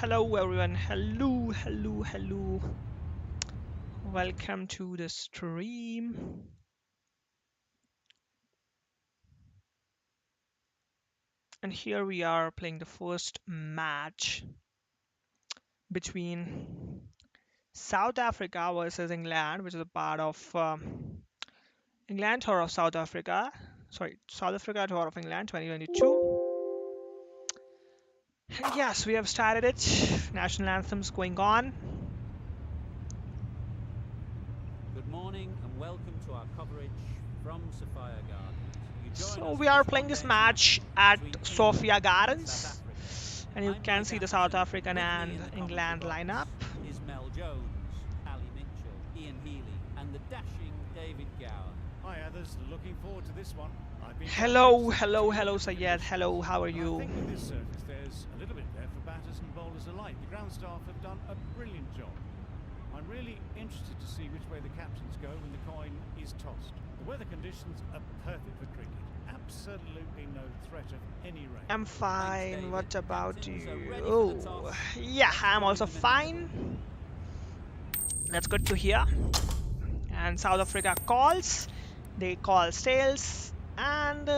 Hello everyone, hello. Welcome to the stream. And here we are playing the first match between South Africa versus England, which is a part of England tour of South Africa. Sorry, South Africa tour of England 2022. And yes, we have started it. National anthems going on. Good morning and welcome to our coverage from Sophia Gardens. So we are playing this match at Sophia Gardens, and you I'm can Mike see the South Atherton. African With me and in the England commentary lineup. box is Mel Jones, Ali Mitchell, Ian Healy, and the dashing David Gower. Hi others, looking forward to this one. I've been Hello, Sayed. Hello, how are I you? think with this surface there's a little bit there for batters and bowlers alike. The ground staff have done a brilliant job. I'm really interested to see which way the captains go when the coin is tossed. The weather conditions are perfect for cricket. Absolutely no threat of any rain. I'm fine. David. What about Captains are you? ready for the Oh, toss. yeah, I'm also Join them in the middle. fine. That's good to hear. And South Africa calls. They call sails. And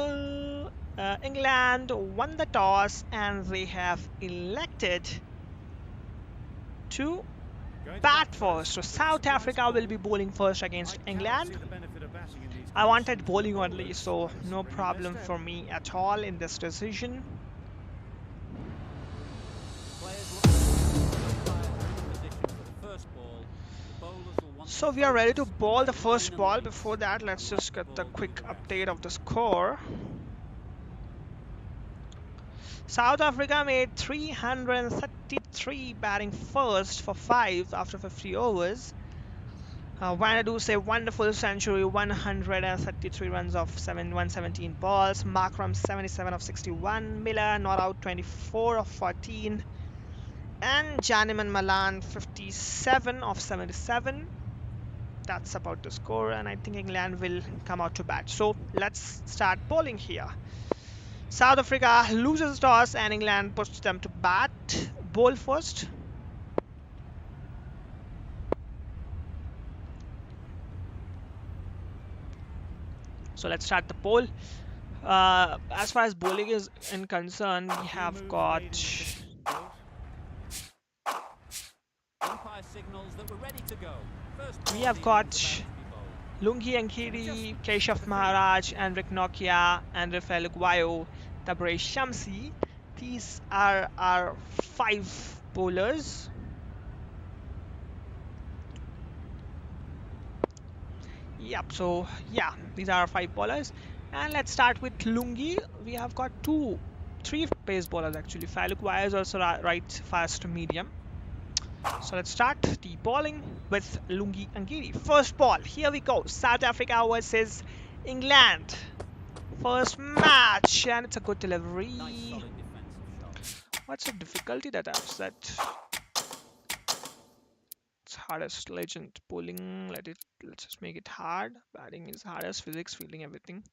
England won the toss and they have elected to Going to bat first. So it's a South surprise Africa call. will be bowling first I against cannot England. see the benefit of batting in these I wanted conditions. bowling The only, bowlers so are no springing their problem step. for me at all in this decision. Players look to fire in position for the first ball. The bowlers will want So to we are ready to focus on ball the their first line ball. and Before legs that, let's and just let the get the ball do quick the rest. update of the score. South Africa made 333 batting first for 5 after 50 overs. Vanadu say wonderful century, 133 runs of 117 balls. Markram 77 of 61. Miller not out 24 of 14. And Janiman Malan 57 of 77. That's about the score, and I think England will come out to bat. So let's start bowling here. South Africa loses toss and England puts them to bat. Bowl first. So let's start the bowl. As far as bowling is in concern, we have got Umpire signals that we're ready to go. First we ball have is got about to be bowled. Lungi Ankiri, Keshav Maharaj, Enric Nokia, and Rafael Guayo, Tabraiz Shamsi. These are our 5 bowlers. Yep, so yeah, these are our 5 bowlers. And let's start with Lungi. We have got 3 pace bowlers actually. Faluk Guayo is also right fast medium. So let's start the bowling with Lungi Angiri. First ball, here we go. South Africa versus England. First match, and it's a good delivery. Nice solid defensive shot. What's the difficulty that I've set? It's hardest legend bowling. Let's just make it hard. Batting is hardest, physics, fielding, everything.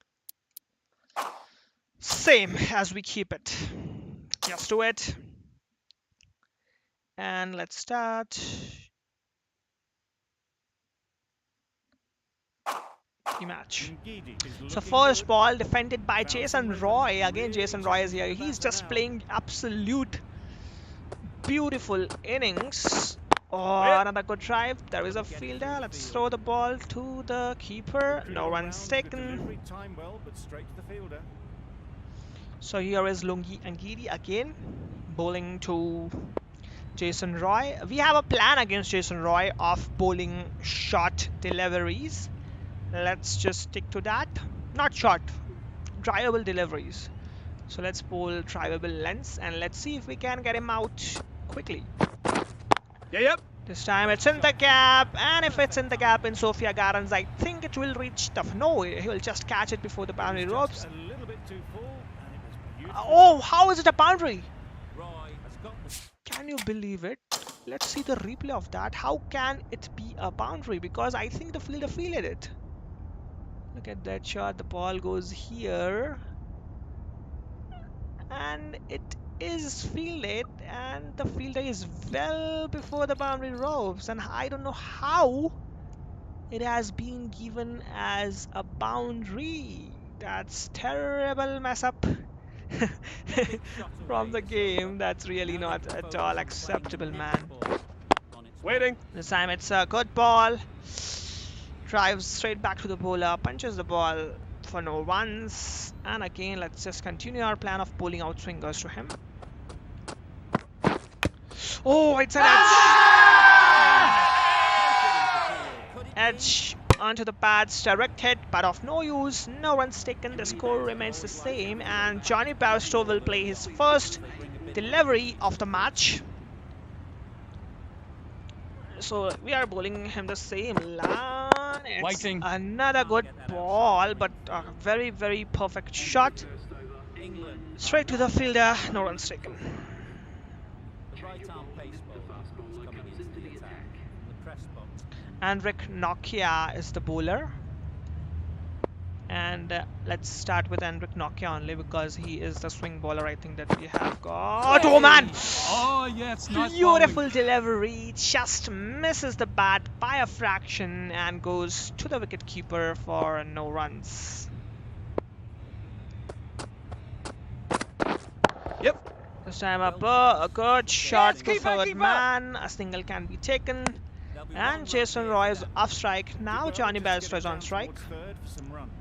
Same as we keep it. Just do it. And let's start. The match. So first ball defended by Jason Roy. Again, Jason Roy is here. He's just playing absolute beautiful innings. Oh, another good drive. There is a fielder. Let's throw the ball to the keeper. No runs taken. So here is Lungi Angiri again, bowling to Jason Roy. We have a plan against Jason Roy of bowling short deliveries. Let's just stick to that. Not short, drivable deliveries. So let's bowl drivable lengths and let's see if we can get him out quickly. Yep. This time it's in the gap, and if it's in the gap in Sophia Gardens, I think it will reach the... No, he will just catch it before the boundary ropes. A little bit too full, and it was beautiful. Oh, how is it a boundary? Roy has got the Can you believe it? Let's see the replay of that. How can it be a boundary? Because I think the fielder fielded it. Look at that shot. The ball goes here. And it is fielded, and the fielder is well before the boundary ropes, and I don't know how it has been given as a boundary. That's terrible mess up Big shot from away, the it's over. game. That's really Now they not can at focus all on playing the acceptable, next man. ball on its way. Waiting. This time it's a good ball. Drives straight back to the bowler, punches the ball for no runs. And again, let's just continue our plan of bowling out swingers to him. Oh, it's an edge onto the pads, direct hit, but of no use. No runs taken. The score remains the same, and Johnny Barstow will play his first delivery of the match. So we are bowling him the same line. It's Waiting. another good ball, but a very, very perfect shot. England Straight to the fielder, no runs taken. the right arm pace bowler is coming into the attack from the press box. Enric Nokia is the bowler. And let's start with Enric Nokia only because he is the swing bowler I think that we have got. Oh man! Oh, yes. Nice Beautiful bowling. delivery, just misses the bat by a fraction and goes to the wicket keeper for no runs. Yep. This time a good shot to keep up, third keep up. man. A single can be taken. There'll be And one Jason run Roy here is now. off strike. Now Well, Johnny just Bairstow get is it on down strike. towards third for some runs.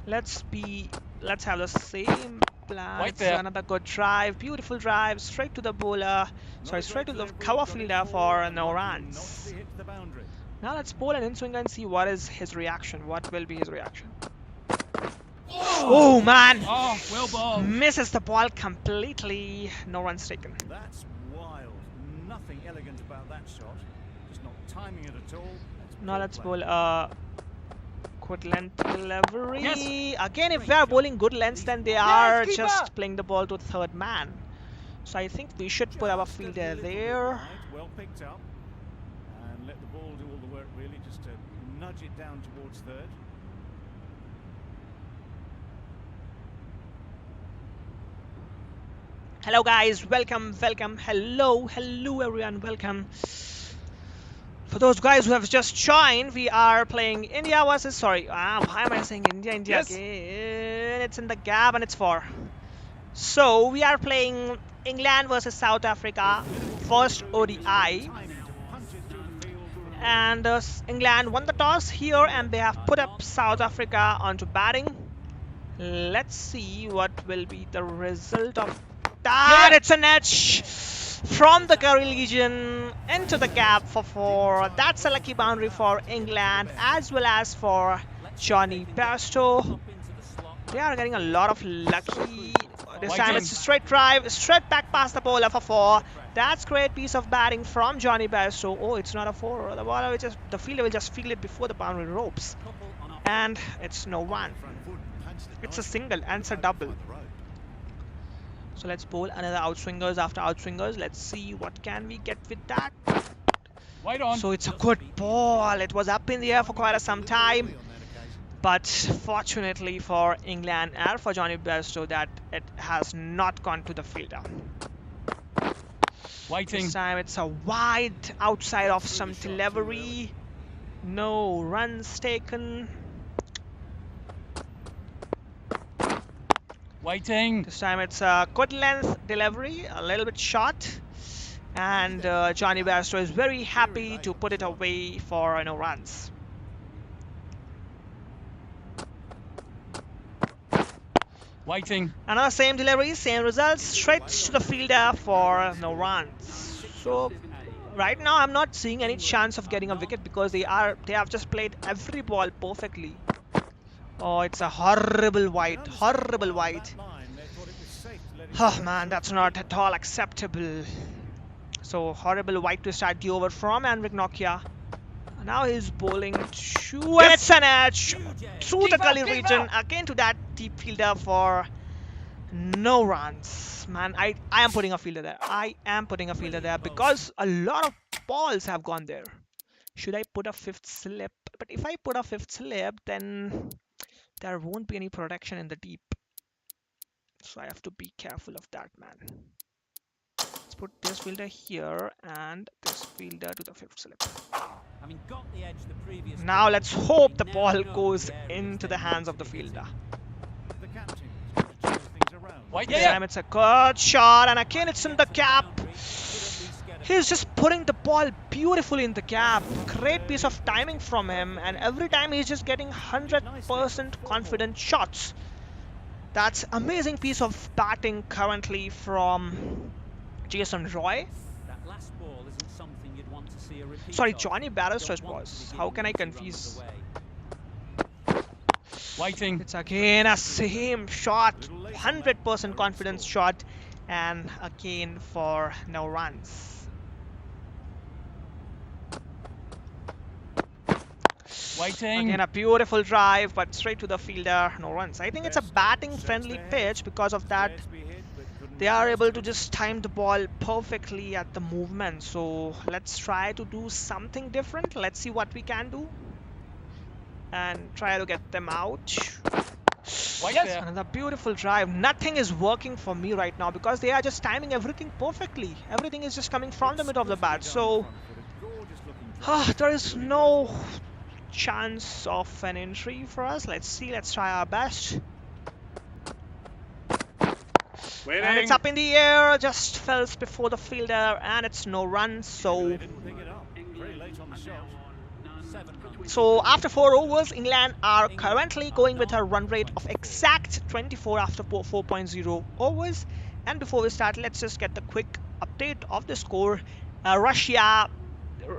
Let's have the same plan. Right It's there. another good drive, beautiful drive, straight to the bowler. Sorry, straight to the cover fielder for no runs. Now let's bowl an in-swinger and see what is his reaction. What will be his reaction? Oh man! Oh, well bowled. Misses the ball completely. No runs taken. That's wild. Nothing elegant about that shot. Just not timing it at all. That's Now poor let's play. bowl a good length delivery. Yes. Again, if they are bowling good lengths, then they are keeper. just playing the ball to the third man. So I think we should put our Just a fielder little bit there. wide, well picked up. And let the ball do all the work really, just to nudge it down towards third. Hello guys, welcome, hello everyone, welcome. For those guys who have just joined, we are playing India versus, sorry, why am I saying India Yes. again? It's in the gap and it's 4. So we are playing England versus South Africa, first ODI. Timing to punch it through the field. And England won the toss here and they have put up South Africa onto batting. Let's see what will be the result of that. Yeah. It's an edge from the Curry Legion into the gap for 4. That's a lucky boundary for England as well as for Johnny Bairstow. Up into the slot. They are getting a lot of lucky. This time Waiting. it's a straight drive, straight back past the bowler for 4. That's great piece of batting from Johnny Bairstow. Oh, it's not a 4. The bowler will just, the fielder will just field it before the boundary ropes. Couple on off. And it's no one. It's a single and it's a double. So let's bowl another outswingers after outswingers. Let's see what can we get with that. Wait on. So it's a good ball. It was up in the air for quite some time. But fortunately for England and for Johnny Bairstow that it has not gone to the fielder. Waiting. This time it's a wide outside of some delivery. No runs taken. Waiting. This time it's a good length delivery, a little bit short. And Johnny Bairstow is very happy to put it away for no runs. Waiting. Another same delivery, same results, straight to the fielder for no runs. So right now I'm not seeing any chance of getting a wicket because they have just played every ball perfectly. Oh, it's a horrible wide, horrible wide. Oh man, that's not at all acceptable. So horrible wide to start the over from Enric Nokia. Now he's bowling to and it's an edge through the gully region again to that deep fielder for no runs. Man, I am putting a fielder there. I am putting a fielder there because a lot of balls have gone there. Should I put a 5th slip? But if I put a 5th slip, then there won't be any protection in the deep. So I have to be careful of that, man. Let's put this fielder here and this fielder to the 5th slip. Having got the edge the previous Now ball, let's hope the they now ball know goes the areas into they the hands need of the to be hitting. fielder. The captain is going to change things around. White, This yeah. time it's a good shot, and again it's in the Gets gap. boundary, should at least get a He's just putting the ball beautifully in the gap. Great piece of timing from him, and every time he's just getting 100% confident shots. That's amazing piece of batting currently from Jason Roy. That last ball isn't something you'd want to see a repeat Sorry, of. Johnny Don't Barrister's want was. to be How giving can I them 2 runs confuse? away. Waiting. It's again a same shot, 100% confidence shot, and again for no runs. Waiting. Again a beautiful drive, but straight to the fielder, no runs. I think it's a batting friendly pitch. Because of that, they are able to just time the ball perfectly at the movement. So let's try to do something different. Let's see what we can do and try to get them out. Why, yes. Another beautiful drive. Nothing is working for me right now because they are just timing everything perfectly. Everything is just coming from the middle of the bat. So there is no chance of an entry for us. Let's see. Let's try our best. Waiting. And it's up in the air. Just falls before the fielder, and it's no run. So. Didn't pick it up. Very late on the shot. 7 runs. So after 4 overs, England are currently going with a run rate of exact 24 after 4.0 overs. And before we start, let's just get the quick update of the score. Russia,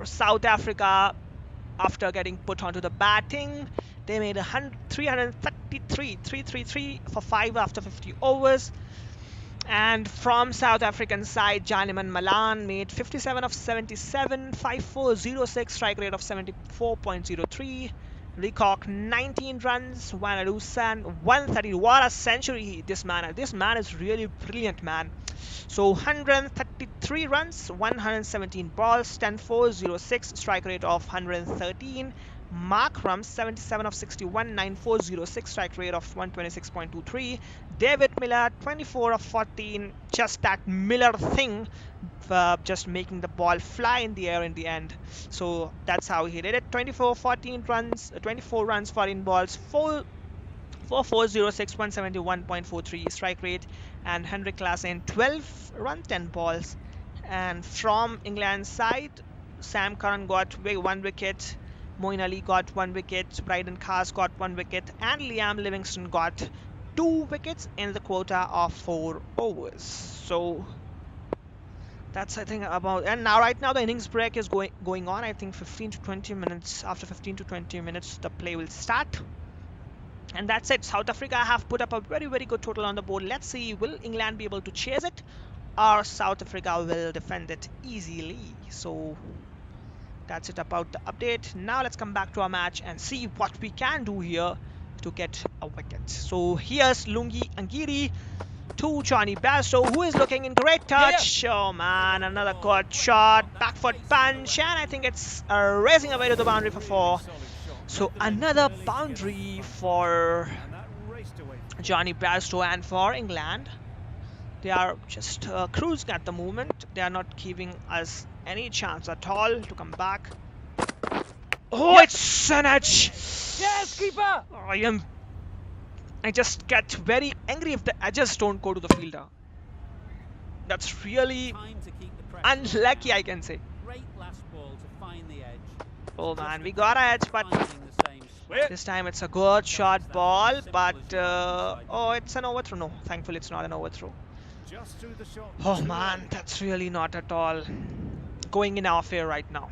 South Africa, after getting put onto the batting, they made 333 for 5 after 50 overs. And from South African side, Janiman Malan made 57 of 77, 5406, strike rate of 74.03. Leacock 19 runs, Wanadusan 130. What a century this man! This man is really brilliant, man. So 133 runs, 117 balls, 10-4-06, strike rate of 113. Mark Rum 77 of 61, 9406, strike rate of 126.23. David Miller 24 of 14, just that Miller thing, just making the ball fly in the air in the end. So that's how he did it. 14 runs, 24 runs, 14 balls, 4-4-06, 171.43 strike rate, and Henrik Klassen 12 runs, 10 balls. And from England's side, Sam Curran got 1 wicket, Moeen Ali got 1 wicket, Bryden Cars got 1 wicket, and Liam Livingston got 2 wickets in the quota of 4 overs. So that's, I think, about. And now right now the innings break is going on. I think 15 to 20 minutes. After 15 to 20 minutes, the play will start. And that's it. South Africa have put up a very, very good total on the board. Let's see, will England be able to chase it, or South Africa will defend it easily? So that's it about the update. Now let's come back to our match and see what we can do here to get a wicket. So here's Lungi Angiri to Johnny Bairstow, who is looking in great touch. Oh man, another good shot, back foot punch, and I think it's racing away to the boundary for 4. So another boundary for Johnny Bairstow, and for England, they are just cruising at the moment. They are not giving us any chance at all to come back. Oh, it's an edge. Yes, keeper. I just get very angry if the edges don't go to the fielder. That's really Time to keep the pressure unlucky, down. I can say. Great last ball to find the edge. Oh man, we got an edge, but Finding the same spot. this time it's a good shot ball. But oh, it's an overthrow. No, thankfully it's not an overthrow. Just through the shot. Oh man, that's really not at all going in our favor right now.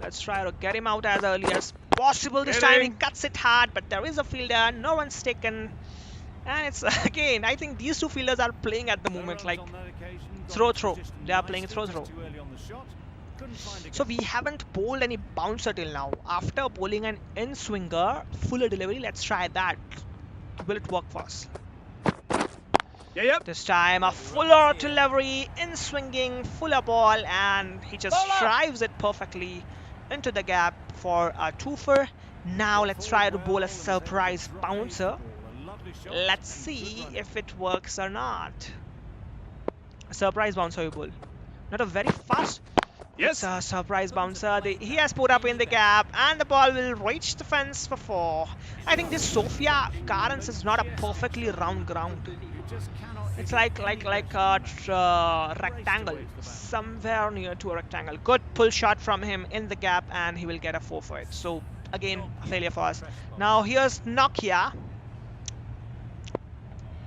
Let's try to get him out as early as possible. This time he cuts it hard, but there is a fielder, no one's taken. And it's again, I think these two fielders are playing at the moment like throw. They are playing throw. So we haven't bowled any bouncer till now. After bowling an in-swinger, fuller delivery, let's try that. Will it work for us? Yep. This time a fuller delivery, in-swinging, fuller ball, and he just drives it perfectly into the gap for a twofer. Now let's try to bowl a surprise bouncer. lovely shot Let's and good see running. if it works or not. Surprise bouncer ball. Not a very fast. It's Yes. a surprise bouncer. He has put up in the gap, and the ball will reach the fence for 4. I think this Sofia Gardens is not a perfectly round ground. You just cannot hit It's it like any like better a than that. Raced rectangle, away to the boundary. somewhere near to a rectangle. Good pull shot from him in the gap, and he will get a 4 for it. So again, a failure for us. Now here's Nokia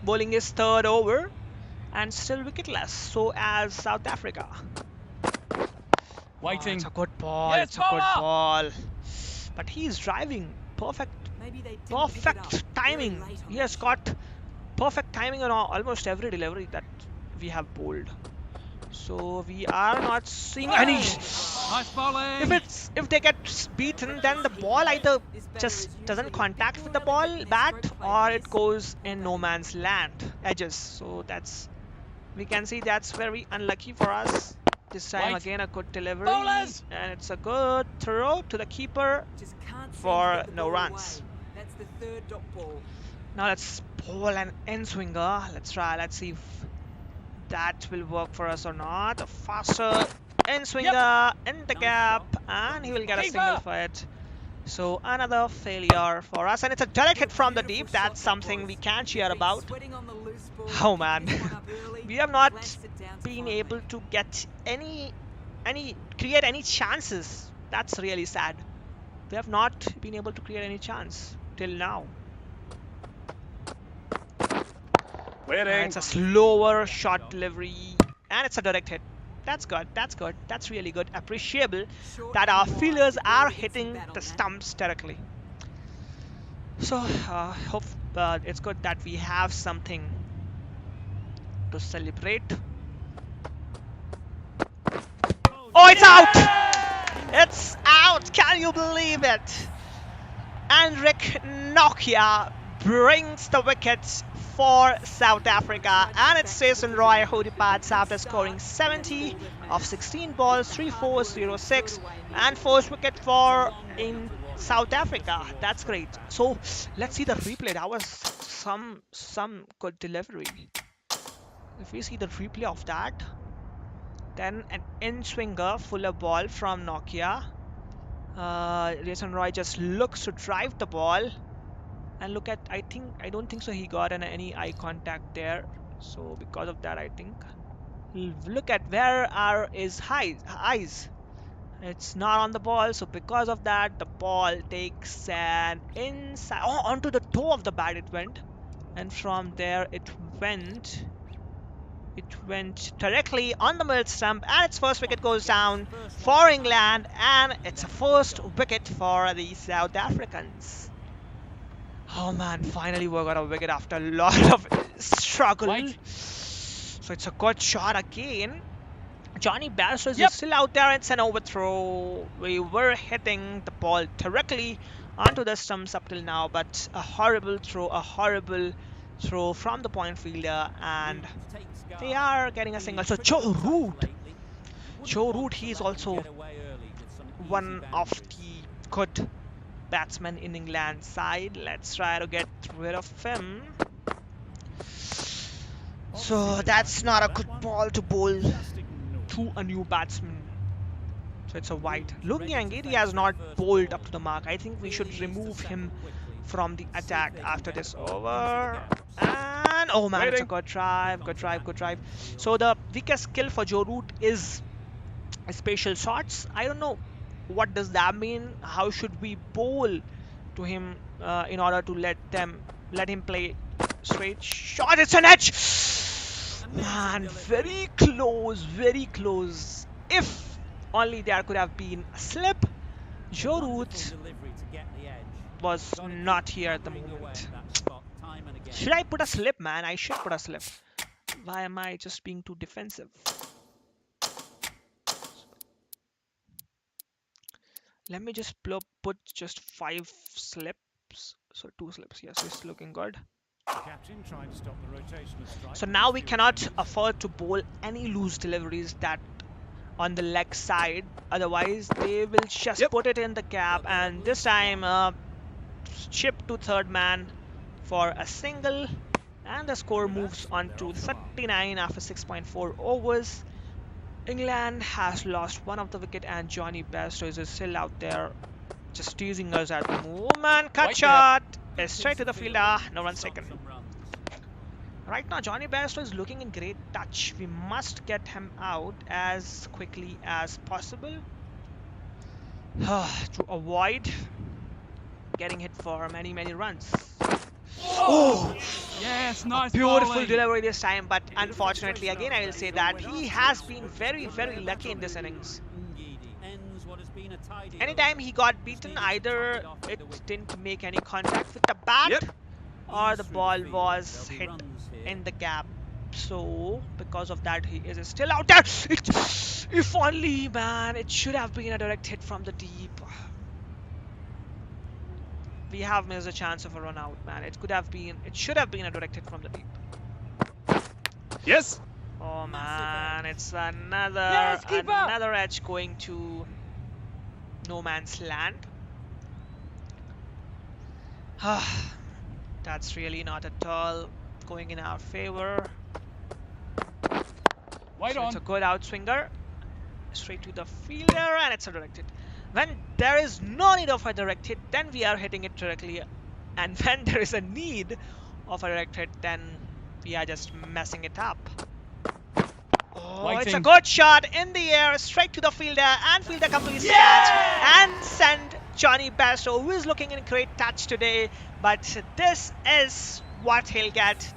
bowling his third over, and still wicketless. So as South Africa. Oh, it's a good ball. Yes, It's a good bowler! ball. But he's driving perfect, perfect timing. He has got perfect timing on almost every delivery that we have bowled. So we are not seeing any. Nice bowling. If they get beaten, then the ball either just doesn't contact with the ball bat, or it goes in no man's land edges. So we can see that's very unlucky for us. This time again a good delivery, Bowlers! and it's a good throw to the keeper for no runs. That's the third dot ball. Now let's bowl an in swinger. Let's try. Let's see if that will work for us or not. A faster in swinger in the gap, and he will get a single for it. So another failure for us, and it's a direct hit from the deep. That's something we can cheer about. Oh man, we have not been able to get create any chances. That's really sad. We have not been able to create any chance till now. Waiting. It's a slower shot delivery, and it's a direct hit. That's good. That's good. That's really good. Appreciable that our fielders are hitting the stumps directly. So hope it's good that we have something to celebrate. Oh, it's out! It's out! Can you believe it? Enric Nokia brings the wickets for South Africa, and it's Jason Roy who departs after scoring 70 of 16 balls, 3 4 0 6, and first wicket for in South Africa. That's great. So let's see the replay. That was some good delivery. If we see the replay of that, then an in swinger fuller ball from Nokia. Jason Roy just looks to drive the ball, and look at, I don't think so he got any eye contact there. So because of that, I think look at where are his eyes. It's not on the ball, so because of that, the ball takes an inside onto the toe of the bat. It went, and from there it went directly on the middle stump, and its first wicket goes down for England, and it's a first wicket for the South Africans. Oh man, finally we got a wicket after a lot of struggle. So it's a good shot again. Johnny Barrister is still out there. It's an overthrow. We were hitting the ball directly onto the stumps up till now, but a horrible throw from the point fielder, and they are getting a single. So Joe Root, he is also one of the good batsmen in England's side. Let's try to get rid of him. So that's not a good ball to bowl to a new batsman. So it's a wide. Looking Angedi has not bowled up to the mark. I think we should remove him from the attack after this over. And oh man, it's a good drive. So the weakest skill for Joe Root is spatial shots. I don't know what does that mean. How should we bowl to him in order to let him play straight shot? It's an edge. Man, very close. If only there could have been a slip. Joe Root was not here at the moment. Should I put a slip, man? I should put a slip. Why am I just being too defensive? Let me just put just 5 slips. So 2 slips. Yes, it's looking good. So now we cannot afford to bowl any loose deliveries that on the leg side. Otherwise, they will just put it in the gap. And this time, chip to third man for a single, and the score moves on to 39 after 6.4 overs. England has lost one of the wicket, and Johnny Bairstow is still out there just teasing us at the moment. Cut shot is straight to the fielder. No runs taken. Right now, Johnny Bairstow is looking in great touch. We must get him out as quickly as possible to avoid getting hit for many runs. Oh! Yes, nice Beautiful bowling. delivery this time, but unfortunately, again, I will say that he has been very lucky in this innings. Anytime he got beaten, either it didn't make any contact with the bat or the ball was hit in the gap. So, because of that, he is still out there. If only, man, it should have been a direct hit from the deep. We have missed a chance of a run out, man. It should have been a direct hit from the deep. Yes. Oh man, it's another edge going to no man's land. That's really not at all going in our favor. It's a good outswinger, straight to the fielder, and it's a direct hit. When there is no need of a direct hit, then we are hitting it directly, and when there is a need of a direct hit, then we are just messing it up. Oh, it's a good shot in the air, straight to the fielder, and fielder completes the catch and send Johnny Bairstow, who is looking in great touch today. But this is what he'll get.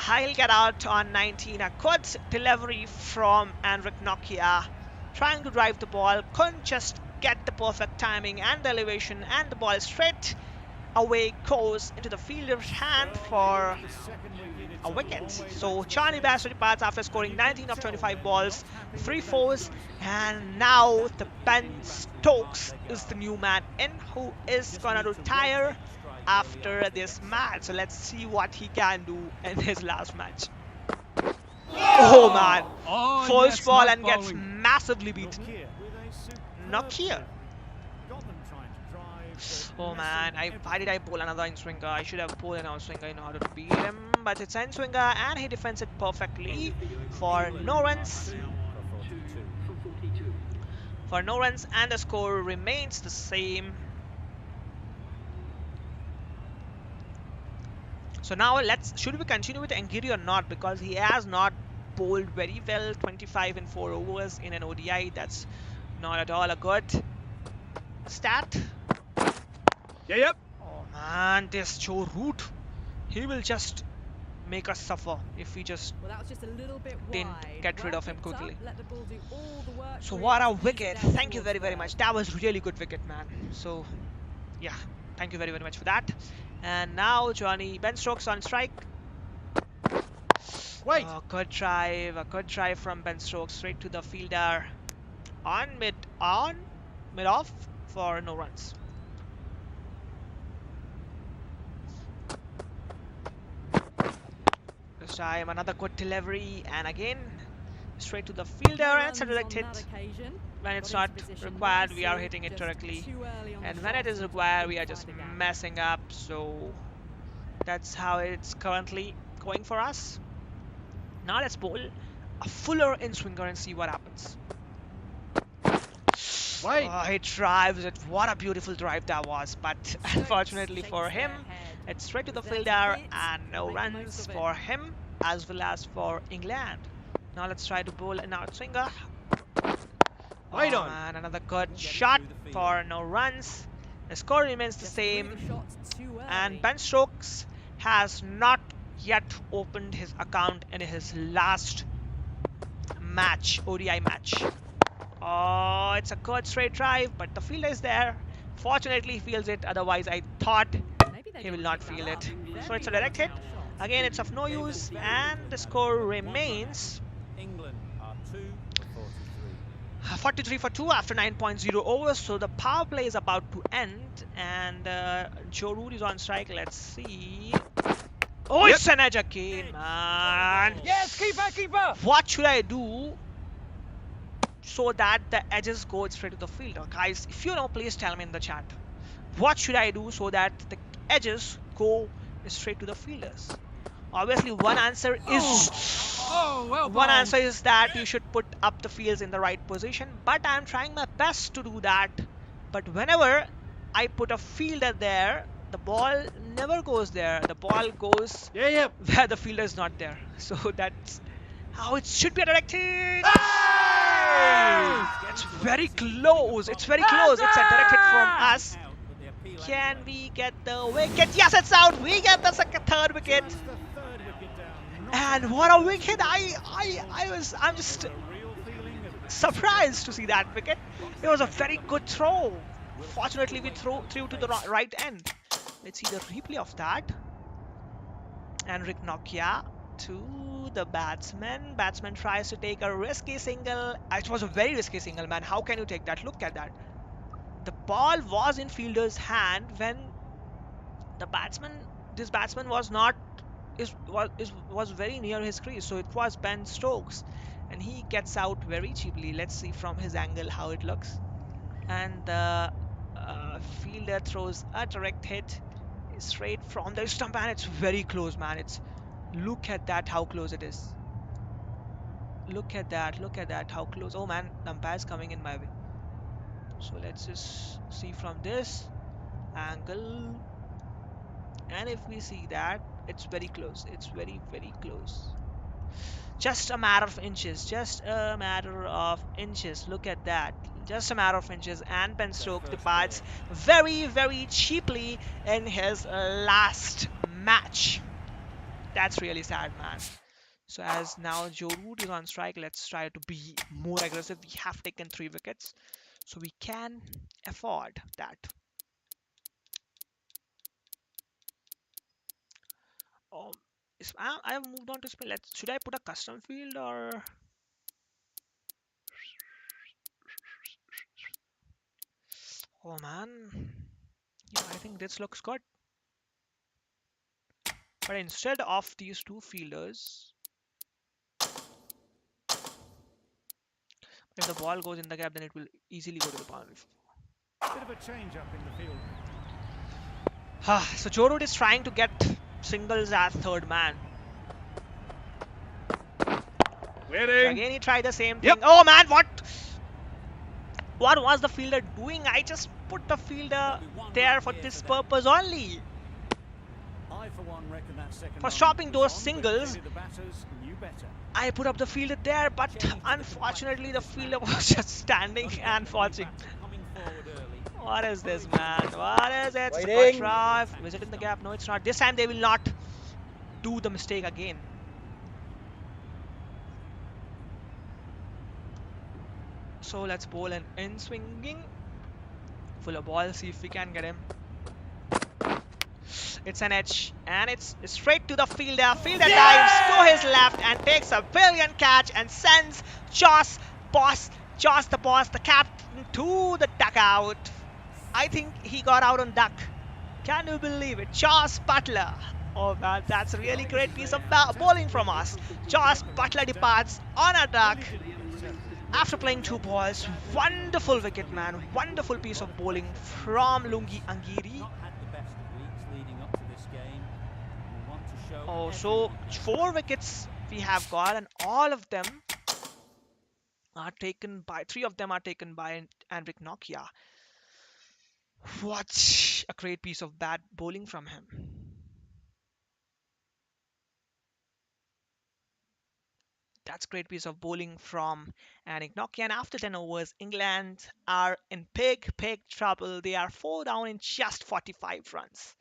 He'll get out on 19. A good delivery from Henrik Nokia, trying to drive the ball, couldn't just get the perfect timing and the elevation, and the ball straight away goes into the fielder's hand for a wicket. So Johnny Bairstow departs after scoring 19 of 25 balls, 3 fours, and now the Ben Stokes is the new man in, who is gonna retire after this match. So let's see what he can do in his last match. Oh man, false ball and gets massively beaten. Nokia. Oh man, why did I bowl another in-swinger? I should have bowled an out-swinger in order to beat him. But it's in-swinger and he defends it perfectly for no runs. For no runs, and the score remains the same. So now should we continue with Angiri or not? Because he has not bowled very well. 25 in 4 overs in an ODI. That's not at all a good stat. Yep. Oh man, this Joe Root, he will just make us suffer if we just didn't get rid of him quickly. So what a wicket. Thank you very much. That was really good wicket, man. So yeah, thank you very much for that. And now Johnny Ben Stokes on strike. Wait. Oh, good drive. A good drive from Ben Stokes straight to the fielder on mid off for no runs. This time another good delivery, and again straight to the fielder, and it's a direct hit. When it's not required, we are hitting it directly, and when it is required, we are just messing up. So that's how it's currently going for us. Now let's bowl a fuller in swinger and see what happens. Wait. Oh, he drives it. What a beautiful drive that was, but unfortunately for him, it's straight to the fielder and no runs for him as well as for England. Now let's try to bowl an outswinger. Right on. And another good shot for no runs. The score remains the same, and Ben Stokes has not yet opened his account in his last match, ODI match. Oh, it's a good straight drive, but the fielder is there. Fortunately, he feels it. Otherwise, I thought he will not feel it. So it's a direct hit. Again, it's of no use, and the score remains England are 2 for 43 for 2 after 9.0 overs. So the power play is about to end, and Joe Root is on strike. Let's see. Oh, it's an edge again, man. Yes, keeper. What should I do so that the edges go straight to the fielder? Guys, if you know, please tell me in the chat. What should I do so that the edges go straight to the fielders. Obviously, one answer is Oh, well one bowled. answer is that you should put up the fields in the right position, but I'm trying my best to do that. But whenever I put a fielder there, the ball never goes there. The ball goes Yeah, yeah. where the fielder is not there. So that's how it should be directed. It's very close. It's very close. It's a direct hit from us. Out, but the appeal Can anyway. we get the wicket? Yes, it's out. We get the third wicket. That's the third wicket down. Not And what a wicket! I'm just a real feeling of surprised to see that wicket. It was a very good throw. Fortunately, we threw to the right end. Let's see the replay of that. And Rick Nokia to the batsman. Batsman tries to take a risky single. It was a very risky single, man. How can you take that? Look at that. The ball was in fielder's hand when the batsman. This batsman was not was very near his crease, so it was Ben Stokes, and he gets out very cheaply. Let's see from his angle how it looks. And the fielder throws a direct hit straight from the stump, and it's very close, man. It's look at that, how close it is. Look at that, look at that, how close. Oh man, the umpire's coming in my way. So let's just see from this angle, and if we see that, it's very close. It's very, very close. Just a matter of inches. Just a matter of inches. Look at that. Just a matter of inches. And Ben Stokes departs very, very cheaply in his last match. That's really sad, man. So as now Joe Root is on strike, let's try to be more aggressive. We have taken 3 wickets, so we can afford that. Um, I've moved on to spin. Should I put a custom field or? Oh man, yeah, I think this looks good. But instead of these 2 fielders, if the ball goes in the gap, then it will easily go to the boundary. bit of a change up in the field. So Joe Root is trying to get singles as third man. So Waiting. again, he tried the same thing. Yep. Oh man, what? What was the fielder doing? I just put the fielder there for this purpose only. I, for one, reckon that second For run stopping was those on, but singles. clearly the batters knew better. I put up the fielder there, but unfortunately the fielder was just standing and watching. Coming forward early. What is this, man? What is it? Waiting. Drive. Is it in the gap? No, it's not. This time they will not do the mistake again. So let's bowl an in swinging. Full of ball. See if we can get him. It's an edge, and it's straight to the fielder. Fielder dives to his left and takes a brilliant catch and sends Joss the boss, the captain, to the dugout. I think he got out on duck. Can you believe it? Joss Butler. Oh man, that's a really great piece of bowling from us. Joss Butler departs on a duck after playing 2 balls. Wonderful wicket, man. Wonderful piece of bowling from Lungi Angiri. Not had the best of weeks leading up to this game. We want to show Oh, so 4 wickets we have got, and all of them are taken by 3 of them are taken by Rick Nokia. What a great piece of bad bowling from him. That's great piece of bowling from Anik Nokia. And after 10 overs, England are in big trouble. They are 4 down in just 45 runs.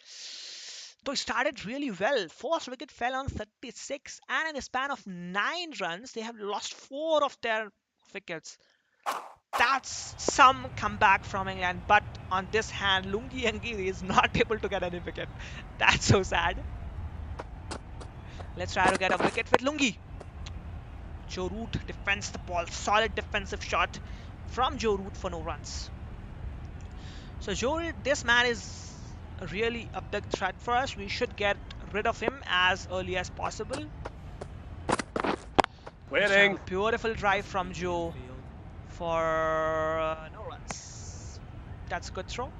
So it started really well. First wicket fell on 36, and in a span of 9 runs, they have lost 4 of their wickets. That's some comeback from England, but on this hand, Lungi Angiri is not able to get any wicket. That's so sad. Let's try to get a wicket with Lungi. Joe Root defends the ball. Solid defensive shot from Joe Root for no runs. So Joe Root, this man is really a big threat for us. We should get rid of him as early as possible. Waiting. Beautiful drive from Joe field. for no runs. That's a good throw.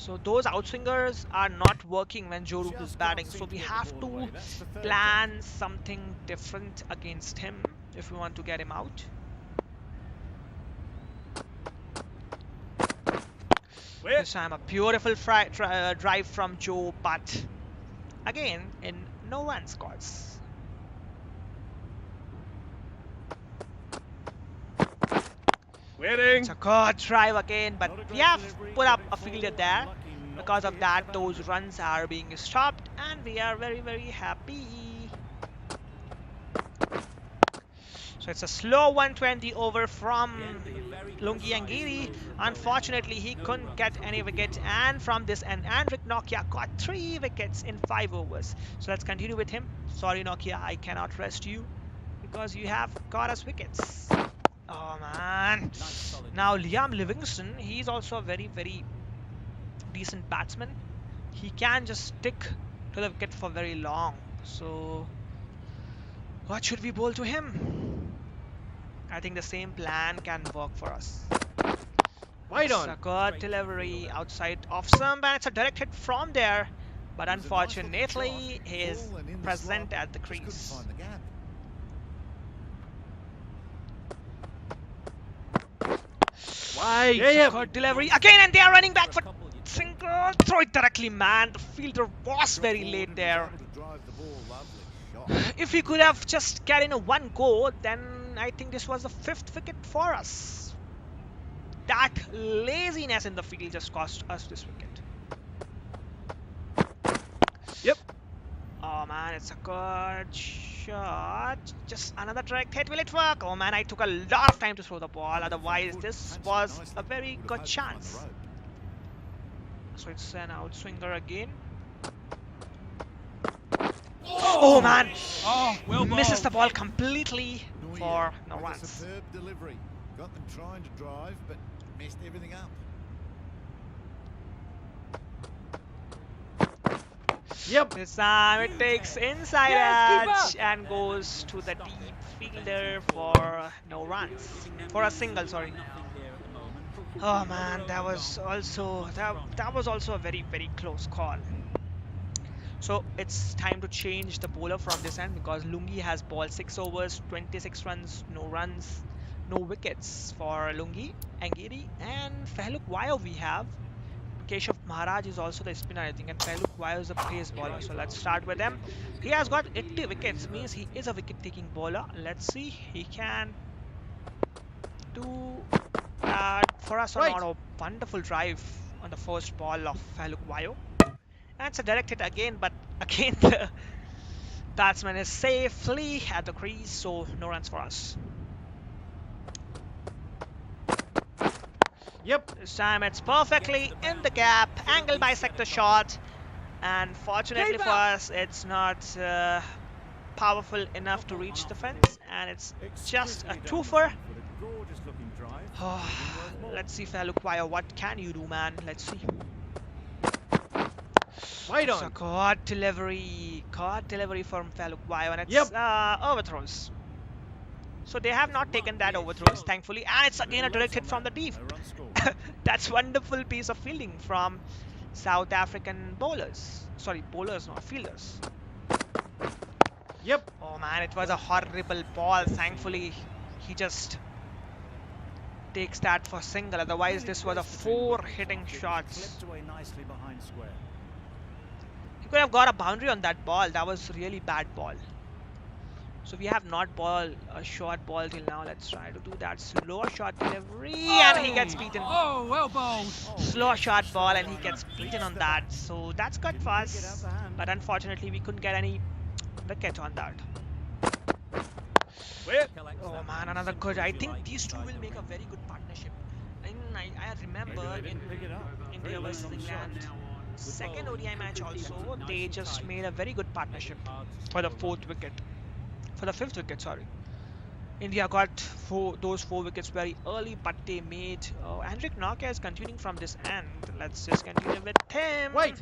So those outswingers are not working when Joe Root is Just batting. can't So seem we to get the have ball to away. That's the third plan something different against him if we want to get him out. Where? This time a beautiful drive from Joe, but again in no run scores. Waiting. It's a good drive again, but Not a we great have delivery, put got up it a fielder full, there. and lucky not Because to of hit that, the those boundary. runs are being stopped, and we are very, very happy. So it's a slow 120 over from Lungi Angiri. Unfortunately, he couldn't get any wicket, and from this end, Andrik Nokia got 3 wickets in 5 overs. So let's continue with him. Sorry, Nokia, I cannot rest you because you have got us wickets. Oh man. Now Liam Livingston, he's also a very, very decent batsman. He can just stick to the wicket for very long. So what should we bowl to him? I think the same plan can work for us. Wide It's on. a good delivery outside off stump, and it's a direct hit from there. But It was a nice looking unfortunately, shot, he is full and in the present slot, at the just couldn't crease. find the gap. Wide. Yeah. Good delivery again, and they are running back for single. Throw it directly, man. The fielder was Shot very forward late and was there. able to drive the ball. Lovely shot. If we could have just get in a one go, then I think this was the 5th wicket for us. That laziness in the field just cost us this wicket. Yep. Oh man, it's a good shot. Just another direct hit. Will it work? Oh man, I took a lot of time to throw the ball. Otherwise, this was a very good chance. So it's an outswinger again. Oh man! Oh, well Misses the bowled. ball completely for no With a runs. superb delivery. Got them trying to drive, but messed everything up. Yep. This time it takes inside edge and goes to the deep fielder for no runs. For a single, sorry. Oh man, that was also a very, very close call. So it's time to change the bowler from this end because Lungi has balled 6 overs, 26 runs, no runs, no wickets for Lungi, Angiri, and Fehluk Vayo we have. Keshav Maharaj is also the spinner, I think, and Fehluk Vayo is a pace bowler. So let's start with him. He has got 80 wickets, means he is a wicket-taking bowler. Let's see, he can do that for us or not. A wonderful drive on the first ball of Fehluk Vayo. And it's a direct hit again, but again the batsman is safely at the crease, so no runs for us. Yep. This time it's perfectly in the gap, angle bisector shot, and fortunately for us, it's not powerful enough to reach the fence, and it's just a twofer. Let's see, Fehluk Vayo, what can you do, man? Let's see. Wide So on. good delivery from Fehluk Vayo, and it's Yep. overthrows. So they have not taken that overthrows, thankfully, and it's again a direct hit from the deep. That's wonderful piece of fielding from South African bowlers. Sorry, bowlers, not fielders. Yep. Oh man, it was a horrible ball. Thankfully, he just takes that for single. Otherwise, this was a 4 hitting shots. He could have got a boundary on that ball. That was really bad ball. So we have not balled a short ball till now. Let's try to do that slow shot delivery, and he gets beaten. Oh, well bowled. Slow shot ball, and he gets beaten on that. So that's good for us. But unfortunately, we couldn't get any wicket on that. Where? Oh man, another good. I think these two will make a very good partnership. And I remember in India versus England second ODI match also, they just made a very good partnership for the 4th wicket. For the 5th wicket, sorry. India got those 4 wickets very early, but they made Andrik Nokia is continuing from this end. Let's just continue with him. Wait.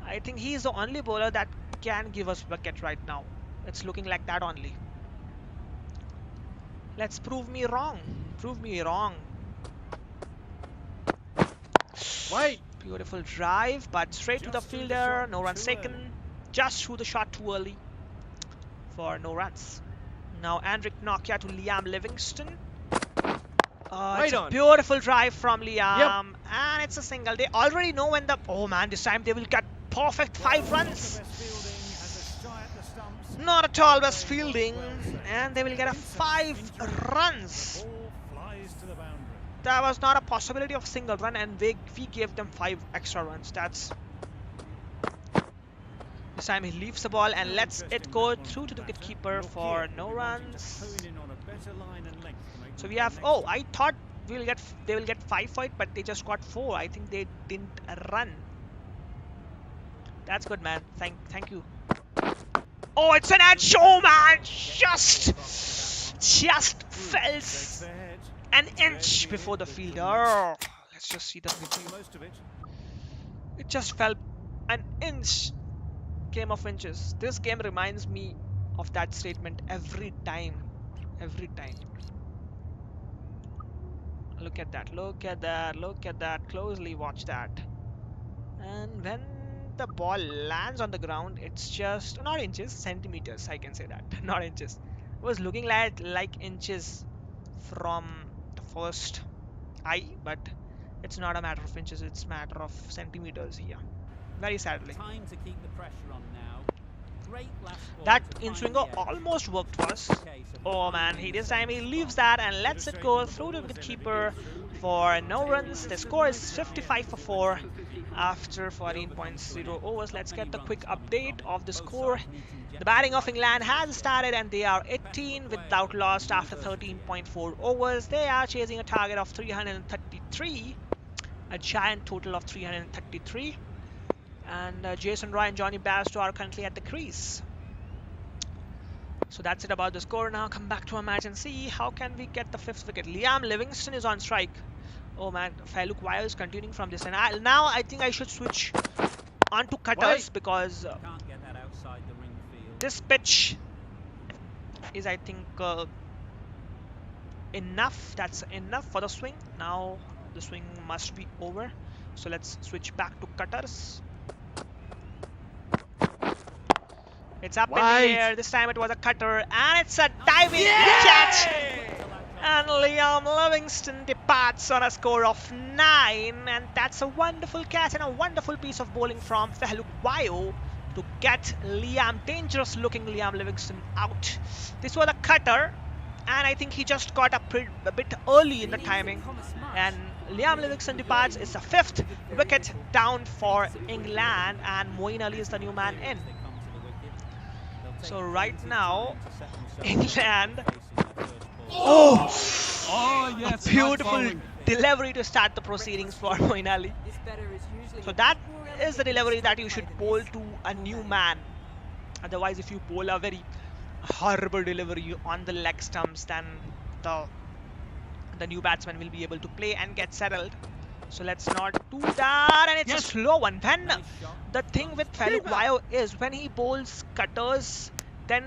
I think he's the only bowler that can give us wicket right now. It's looking like that only. Let's prove me wrong. Wait. Beautiful drive, but straight to the Just through the fielder. shot No runs too taken. early. Just threw the shot too early for no runs. Now Andrick Nokia to Liam Livingston. Right It's a on. beautiful drive from Yep. Liam, and it's a single. They already know when the... Oh man, this time they will get perfect 5 Well, runs. not the best fielding, has a shy at the stumps. Not at all best Very fielding, well saved. and they will get a Insect 5 injury. runs. The ball flies to the boundary. There was not a possibility of single run, and we gave them 5 extra runs. That's... This time he leaves the ball and lets it go through to the wicketkeeper for no runs. So we have... Oh, I thought they will get 5 for it, but they just got 4. I think they didn't run. That's good, man. Thank you. Oh, it's an edge. Oh man, just fell an inch before the fielder. Let's just see the review. It just fell an inch. Game of inches. This game reminds me of that statement every time. Every time. Look at that. Look at that. Look at that. Closely watch that. And when the ball lands on the ground, it's just not inches, centimeters. I can say that. Not inches. It was looking like inches from the first eye, but it's not a matter of inches. It's a matter of centimeters here. Very sadly. Time to keep the pressure on now. Great last ball That to find in-swinger the edge. almost worked for us. Okay, so Oh man, this time he leaves that and lets it go through the wicketkeeper for no runs. The score is 55 for 4 after 14.0 overs. Let's get the quick update of the score. The batting of England has started and they are 18 without loss after 13.4 overs. They are chasing a target of 333, a giant total of 333. And Jason Roy and Johnny Bairstow are currently at the crease. So that's it about the score. Now come back to our match and see how can we get the 5th wicket. Liam Livingston is on strike. Oh man, Fairlook Wire is continuing from this. And now I think I should switch onto cutters because Can't get that outside the ring field. this pitch is, I think, enough. That's enough for the swing. Now the swing must be over. So let's switch back to cutters. It's up in the air. This time it was a cutter, and it's a diving catch. And Liam Livingston departs on a score of 9, and that's a wonderful catch and a wonderful piece of bowling from Fairlook Wire to get dangerous-looking Liam Livingston out. This was a cutter, and I think he just got a bit early in the timing. And Liam Livingston departs. It's the 5th wicket down for England, and Moeen Ali is the new man in. So right now, England... Oh! Yes. A beautiful delivery to start the proceedings for Moeen Ali. So that is the delivery that you should bowl to a new man. Otherwise, if you bowl a very horrible delivery on the leg stumps, then the new batsman will be able to play and get settled. So let's not do that, and it's a slow one. Then the thing with Fairlook Wire is when he bowls cutters, then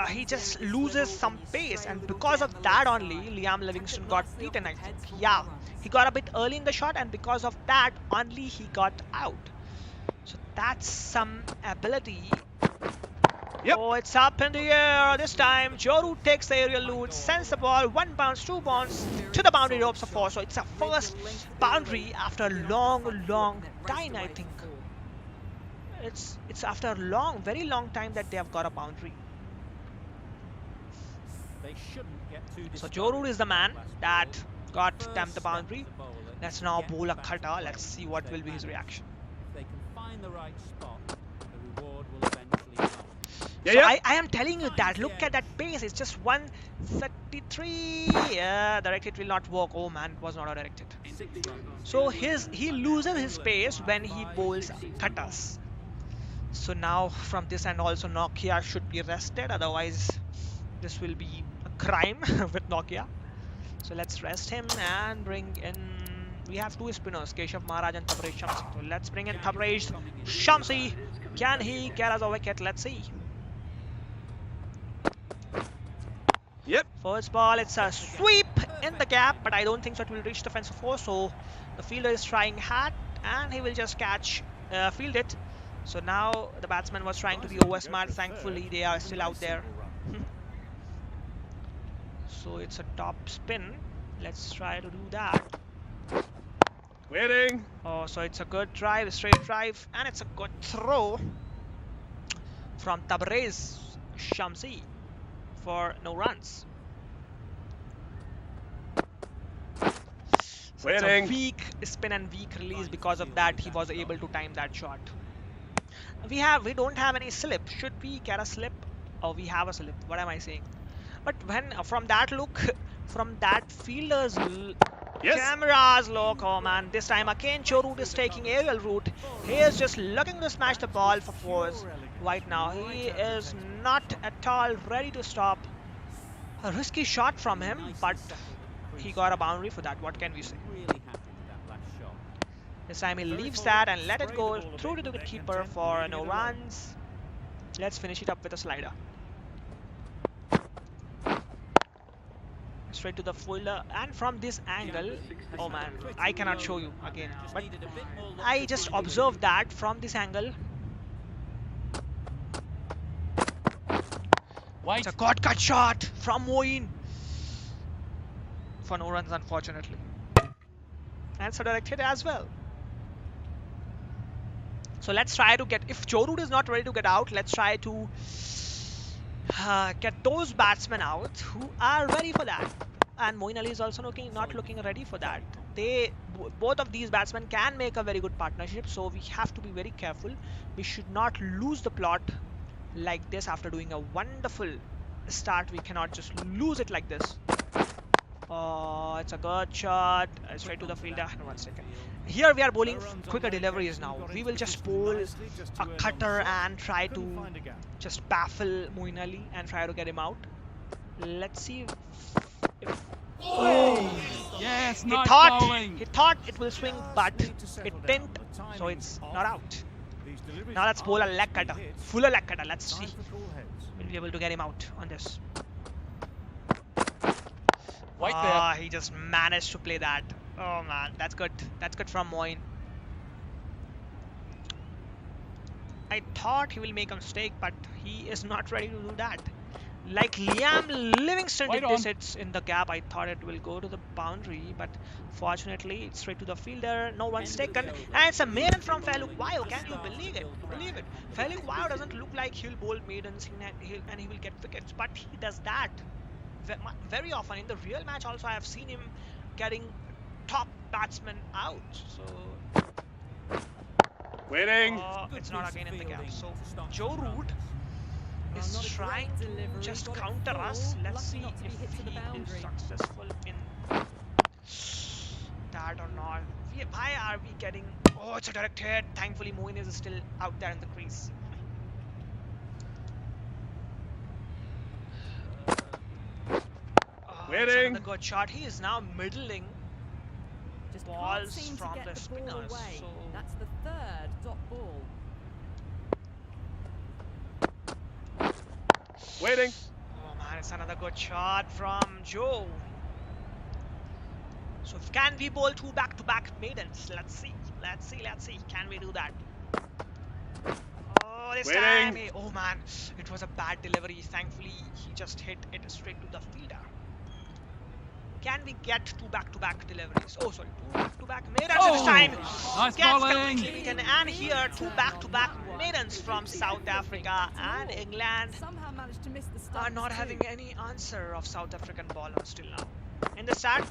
he just loses some pace, and because of that only Liam Livingston got beaten, I think. Yeah, he got a bit early in the shot, and because of that only he got out. So that's some ability. Oh, it's up in the air. This time Joe Root takes the aerial loot, sends the ball 1 bounce, 2 bounce to the boundary ropes of 4. So it's a first boundary after a long time, I think. It's after a very long time that they have got a boundary. So Joe Root is the man that got them the boundary. Let's now bowl a cutter. Let's see what will be his reaction. If they can find the right spot, the reward will eventually come. So I am telling you that. Look at that pace. It's just 133. Yeah, directed will not work. Oh man, it was not a directed. So he loses his pace when he bowls cutters. So now from this end also Nokia should be rested. Otherwise this will be a crime with Nokia. So let's rest him and bring in... We have 2 spinners, Keshav Maharaj and Tabraiz Shamsi. So let's bring in Tabraiz Shamsi. Can he get us a wicket? Let's see. First ball, it's a sweep in the gap, but I don't think so it will reach the fence of 4. So the fielder is trying hard, and he will just field it. So now the batsman was trying to be over smart. Thankfully, they are still out there. So it's a top spin. Let's try to do that. Waiting. Oh, so it's a good drive, straight drive, and it's a good throw from Tabrez Shamsi for no runs. So it's a weak spin and weak release. Because of that, he was able to time that shot. We don't have any slip. Should we get a slip? Oh, we have a slip. What am I saying? But when from that look, from that fielder's camera's look, oh man, this time again Joe Root is taking aerial route. He is just looking to smash the ball for fours right now. He is not at all ready to stop. A risky shot from him, but he got a boundary for that. What can we say? This time he leaves that and let it go through to the wicketkeeper for no runs. Let's finish it up with a slider. Straight to the fielder, and from this angle, oh man, I cannot show you again, but I just observed that from this angle. It's a cut shot from Moeen for no runs, unfortunately. And so directed as well. So let's try to get, if Joe Root is not ready to get out, let's try to get those batsmen out who are ready for that. And Moeen Ali is also not looking ready for that. Both of these batsmen can make a very good partnership, so we have to be very careful. We should not lose the plot like this after doing a wonderful start. We cannot just lose it like this. Oh, it's a good shot. Straight to the fielder. 1 second. Here we are bowling quicker deliveries now. We will just bowl a cutter and try to just baffle Moeen Ali and try to get him out. Let's see if Yes, he nice thought bowling. it will swing, but it didn't, so it's not out. Now let's bowl a leg cutter, fuller leg cutter. Let's see. We'll be able to get him out on this. There. He just managed to play that. Oh man, that's good. That's good from Moeen. I thought he will make a mistake, but he is not ready to do that. Like Liam Livingston did this, it's in the gap. I thought it will go to the boundary, but fortunately it's straight to the fielder. No one's taken, and it's a maiden from Feluk Wayo. Can you believe it? Feluk Wayo doesn't look like he'll bowl maidens and he will get wickets, but he does that very often. In the real match also, I have seen him getting top batsmen out. So Waiting. it's not again in the gap. So Joe Root is trying to just counter us. Let's see if he is successful in that or not. Why are we getting... Oh, it's a direct hit. Thankfully, Moeen is still out there in the crease. Waiting. Another good shot. He is now middling balls from the spinners. So that's the third dot ball. Waiting. oh man, it's another good shot from Joe. So can we bowl 2 back-to-back maidens? Let's see. Can we do that? Oh, this time. Oh man, it was a bad delivery. Thankfully, he just hit it straight to the fielder. Can we get 2 back-to-back deliveries? Oh, sorry, 2 back-to-back maidens this time. Nice Gets bowling. completely beaten. And here, 2 back-to-back maidens from South Africa and England Somehow managed to miss the start. are not having any answer of South African bowlers till now. In the start,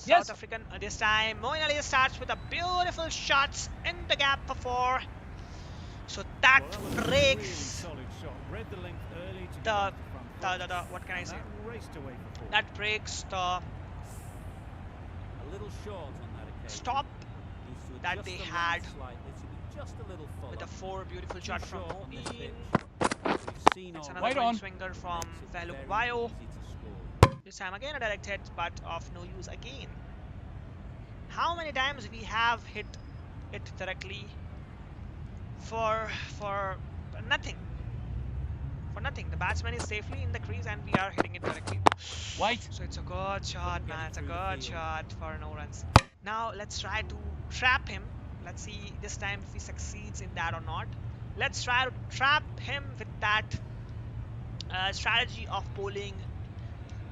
Yes. South African this time, Moeen Ali starts with a beautiful shots in the gap for 4. So that breaks the what can I say? That breaks the A little short on that occasion. stop Needs to that adjust they the had line slightly to be just a little fuller. with a 4 beautiful Too shot from short on this Moeen. pitch. We've seen It's already. another Right point on. swinger from Makes it Feluk very Wayo. easy to score. This time again a direct hit, but of no use again. How many times we have hit it directly for nothing? For nothing. The batsman is safely in the crease and we are hitting it directly. Wait. So it's a good shot, man. It's a good shot for no runs. Now let's try to trap him Let's see this time if he succeeds in that or not. Let's try to trap him with that strategy of bowling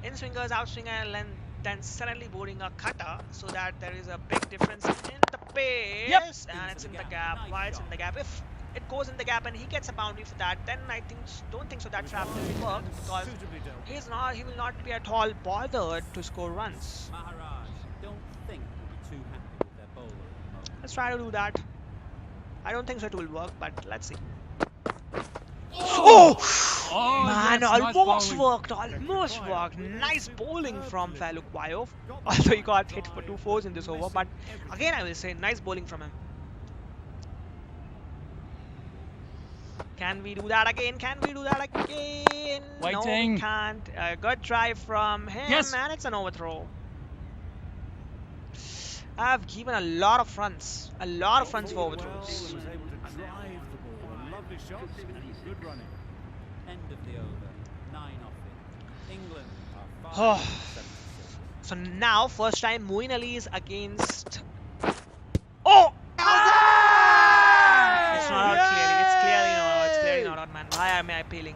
in swingers, out swinger, and then suddenly bowling a cutter so that there is a big difference in the Yep. pace, and it's in the gap. Why it's in the gap? If it goes in the gap and he gets a boundary for that, then I think don't think so that trap will work because he will not be at all bothered to score runs. Maharaj don't think will be too happy with their bowler at the moment. Let's try to do that. I don't think so it will work, but let's see. Oh! Oh, Man, yes, nice almost bowling. worked, almost worked. Nice bowling from Falukwayo. Although he got hit for 2 fours in this over, but again I will say nice bowling from him. Can we do that again? Can we do that again? No, we Waiting. can't. Good try from him, Yes. and it's an overthrow. I've given a lot of runs. A lot of runs for Well, overthrows. was able to drive the ball. Lovely shots and good running. End of the over. 9 off it. England are Oh. 576. So now, first time Moeen Ali is against. Oh! It's not out clearly. It's clearly not out. It's clearly not out, man. Why am I appealing?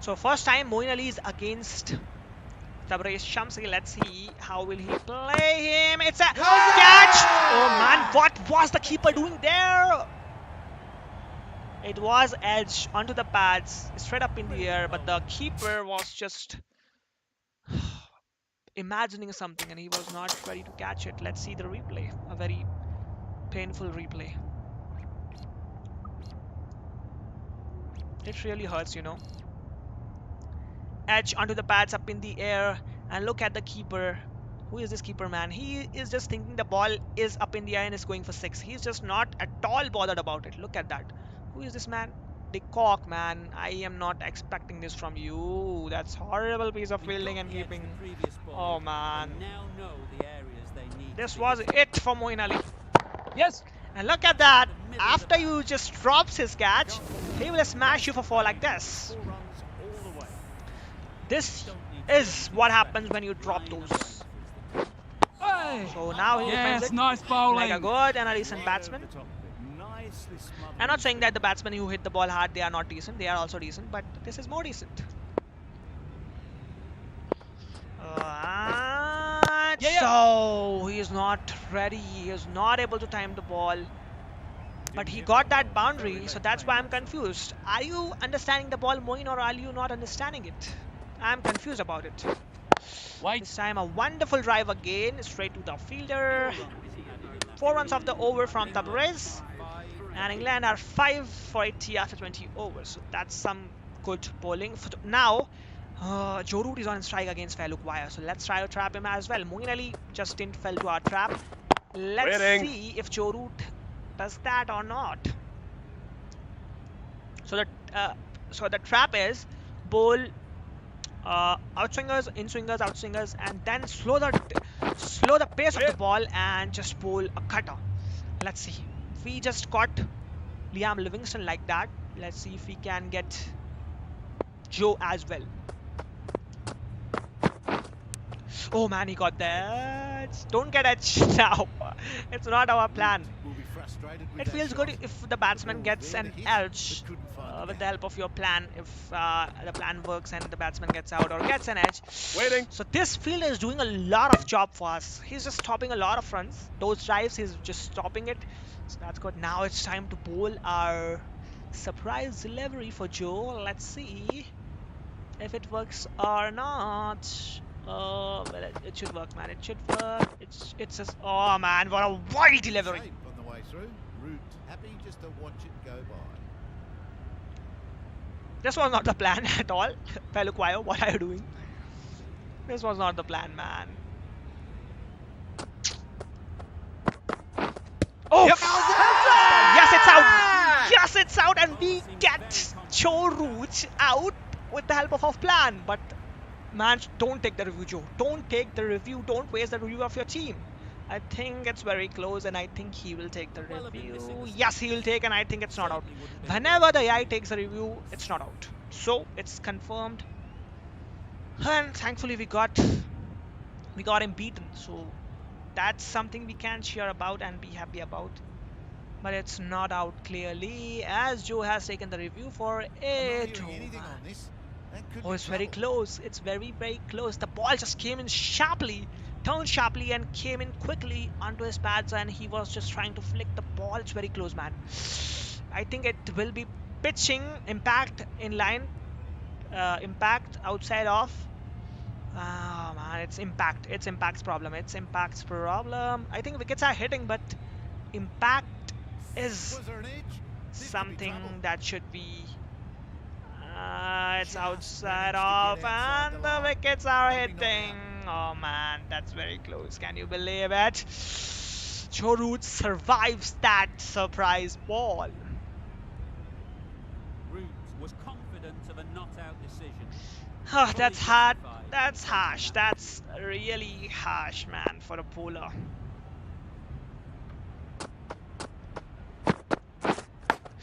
So first time Moeen Ali is against Tabriz Shamsi. Let's see how will he play him. It's a catch! Oh man, what was the keeper doing there? It was edge onto the pads, straight up in the air, but the keeper was just imagining something and he was not ready to catch it. Let's see the replay. A very painful replay. It really hurts, you know. Edge onto the pads, up in the air, and look at the keeper. Who is this keeper, man? He is just thinking the ball is up in the air and is going for 6. He's just not at all bothered about it. Look at that. Who is this man? De Kock, man. I am not expecting this from you. That's horrible piece of We fielding got and the edge keeping. the previous ball. Oh man. They now know the areas they need This to was be it for Moeen Ali. Yes. And look at that. After you just drops his catch, he will smash you for 4 like this. 4 runs all the way. This Don't need to is what happens when you drop line those. and length is the Hey. So now he defends Yes, it nice like bowling. a good and a decent Right batsman. over the top of it. Nicely smothered I'm not in saying that the batsmen who hit the ball hard, they are not decent. They are also decent, but this is more decent. So he is not ready. He is not able to time the ball. But he got that boundary, so that's why I'm confused. Are you understanding the ball, Moeen, or are you not understanding it? I'm confused about it. Wait. This time a wonderful drive again, straight to the fielder. 4 runs off the over from Tabriz. And England are 5 for 80 after 20 overs. So that's some good bowling. Now, Joe Root is on strike against Falukwayo. So let's try to trap him as well. Moeen Ali just didn't fell to our trap. Let's see if Joe Root does that or not. So the trap is bowl outswingers, in-swingers, outswingers, and then slow the pace of the ball and just bowl a cutter. Let's see. If we just caught Liam Livingston like that, let's see if we can get Joe as well. Oh man, he got that. Don't get edge now. It's not our plan. Will be frustrated with It that feels shot. good if the batsman gets an edge But couldn't find with the the help of your plan. If the plan works and the batsman gets out or gets an edge. Waiting. So this fielder is doing a lot of job for us. He's just stopping a lot of runs. Those drives, he's just stopping it. So that's good. Now it's time to bowl our surprise delivery for Joe. Let's see if it works or not. Well, it should work, man. It should work. It's just, oh man, what a wild delivery. Shape on the way through. Root happy just to watch it go by. This was not the plan at all. Falukwayo, what are you doing? This was not the plan, man. Oh! Yep. Yes, it's out! Yes, it's out, and we get Joe Root out with the help of our plan. But, man, don't take the review, Joe. Don't take the review. Don't waste the review of your team. I think it's very close, and I think he will take the review. Yes, he will take, and I think it's not out. Whenever the AI takes a review, it's not out. So it's confirmed, and thankfully we got him beaten. So that's something we can cheer about and be happy about. but it's not out clearly as Joe has taken the review for I'm not it. hearing Oh anything man. on this. That could Oh, be it's very trouble. close. It's very, very close. The ball just came in sharply, turned sharply, and came in quickly onto his pads, and he was just trying to flick the ball. It's very close, man. I think it will be pitching, impact in line, impact outside off. Ah, man, it's impact. It's impact's problem. It's impact's problem. I think wickets are hitting, but impact is Was there an edge? This could be trouble. something that should be. It's Just outside managed to off, get outside and the the line. wickets are Maybe not hitting. out. Oh man, that's very close. Can you believe it? Joe Root survives that surprise ball. Root was confident of a not-out decision. Oh, Fully that's hard. justified in That's taking harsh. that That's really harsh, man, for a bowler.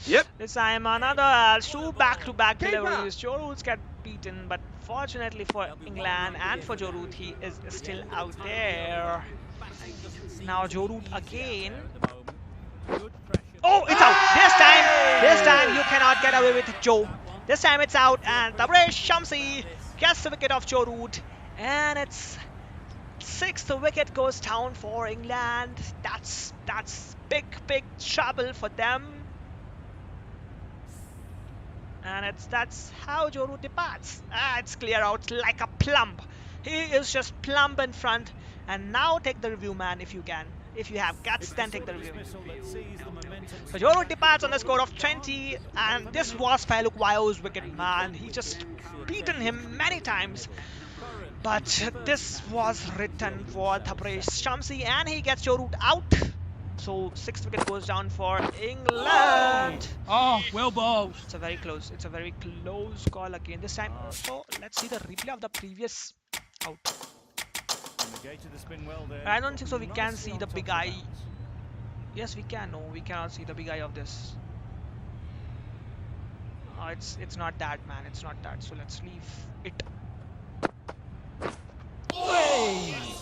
Yep. This time another two back-to-back Keeper. deliveries. Joe Root get beaten, but fortunately for There'll be one England run and here for for Joe them. Root, he is The still end of out the time there. Batting doesn't seem Now to Joe be Root easy out again. there at the moment. Good pressure. Oh, it's out. This time you cannot get away with Joe. This time it's out, and Tabraiz Shamsi gets the wicket of Joe Root, and it's sixth wicket goes down for England. That's big trouble for them. And that's how Joe Root departs. It's clear out like a plumb. He is just plumb in front. And now take the review, man, if you can. If you have guts, It's the then sort take the of review. dismissal that sees the momentum So Joe Root departs on the score of 20, and this was Fairlook Wayo's wicket, man. He just beaten him many times. But this was written for Tabraiz Shamsi, and he gets Joe Root out. So sixth wicket goes down for England. Oh, well bowled. It's a very close. It's a very close call again this time. So let's see the replay of the previous out. Negated the spin well there. I don't think so. We Got can nicely see on the top big of eye. bounce. Yes, we can. No, we cannot see the big eye of this. It's not that, man. It's not that. So let's leave it.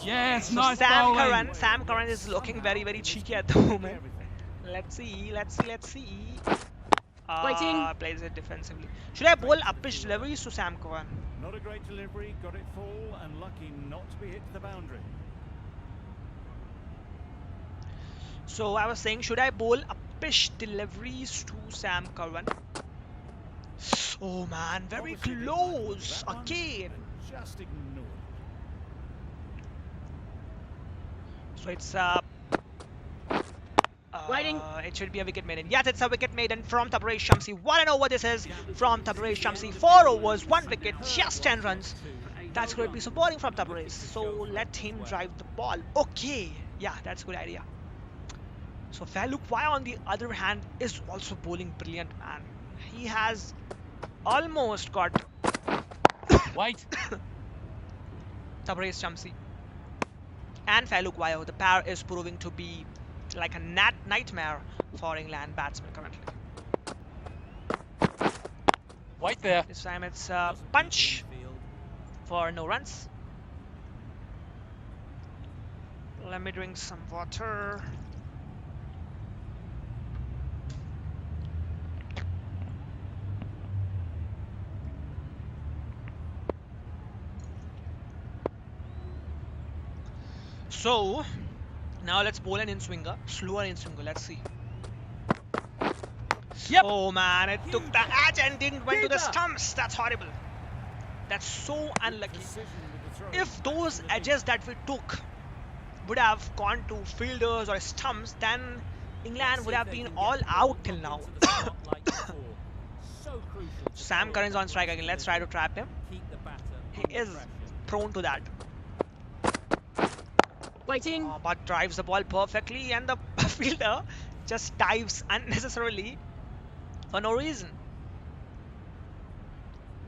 Yes, So nice bowling. Sam Curran is looking very, very cheeky at the moment. Let's see. Waiting. Plays it defensively. Should I bowl uppish deliveries to Sam Curran? Not a great delivery, got it full and lucky not to be hit to the boundary. So I was saying, should I bowl uppish deliveries to Sam Curran? Oh man, very Obviously didn't like the look of close that one, again. and just ignored it. So it's Waiting. it should be a wicket maiden. Yes, it's a wicket maiden from Tabraiz Shamsi. What an over this is from Tabraiz Shamsi. 4 overs, 1 wicket, just 10 runs. That's great piece of bowling from Tabraiz. So let him drive the ball. Okay, yeah, that's a good idea. So Fairlook Waya on the other hand is also bowling brilliant, man. He has almost got Wait. Tabraiz Shamsi and Fairlook Waya. The pair is proving to be like a nightmare for England batsmen currently. Wait there. This time it's a punch for no runs. Let me drink some water. So now let's bowl an in-swinger, slower in-swinger. Let's see. Yep. Oh man, it took the edge and didn't went to the stumps. That's horrible. That's so unlucky. Precision with the throw. If those edges that we took would have gone to fielders or stumps, then England would have been all out till now. Sam Curran's on strike again. Let's try to trap him. He is prone to that. Waiting. But drives the ball perfectly, and the fielder just dives unnecessarily for no reason.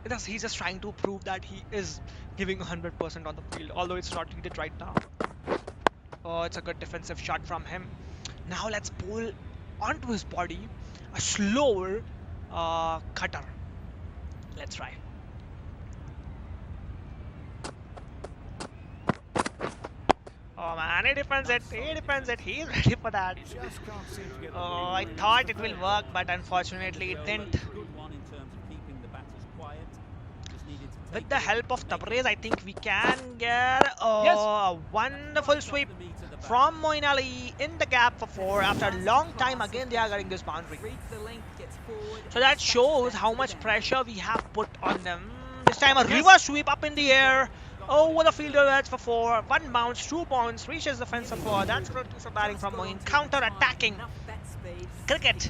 Because he's just trying to prove that he is giving 100% on the field, although it's not needed right now. Oh, it's a good defensive shot from him. Now let's bowl onto his body a slower cutter. Let's try. Oh man, he defends it. He defends it. He's ready for that. Just can't seem to get the Oh, ball I moving thought to it will defend. work, but unfortunately it didn't. Good one in terms of keeping the batters quiet. Just needed to With take the it help of and make Tabriz, it. I think we can get Yes. a wonderful Right off sweep the meat of the bat. from Moin Ali in the gap for 4. After a long time, again they are getting this boundary. Reads the length, gets forward, So and that dispatches shows that how to the much boundary. pressure we have put on them. This time a reverse sweep up in the air. Over the fielder heads for 4. 1 bounce, 2 bounce, reaches the fence for 4. That's good for batting from Moin. Counter-attacking cricket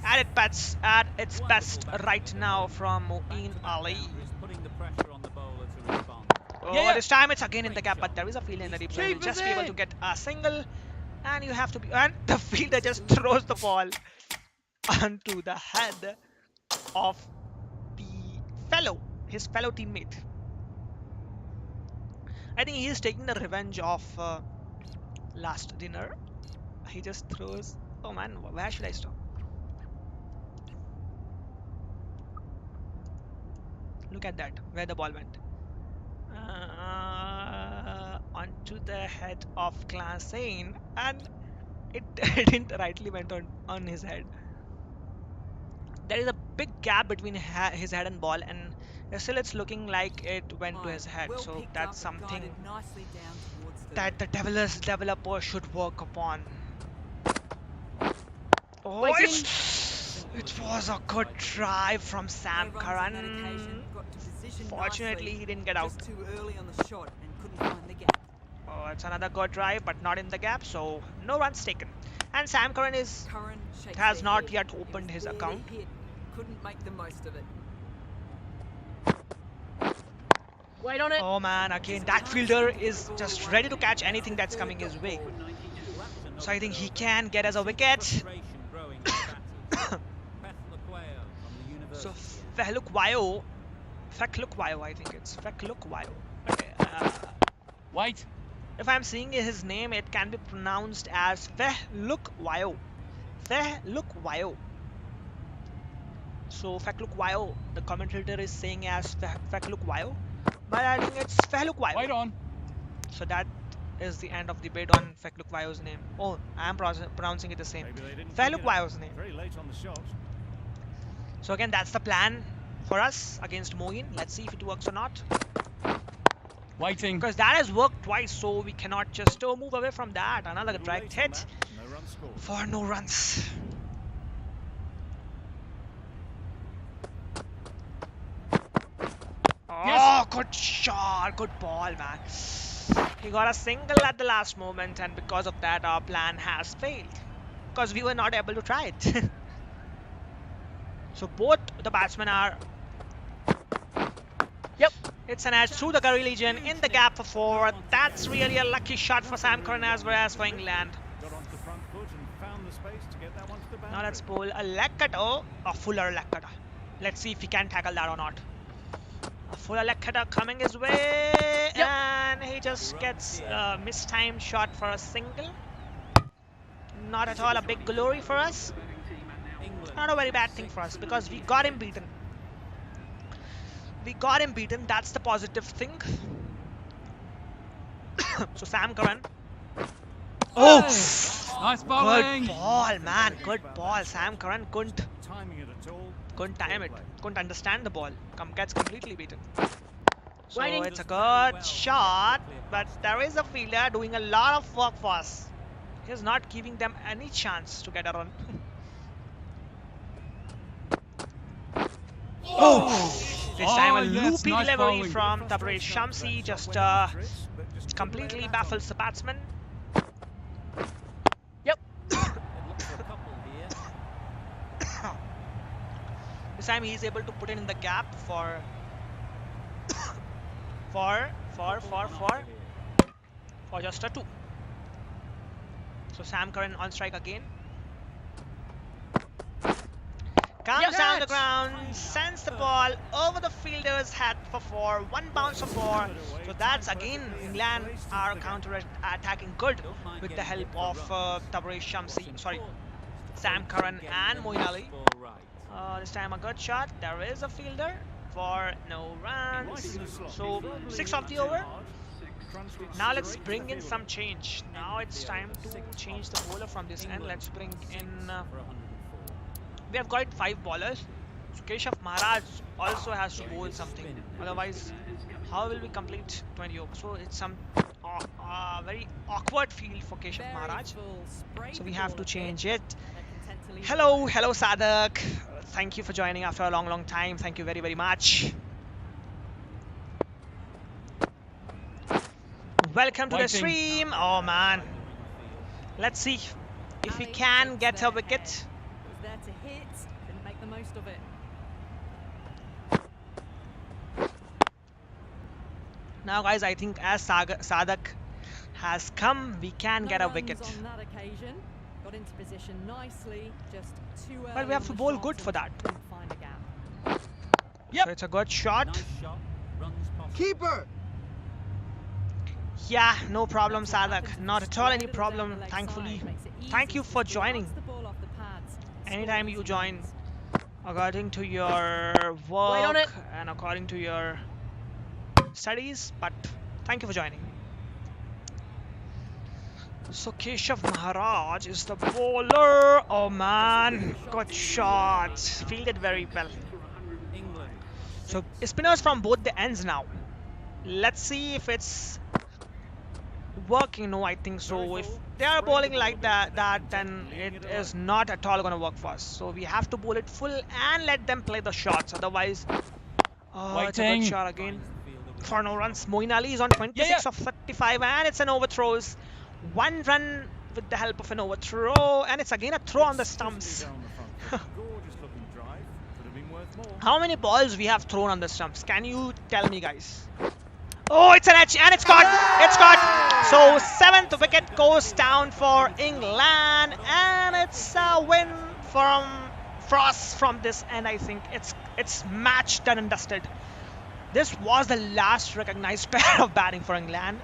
at its best right now from Moin Ali. Putting the pressure on the bowler to respond. Oh, this time it's again in the gap, but there is a field in the deep zone. You'll just be able to get a single, and you have to be. And the fielder just throws the ball onto the head of his fellow teammate. I think he is taking the revenge of last dinner. He just throws. Oh man, where should I stop? Look at that, where the ball went. Onto the head of Klassen, and it didn't rightly went on his head. There is a big gap between his head and ball, and still it's looking like it went to his head. So that's something that the developer should work upon. Oh, it was a good drive from Sam Curran. Fortunately, he didn't get out. Just too early on the shot and couldn't find the gap. Oh, it's another good drive, but not in the gap, so no runs taken. And Sam Curran Curran shakes has their not head. yet It opened was his there to account. hit. Couldn't make the most of it. Wait on it. Oh man, again, that fielder is just ready to catch anything that's coming his way. So I think he can get us a wicket. Frustration growing with batters. from the So university. Feklukwayo, I think it's Feklukwayo. Wait. If I'm seeing his name, it can be pronounced as Fehlukwayo. Fehlukwayo. So Feklukwayo, the commentator is saying as Feklukwayo, but I think it's Fehlukwayo. Wait on. So that is the end of debate on Feklukwayo's name. Oh, I am pronouncing it the same. Maybe they didn't pick it up Fehlukwayo's name. very late on the shot. So again, that's the plan for us against Moin. Let's see if it works or not. Waiting. Because that has worked twice, so we cannot just move away from that. Another Little direct late on hit that. No runs scored. for no runs. Oh, good shot, good ball, man. He got a single at the last moment, and because of that, our plan has failed. Because we were not able to try it. So both the batsmen are. Yep, it's an edge through the Curry Legion in the gap for 4. That's really a lucky shot for Sam Curran as well as for England. Got onto the front foot and found the space to get that one to the boundary. Now let's bowl a leg cutter, a fuller leg cutter. Let's see if he can tackle that or not. A fuller leg cutter coming his way, and he just gets a mistimed shot for a single. Not at all a big glory for us. Not a very bad thing for us because we got him beaten. We got him beaten. That's the positive thing. So Sam Curran. Oh, Nice bowling. good ball, man. Good ball. Sam Curran couldn't Timing it at all. time it. Couldn't understand the ball. Gets completely beaten. So Waiting. it's a good shot, but there is a fielder doing a lot of work for us. He's not giving them any chance to get a run. Oh! This time a yes, loopy nice delivery bowling. from Tabriz Shamsi just completely baffles the batsman. Yep. It looks for a couple here. This time he is able to put it in the gap for just a 2. So Sam Curran on strike again. Comes down the ground, sends the ball over the fielder's head for 4. 1 bounce for 4. So that's again England are counter-attacking good with the help of Tabriz Shamsi. Sorry, Sam Curran and Moin Ali. This time a good shot. There is a fielder for no runs. So 6 of the over. crunched it Now let's straight to bring the in fielder. some change. Now it's time to change the bowler from this end. Let's bring in. For 104. We have got 5 bowlers. So Keshav Maharaj also has to bowl something. Otherwise, how will we complete 20 overs? So it's some very awkward field for Keshav Maharaj. So we have to change it. Hello, hello Sadak. Thank you for joining after a long, long time. Thank you very, very much. Welcome to the Waiting. stream. Oh man. Let's see if we can get a wicket. Was there to hit, didn't make the most of it. Now guys, I think as Sadak has come, we can No get a runs wicket. on that occasion. Got into position nicely, just too early. But we have on to the bowl shot good for and that. couldn't find a gap. So it's a good shot. Nice shot. Runs possible. Keeper! Yeah, no problem That's what Sadak. happens. Not It's at all straight any little down problem, the leg thankfully. side, makes it Thank easy you to for score joining. once the ball off the pads. Anytime Score you easy join, runs. according to your on work it. and according to your studies, but thank you for joining. So Keshav Maharaj is the bowler. Oh man, good shot. Fielded very well. England. So spinners from both the ends now. Let's see if it's working. No, I think so. If they are bowling like that, then it is not at all gonna work for us. So we have to bowl it full and let them play the shots. Otherwise, oh, it's a good Waiting. shot again. Finds the fielder with For no runs, Moeen Ali is on 26 of 35 and it's an overthrows. 1 run with the help of an overthrow and it's again a throw on the Exquisitely stumps. down the front foot. Gorgeous looking drive. Could have been worth more. How many balls we have thrown on the stumps? Can you tell me, guys? Oh, it's an edge and it's caught. It's caught. So 7th wicket goes down for England and it's a win from Frost from this end. I think it's match done and dusted. This was the last recognized pair of batting for England.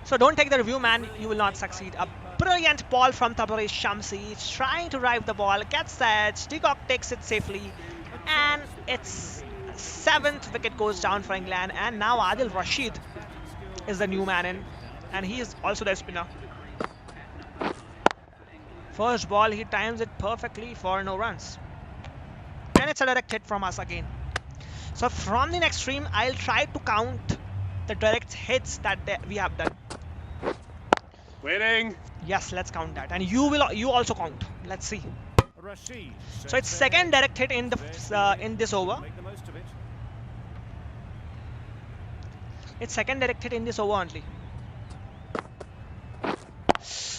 So don't take the review, man. You will not succeed. A brilliant ball from Tabaresh Shamsi. He's trying to drive the ball. Gets the edge. Deacock takes it safely. And it's 7th wicket goes down for England. And now Adil Rashid is the new man in. And he is also the spinner. First ball, he times it perfectly for no runs. And it's a direct hit from us again. So from the next stream, I'll try to count the direct hits that we have done. Waiting. Yes, let's count that. And you also count. Let's see. Rashid. So it's second direct hit in this over. Make the most of it. It's second direct hit in this over only.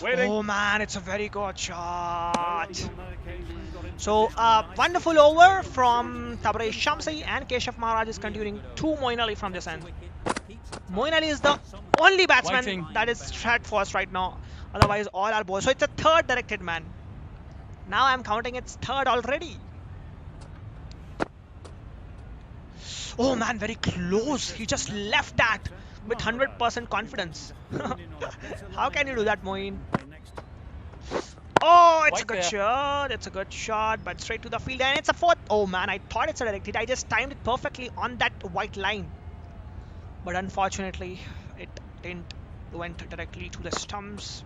Waiting. Oh man, it's a very good shot. On that occasion, got into So position nicely. wonderful over from Tabaresh Shamsi and Keshav Maharaj is continuing to Moeen Ali from this end. Moeen Ali is the only batsman Waiting. that is threat for us right now. Otherwise, all are balls. So it's a third directed man. Now I'm counting it's third already. Oh man, very close. He just left that with 100% confidence. How can you do that, Moeen? Next. Oh, it's a Right good there. shot. It's a good shot, but straight to the field, and it's a fourth. Oh man, I thought it's a direct hit. I just timed it perfectly on that white line, but unfortunately, it didn't. Went directly to the stumps.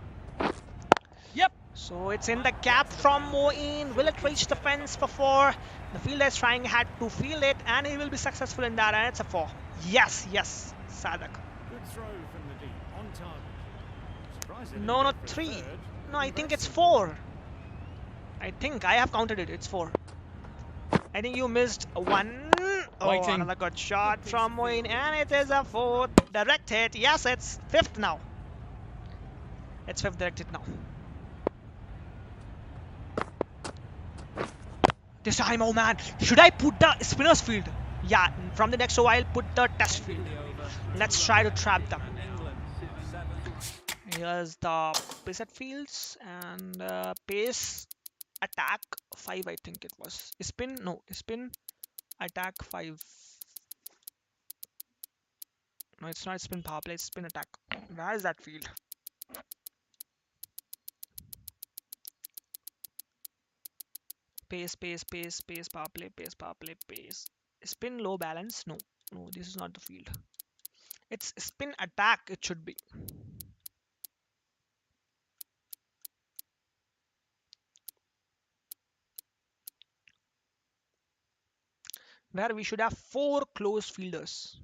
Yep. So it's in the gap from Moeen. Will it reach the fence for 4? The fielder is trying hard to field it, and he will be successful in that, and it's a 4. Yes, yes, Sadak. Good throw from the deep. On target. Surprised they No, didn't not go for a 3. third. No, I think it's 4. I think I have counted it. It's 4. I think you missed 1. Oh, Waiting. another good shot from Moeen, and it is a 4th direct hit. Yes, it's 5th now. It's 5th direct hit now. This time, oh man, should I put the spinner's field? Yeah, from the next over, I'll put the test field. Let's try to trap them. England 7. Here's the pace at fields and pace attack 5, I think it was. Spin, no, spin attack 5. No, it's not spin power play, it's spin attack. Where is that field? Pace, pace, pace, power play, pace, power play, pace. Spin low balance? No, no, this is not the field. It's spin attack, it should be. Where we should have 4 close fielders.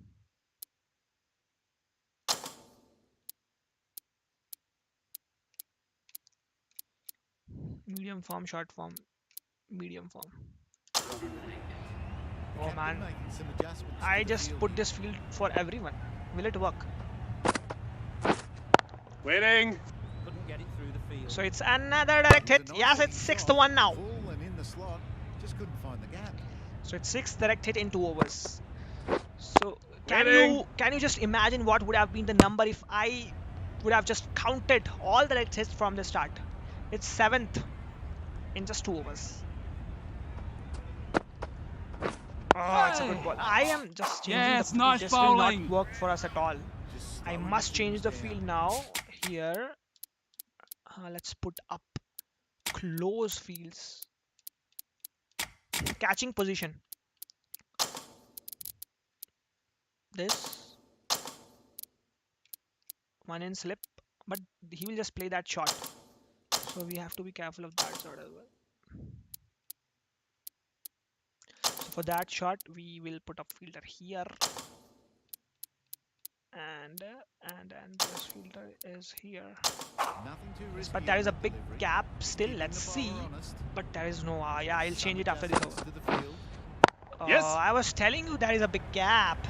Medium form, short form, medium form. Oh Captain man, making some adjustments to I the just field put here. this field for everyone. Will it work? Waiting. Couldn't get it through the field. So it's another direct It was hit. a nice Yes, looking it's 6th shot, one now. full and in the slot, just couldn't find the gap. So it's 6th direct hit in 2 overs. So can you just imagine what would have been the number if I would have just counted all direct hits from the start? It's 7th in just 2 overs. Oh, it's a good ball. I am just changing Yes, the field. nice This will not bowling. work for us at all. Just I slowing must change the things field down. now. Here, let's put up close fields. Catching position. This one in slip, but he will just play that shot. So we have to be careful of that sort as well. So for that shot, we will put a fielder here, and this fielder is here. Nothing too risky But there in is a that big delivery. gap still. Keeping Let's the see. bowler honest. But there is no. Yeah, I'll change it Some after this adjustments over. to the field. Yes. I was telling you there is a big gap.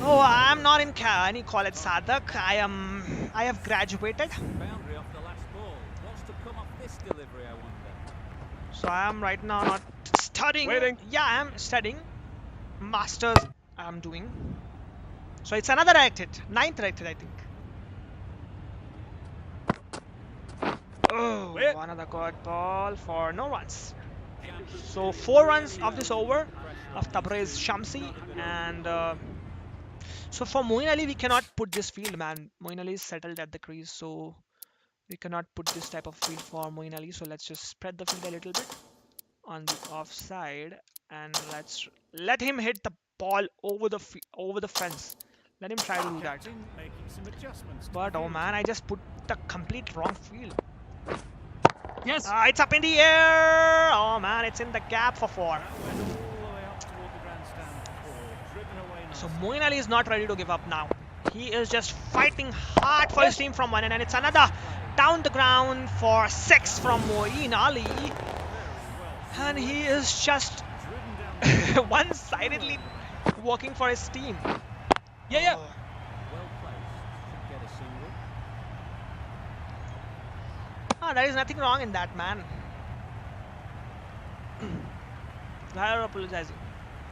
Oh, I'm not in any college, Sadak. I have graduated. Boundary off the last ball. What's to come off this delivery, I wonder? So I am right now not studying. Waiting. Yeah, I am studying. Masters I'm doing. So it's another direct hit. 9th direct hit, I think. Oh, Wait. another good ball for no runs. So 4 runs of this over of Tabriz Shamsi. And so for Moeen Ali, we cannot put this field, man. Moeen Ali is settled at the crease, so we cannot put this type of field for Moeen Ali. So let's just spread the field a little bit on the offside, and let's let him hit the ball over the fence. Let him try to do that. Captain making some adjustments to But the oh field. man, I just put the complete wrong field. Yes. It's up in the air. Oh man, it's in the gap for 4. That went all the way up toward the grandstand for driven away So nicely. Moeen Ali is not ready to give up now. He is just fighting hard for his team from one end, and it's another down the ground for 6 from Moeen Ali. And he is just Driven down one-sidedly working for his team. Yeah. Well placed. Should get a single. There is nothing wrong in that, man. Why are you apologizing?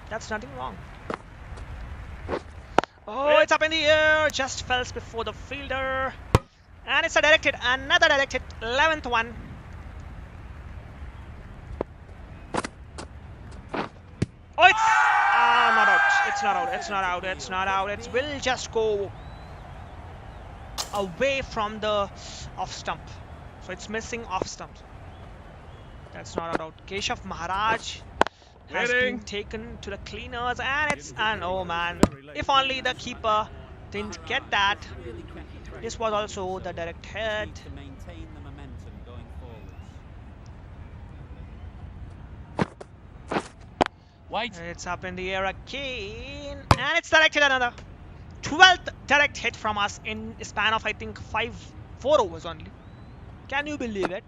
That's nothing wrong. Oh, it's up in the air. Just fell before the fielder. And it's a direct hit. Another direct hit. 11th one. Oh, it's not out. It's not out. It's not out. It's not out. It will just go away from the off stump. So it's missing off stump. That's not out. Keshav Maharaj has been taken to the cleaners, and oh man, if only the keeper didn't get that. Really kept the pressure This was on also himself. the direct Just hit. needs to maintain the momentum going forwards. Wait. It's up in the air again, and it's directed another 12th direct hit from us in a span of I think 4 overs only. Can you believe it?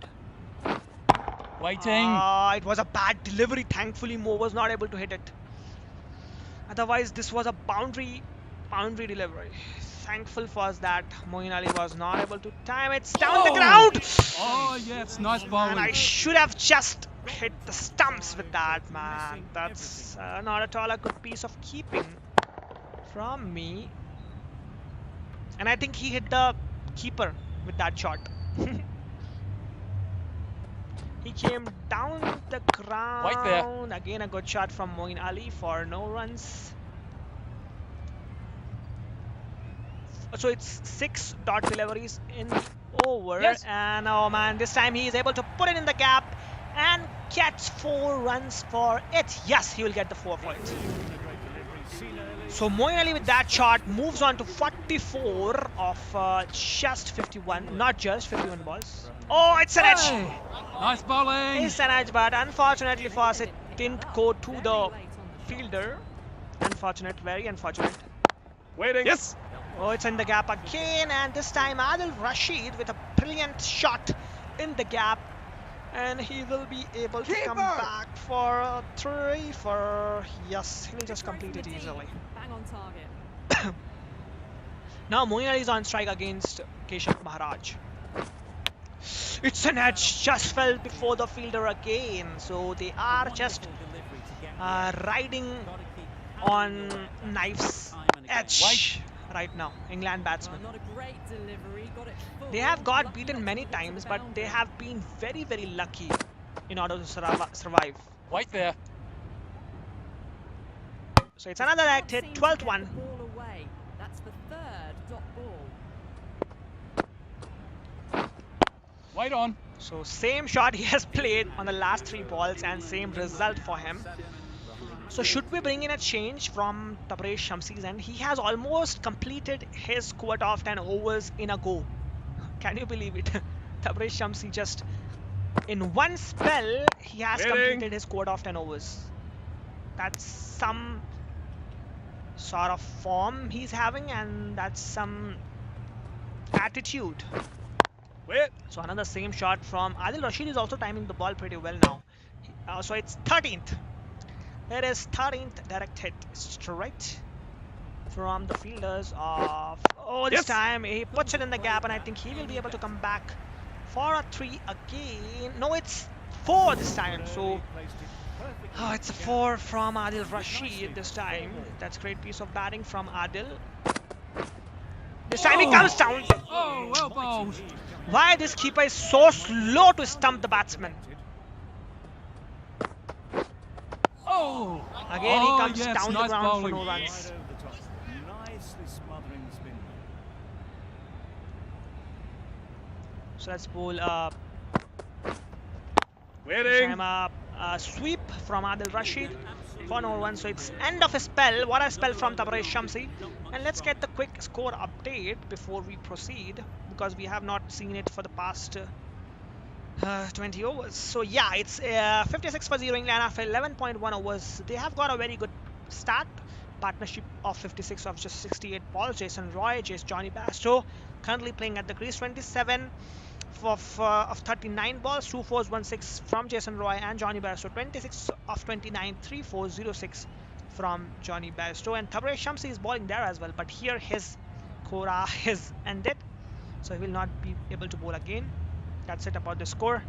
Waiting. It was a bad delivery. Thankfully, Mo was not able to hit it. Otherwise, this was a boundary delivery. Thankful for us that Moeen Ali was not able to time it. It's down the ground. Oh, yes. Nice And bowling. I should have just hit the stumps with that, man. That's not at all a good piece of keeping from me. And I think he hit the keeper with that shot. He came down the ground. Right there. Again, a good shot from Moeen Ali for no runs. So it's 6 dot deliveries in the over. Yes. And oh man, this time he is able to put it in the gap. and gets 4 runs for it. Yes, he will get the 4 for it. So Moeen Ali with that shot moves on to 44 of just 51, not just 51 balls. Oh, it's an edge! Hey, nice bowling. It's an edge, but unfortunately for us, it didn't go to the fielder. Unfortunate, very unfortunate. Waiting. Yes. Oh, it's in the gap again, and this time Adil Rashid with a brilliant shot in the gap, and he will be able to come back for a 3 for... Yes, he will just complete it easily. Bang on target. Now Moeen Ali is on strike against Keshav Maharaj. It's an edge, just fell before the fielder again, so they are just riding on knife's edge right now. England batsmen. Not a great delivery, got it full. They have got Lucky beaten not many to get to times, the but they boundary. have been very, very lucky in order to survive. Wait there. So it's another act hit, Seems to 12th get one. the ball away. That's the third dot ball. Wait on. So same shot he has played on the last 3 balls and same result for him. So should we bring in a change from Tabraiz Shamsi's end? He has almost completed his quota of 10 overs in a go. Can you believe it? Tabraiz Shamsi just in one spell he has completed his quota of 10 overs. That's some sort of form he's having, and that's some attitude. Wait. So another same shot from Adil Rashid is also timing the ball pretty well now. So it's 13th. It is 13th direct hit straight from the fielders of... Oh, this time he puts it in the gap, and I think he will be able to come back for a 3 again. No, it's 4 this time. So it's a 4 from Adil Rashid this time. That's a great piece of batting from Adil. This time he comes down. Oh, well bowled. Why this keeper is so slow to stump the batsman? Oh. Again he Oh, comes yes, down nice the ground for bowling. no Right runs. over the top. Nicely smothering the spin. So let's bowl Waiting. a sweep from Adil Rashid for no one. So it's end of a spell. What a spell from Tabraiz Shamsi. And let's get the quick score update before we proceed, because we have not seen it for the past 20 overs. So yeah, it's 56 for 0 England after 11.1 overs. They have got a very good start. Partnership of 56 of just 68 balls. Jason Roy, Johnny Bairstow currently playing at the crease. 27 of 39 balls, 2 4s, 1 6 from Jason Roy and Johnny Bairstow. 26 of 29, 3 4, 0 6 from Johnny Bairstow. And Tabraiz Shamsi is bowling there as well, but here his quota is ended, so he will not be able to bowl again. That's it about the score.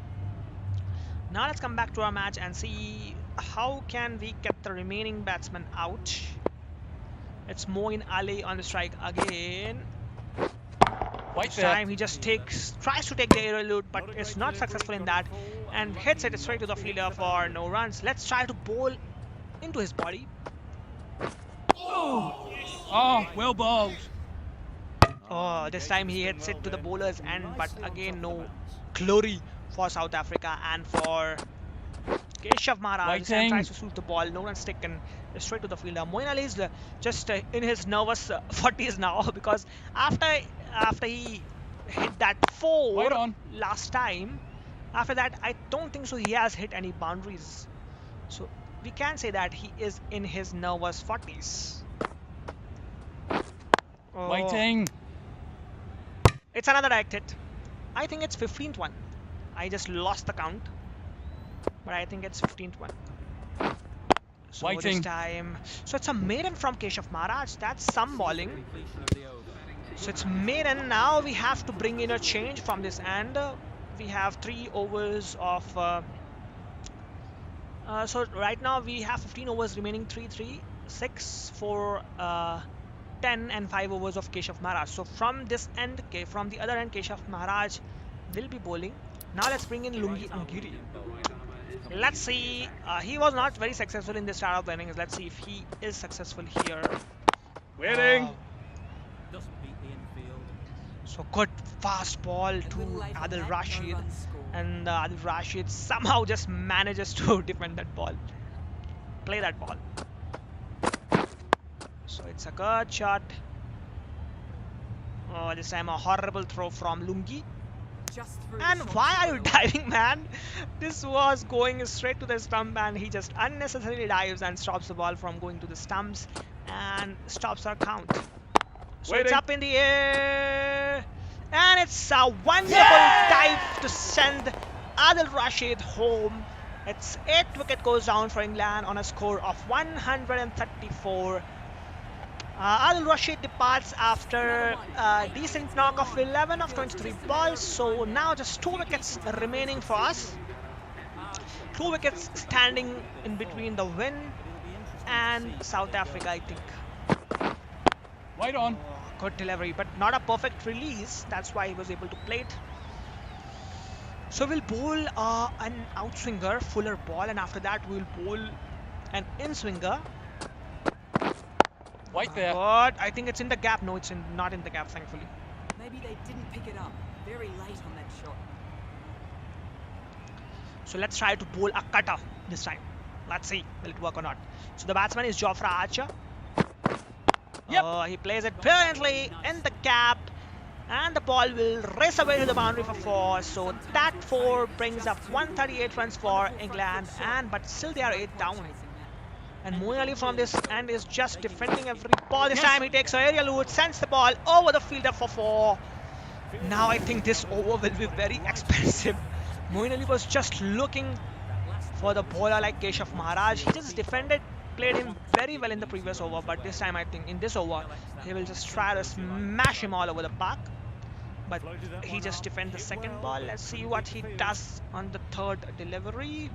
Now let's come back to our match and see how can we get the remaining batsmen out. It's Moeen Ali on the strike again. Wait This there. time he just tries to take the aerial loop, but it's not successful in that, and hits it straight to the fielder for no runs. Let's try to bowl into his body. Oh, well bowled. Oh, this time he hits it to the bowler's end, but again no glory for South Africa and for Keshav Maharaj. This time Waiting. tries to shoot the ball, no runs taken, straight to the fielder. Moeen Ali is just in his nervous 40s now, because after he hit that 4 Wait on. last time, after that I don't think so he has hit any boundaries. So we can say that he is in his nervous 40s. Oh. Waiting. It's another direct hit. I think it's 15th one. I just lost the count, but I think it's 15th one. So Waiting. this time, so it's a maiden from Keshav Maharaj. That's some bowling. Completion of the over. So it's maiden. Now we have to bring in a change from this end. We have 3 overs of. So right now we have 15 overs remaining. 3, 3, 6 for 10 and 5 overs of Keshav Maharaj. So from this end, from the other end, Keshav Maharaj will be bowling. Now let's bring in Lungi Angiri. Let's see. He was not very successful in the start of the innings. Let's see if he is successful here. Waiting. Doesn't beat the infield. So good fast ball A little to late on Adil that, Rashid, no runs scored. and Adil Rashid somehow just manages to defend that ball, play that ball. So it's a good shot. Oh, this time a horrible throw from Lungi. Just through the And short why are to you the diving, man? This was going straight to the stump, and he just unnecessarily dives and stops the ball from going to the stumps and stops our count. So it's Waiting. up in the air, and it's a wonderful dive to send Adil Rashid home. Its 8th wicket goes down for England on a score of 134. Adil Rashid departs after a decent knock of 11 of 23 balls. So now just 2 wickets remaining for us. 2 wickets standing in between the win and South Africa, I think. Wait on. Good delivery, but not a perfect release. That's why he was able to play it. So we'll bowl an outswinger, fuller ball, and after that we'll bowl an in-swinger. Wait there. But I think it's in the gap. No, it's not in the gap, thankfully. Maybe they didn't pick it up. Very late on that shot. So let's try to bowl a cutter this time. Let's see, will it work or not. So the batsman is Jofra Archer. Yep. He plays it brilliantly in the gap, and the ball will race away to the boundary for 4. So that 4 brings up 138 runs for England, but still they are 8 down. And Moeen Ali from this end is just defending every ball. This time he takes an aerial loot, sends the ball over the fielder for 4. Now I think this over will be very expensive. Moeen Ali was just looking for the bowler like Keshav Maharaj. He just played him very well in the previous over, but this time I think in this over he will just try to smash him all over the park. But he just defends the second ball. Let's see what he does on the 3rd delivery.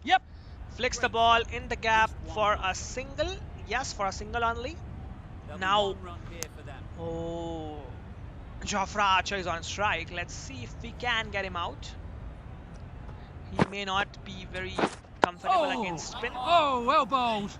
Yep. Flicks the ball in the gap for a single. Yes, for a single only. Now, oh, Jofra Archer is on strike. Let's see if we can get him out. He may not be very comfortable against spin. Oh, well bowled.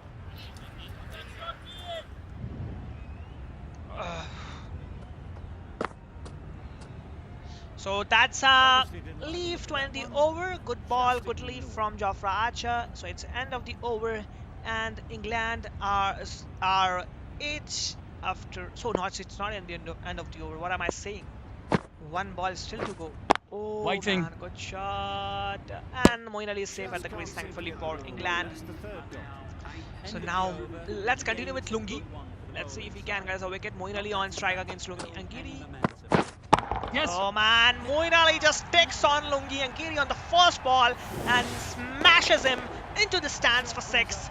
So that's a leave 20 over. Good ball, good leave from Jofra Archer. So it's end of the over, and England are 8 after. So it's not in the end of the over. What am I saying? 1 ball still to go. Oh, Waiting. Man, good shot. And Moeen Ali is safe at the crease, thankfully for England. So now let's continue with Lungi. Let's see if he can get us a wicket. Moeen Ali on strike against Lungi Angiri. Yes. Oh man, Moeen Ali just takes on Lungi Angiri on the first ball and smashes him into the stands for 6.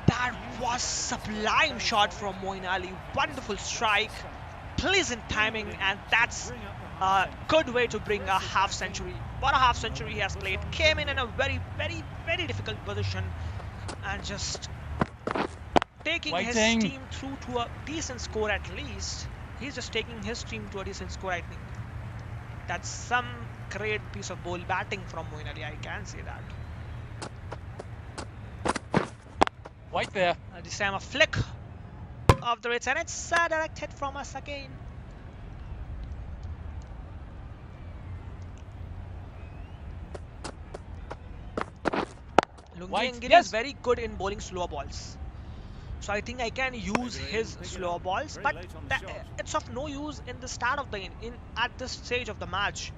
That was sublime shot from Moeen Ali. Wonderful strike, pleasant timing, and that's a good way to bring a half century. What a half century he has played. Came in a very, very, very difficult position and just taking his team through to a decent score at least. He's just taking his team to a decent score, I think. That's some great piece of bowl batting from Moeen Ali, I can say that. Wait there. This time a flick of the wrist, and it's a direct hit from us again. Lungi Angiri is very good in bowling slower balls. So I think I can use his slower balls, but it's of no use in the start of the at this stage of the match.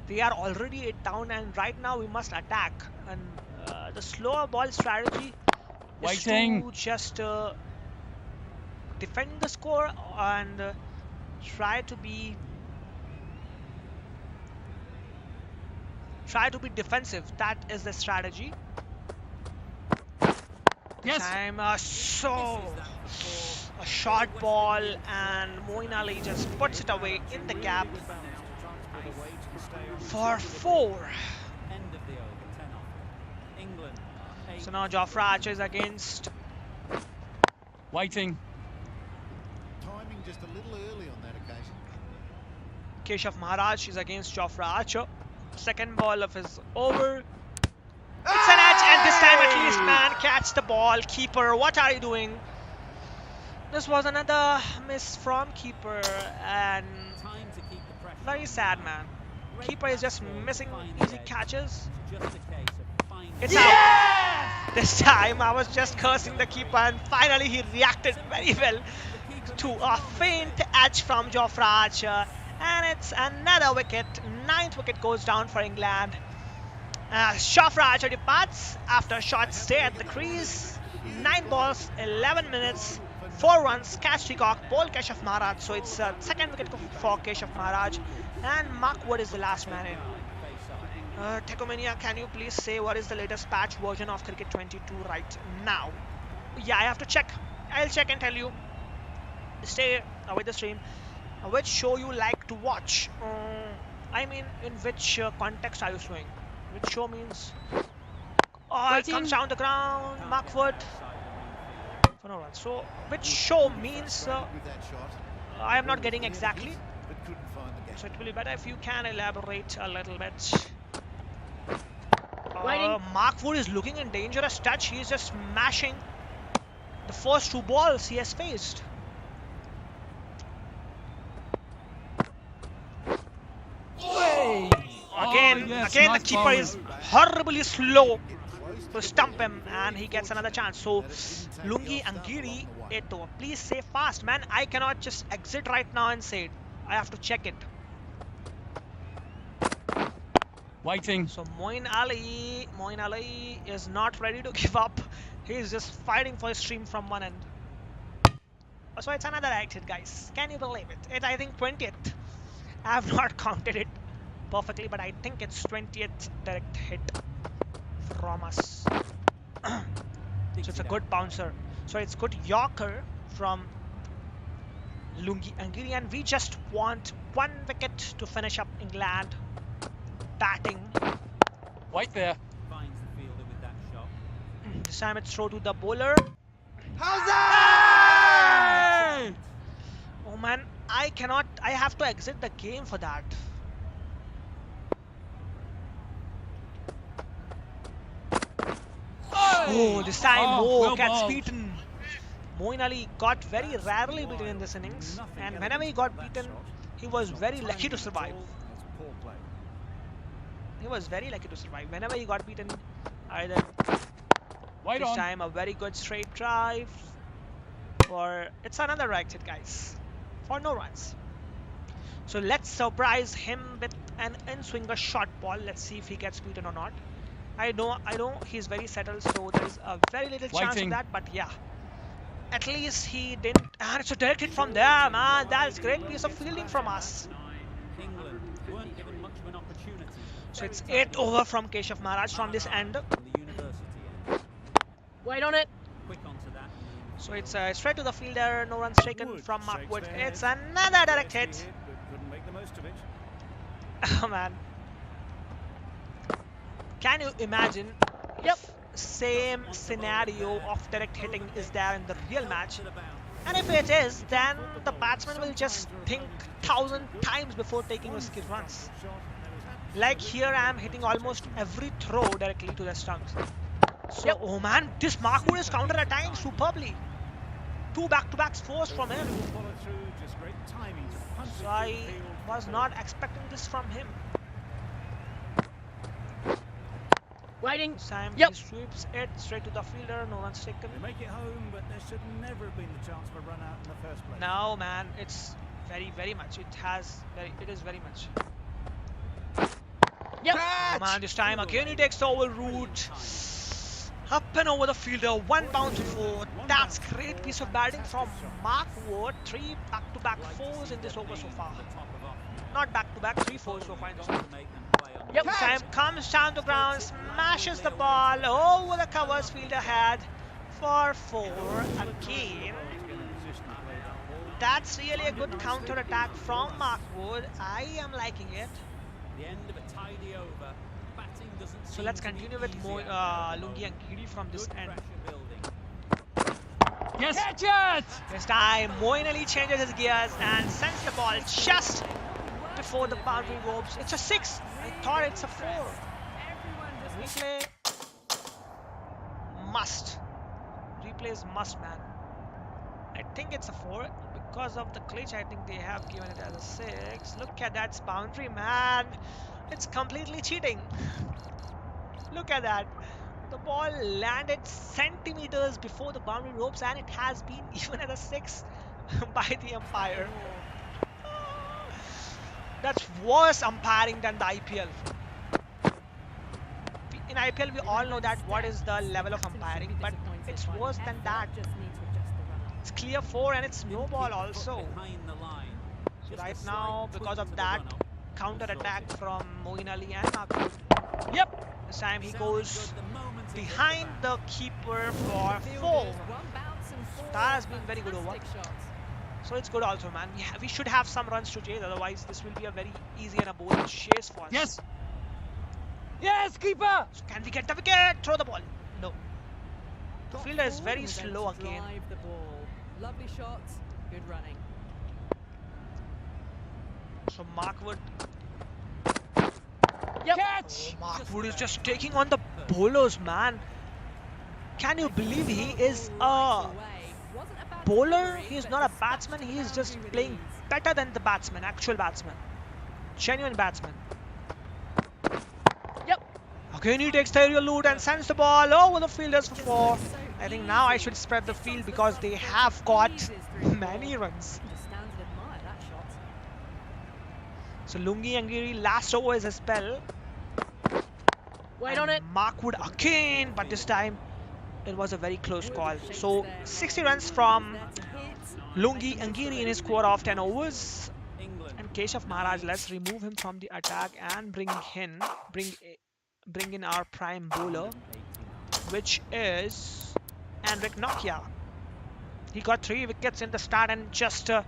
They are already 8 down, and right now we must attack. And the slower ball strategy is to just defend the score and try to be defensive. That is the strategy. Yes. Time a short ball, and Moeen Ali just puts it away in the gap for 4. So now Jofra Archer is against. Waiting. Timing just a little early on that occasion. Keshav Maharaj is against Jofra Archer. Second ball of his over. It's an edge, and this time at least, man, catch the ball. Keeper, what are you doing? This was another miss from keeper, and Time to keep the pressure very on sad, now. man. Great Keeper is just fastball to missing find the easy edge. catches. Just a case of finding It's out. This time I was just cursing the keeper, and finally he reacted very well to a faint edge from Jofra Archer, and it's another wicket. 9th wicket goes down for England. Jofra Archer departs after a short stay at the crease. 9 balls, 11 minutes, 4 runs, catch Peacock, ball Keshav Maharaj. So it's second wicket for Keshav Maharaj, and Mark Wood is the last man in. Techomania, can you please say what is the latest patch version of Cricket 22 right now? Yeah, I have to check. I'll check and tell you. Stay with the stream. Which show you like to watch? I mean, in which context are you showing? Which show means? Oh, it comes down the ground. Mark Wood. For no run. So, which show means? With that shot. I am not getting exactly. But couldn't find the gap. So it will be better if you can elaborate a little bit. Mark Wood is looking in dangerous touch. He is just smashing the first 2 balls he has faced. Again, yes, again nice the keeper bowling. is horribly slow to stump him, and he gets another chance. So, Lungi Angiri, 8 over. Please say fast, man. I cannot just exit right now and say it. I have to check it. Waiting. So Moin Ali is not ready to give up. He is just fighting for his stream from one end. So it's another direct hit, guys. Can you believe it? It's, I think, 20th. I have not counted it perfectly, but I think it's 20th direct hit from us. So it's a good bouncer. So it's good Yorker from Lungi Angiri, and we just want 1 wicket to finish up England batting. Wait there. finds the fielder with that shot. This time it's throw to the bowler. How's that? Oh man, I have to exit the game for that. Oh, this time well gets bowled. beaten. Moin Ali got very rarely beaten in this innings, and whenever he got beaten, he was very lucky to survive. That's poor play. He was very lucky to survive. Whenever he got beaten, either Wait this on. time a very good straight drive, or it's another right hit, guys, for no runs. So let's surprise him with an in-swinger short ball. Let's see if he gets beaten or not. I know he's very settled, so there's a very little chance of Waiting. that, but yeah. At least he didn't, and it's a direct hit from there, man. That's a great piece of fielding from us. England weren't given much of an opportunity. So it's 8 over from Keshav Maharaj from this end. From the university end. Wait on it. Quick onto that. So it's straight to the fielder, no runs taken Wood from Mark shakes Wood. their It's head. another direct Nasty hit. but couldn't make the most of it. Oh man. Can you imagine if same scenario of direct hitting is there in the real match? And if it is, then the batsman will just think 1,000 times before taking risky runs. Like here I am hitting almost every throw directly to the stumps. So, oh man, this Mark Wood is counter-attacking superbly. 2 back-to-backs forced from him. Follow through, just great timing to punch it So through I the field. was not expecting this from him. Waiting. This time Yep. he sweeps it straight to the fielder, no runs taken. They make it home, but there should never have been the chance for a run out in the first place. No man, it's very much. It is very much. Yep. Oh man, this time again he takes the oval route. Up and over the fielder, 1 bounce to 4. That's great piece of batting from Mark Wood. 3 back-to-back 4s in this over so far. Not back-to-back, 3 4s so far in this over. Yep. This time comes down to ground, smashes the ball over the covers, fielder head for 4 again. That's really a good counter attack from Mark Wood. I am liking it. The end of a tidy over. Batting doesn't So seem let's to be continue with easy more out there at the Lungi and moment. Giri from this Good end. pressure building. Yes. Catch it. This time Moin Ali changes his gears and sends the ball just to before the boundary ropes. It's a 6. I thought it's a 4. Everyone just Replay must. Replays must, man. I think it's a 4 because of the glitch. I think they have given it as a 6. Look at that boundary, man. It's completely cheating. Look at that. The ball landed centimeters before the boundary ropes and it has been even at a 6 by the umpire. That's worse umpiring than the IPL. In IPL, we all know that what is the level of umpiring, but it's worse than that. It's clear 4 and it's no ball also. So right now, because of that counter attack from Moeen Ali and Mahmood, yep, this time he goes behind the keeper for 4. That has been very good over. So it's good also, man. We should have some runs to chase, otherwise this will be a very easy and a bold chase for us. Yes. Yes, keeper. So can we get the wicket? Throw the ball. No. The fielder is very slow again. Drive the ball. Lovely shots, good running. So Markwood. Yep. Catch. Oh, Markwood is just taking on the bowlers, man. Can you believe he is a bowler? He is not a batsman. He is just playing better than the batsman, actual batsman. Genuine batsman. Yep. Again he takes the aerial loot and sends the ball over the fielders for 4. I think now I should spread the field because they have got many runs. So Lungi Angiri last over is a spell. Wait on it. Markwood again, but this time it was a very close call. So 60 runs from Lungi Angiri in his squad of 10 overs. And Keshav Maharaj, let's remove him from the attack and bring in our prime bowler, which is Henrik Nokia. He got 3 wickets in the start and just took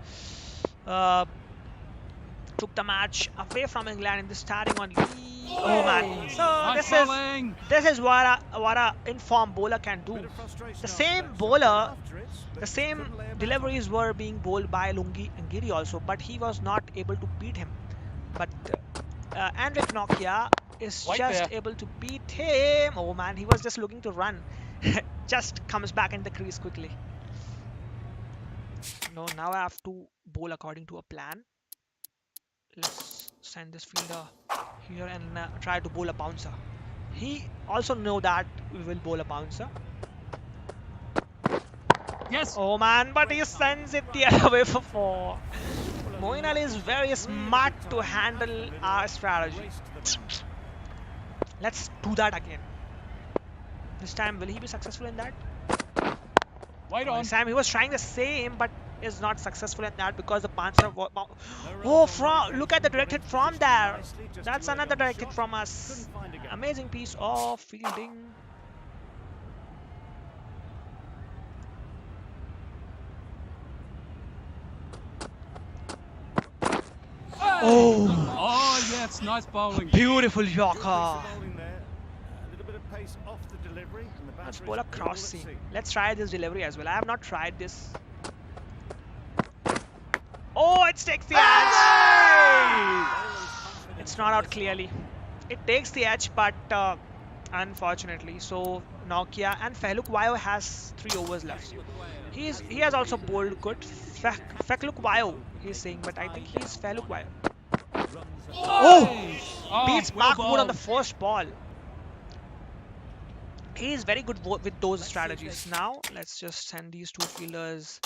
the match away from England in the starting only. Oh man! So this is what a informed bowler can do. The same bowler, the same deliveries were being bowled by Lungi Angiri also, but he was not able to beat him. But Henrik Nokia is just able to beat him. Oh man, he was just looking to run. Just comes back in the crease quickly. No, now I have to bowl according to a plan. Let's send this fielder here and try to bowl a bouncer. He also know that we will bowl a bouncer. Yes. Oh man, but he sends it the other way for 4. Moeen Ali is very smart to handle our strategy. Let's do that again. This time, will he be successful in that? Wait on. This time he was trying the same, but is not successful in that because the bouncer. Oh, look at the direct hit from there. That's another direct hit from us. Amazing piece of fielding. Oh yes, nice bowling. Beautiful Yorker. Off the delivery, and the Let's bowl a cross seam. Let's try this delivery as well. I have not tried this. Oh, it takes the edge. It's not out clearly. It takes the edge, but unfortunately. So Nokia and Fehluk Vayo has 3 overs left. He has also bowled good. Fehluk Vayo, he's saying, but I think he's Fehluk Vayo. Oh! Beats Mahmood on the first ball. He is very good with those strategies. Now let's just send these 2 fielders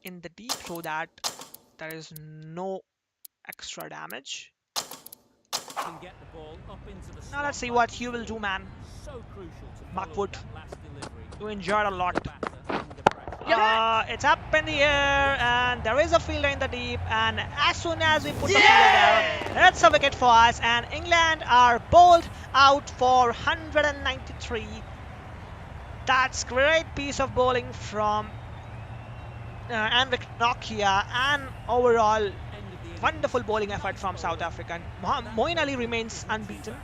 in the deep so that there is no extra damage. Now let's see what you will do, man. Mahmood, you enjoyed a lot. It's up in the air and there is a fielder in the deep, and as soon as we put the fielder there, it's a wicket for us, and England are bowled out for 193. That's great piece of bowling from Henrik Nokia, and overall wonderful bowling effort from South Africa. Moeen Ali remains unbeaten,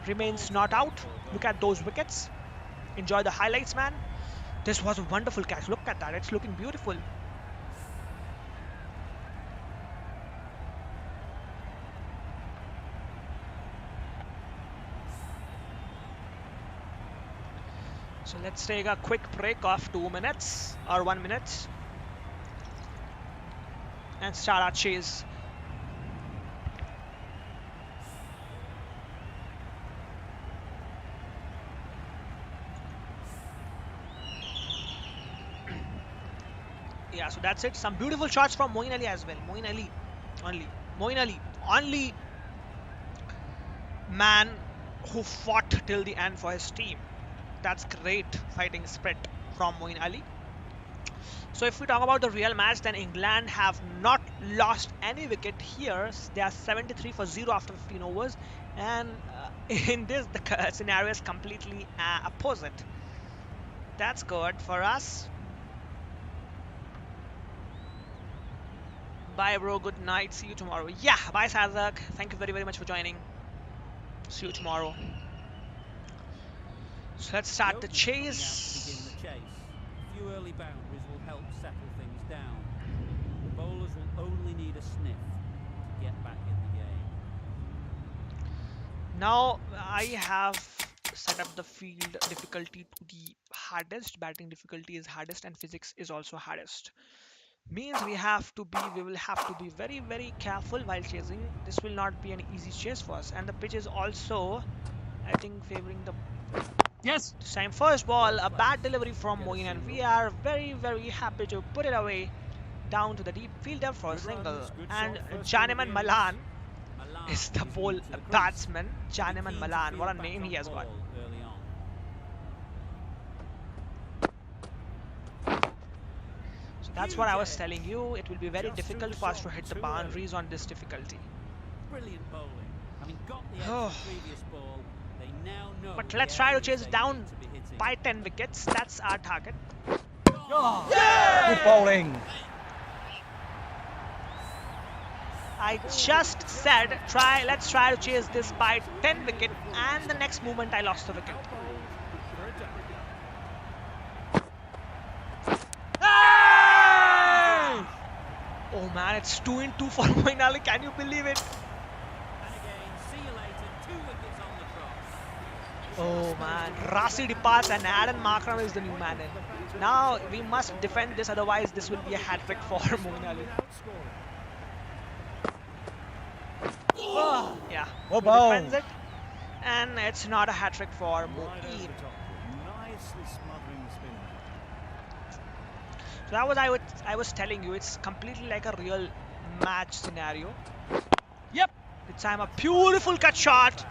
remains not out. Look at those wickets. Enjoy the highlights, man. This was a wonderful catch. Look at that. It's looking beautiful. So let's take a quick break of 2 minutes or 1 minute and start our chase. Yeah, so that's it. Some beautiful shots from Moeen Ali as well. Moeen Ali only. Moeen Ali only man who fought till the end for his team. That's great fighting spirit from Moeen Ali. So if we talk about the real match, then England have not lost any wicket here. They are 73 for 0 after 15 overs. And in this, the scenario is completely opposite. That's good for us. Bye, bro. Good night. See you tomorrow. Yeah, bye, Sazak. Thank you very, very much for joining. See you tomorrow. So let's start the chase. Begin the chase. A few early boundaries will help settle things down. The bowlers will only need a sniff to get back in the game. Now I have set up the field difficulty to the hardest. Batting difficulty is hardest and physics is also hardest. Means we will have to be very, very careful while chasing. This will not be an easy chase for us, and the pitch is also, I think, favoring the Yes. this time. First ball, a bad delivery from Moeen, and we are very, very happy to put it away down to the deep fielder for a single. And Janeman Malan is the ball batsman. Janeman Malan, what a name he has got. That's what I was telling you. It will be very difficult for us to hit the boundaries on this difficulty. Brilliant bowling. Having got the edge of the previous ball, they now know. But let's try to chase it down by 10 wickets. That's our target. Good bowling. I just said let's try to chase this by 10 wicket, and the next moment I lost the wicket. Oh man, it's 2 in 2 for Moeen Ali. Can you believe it? And again, see you later. 2 wickets on the trot. Oh man, Rasi departs and Aaron Markram is the new man in. Now we must defend this, otherwise this will be a hat-trick for Moeen Ali. Oh, yeah, he defends it, and it's not a hat-trick for Moeen. Nicely smothering the spin. So that was I was telling you, it's completely like a real match scenario. Yep. This time a beautiful cut shot.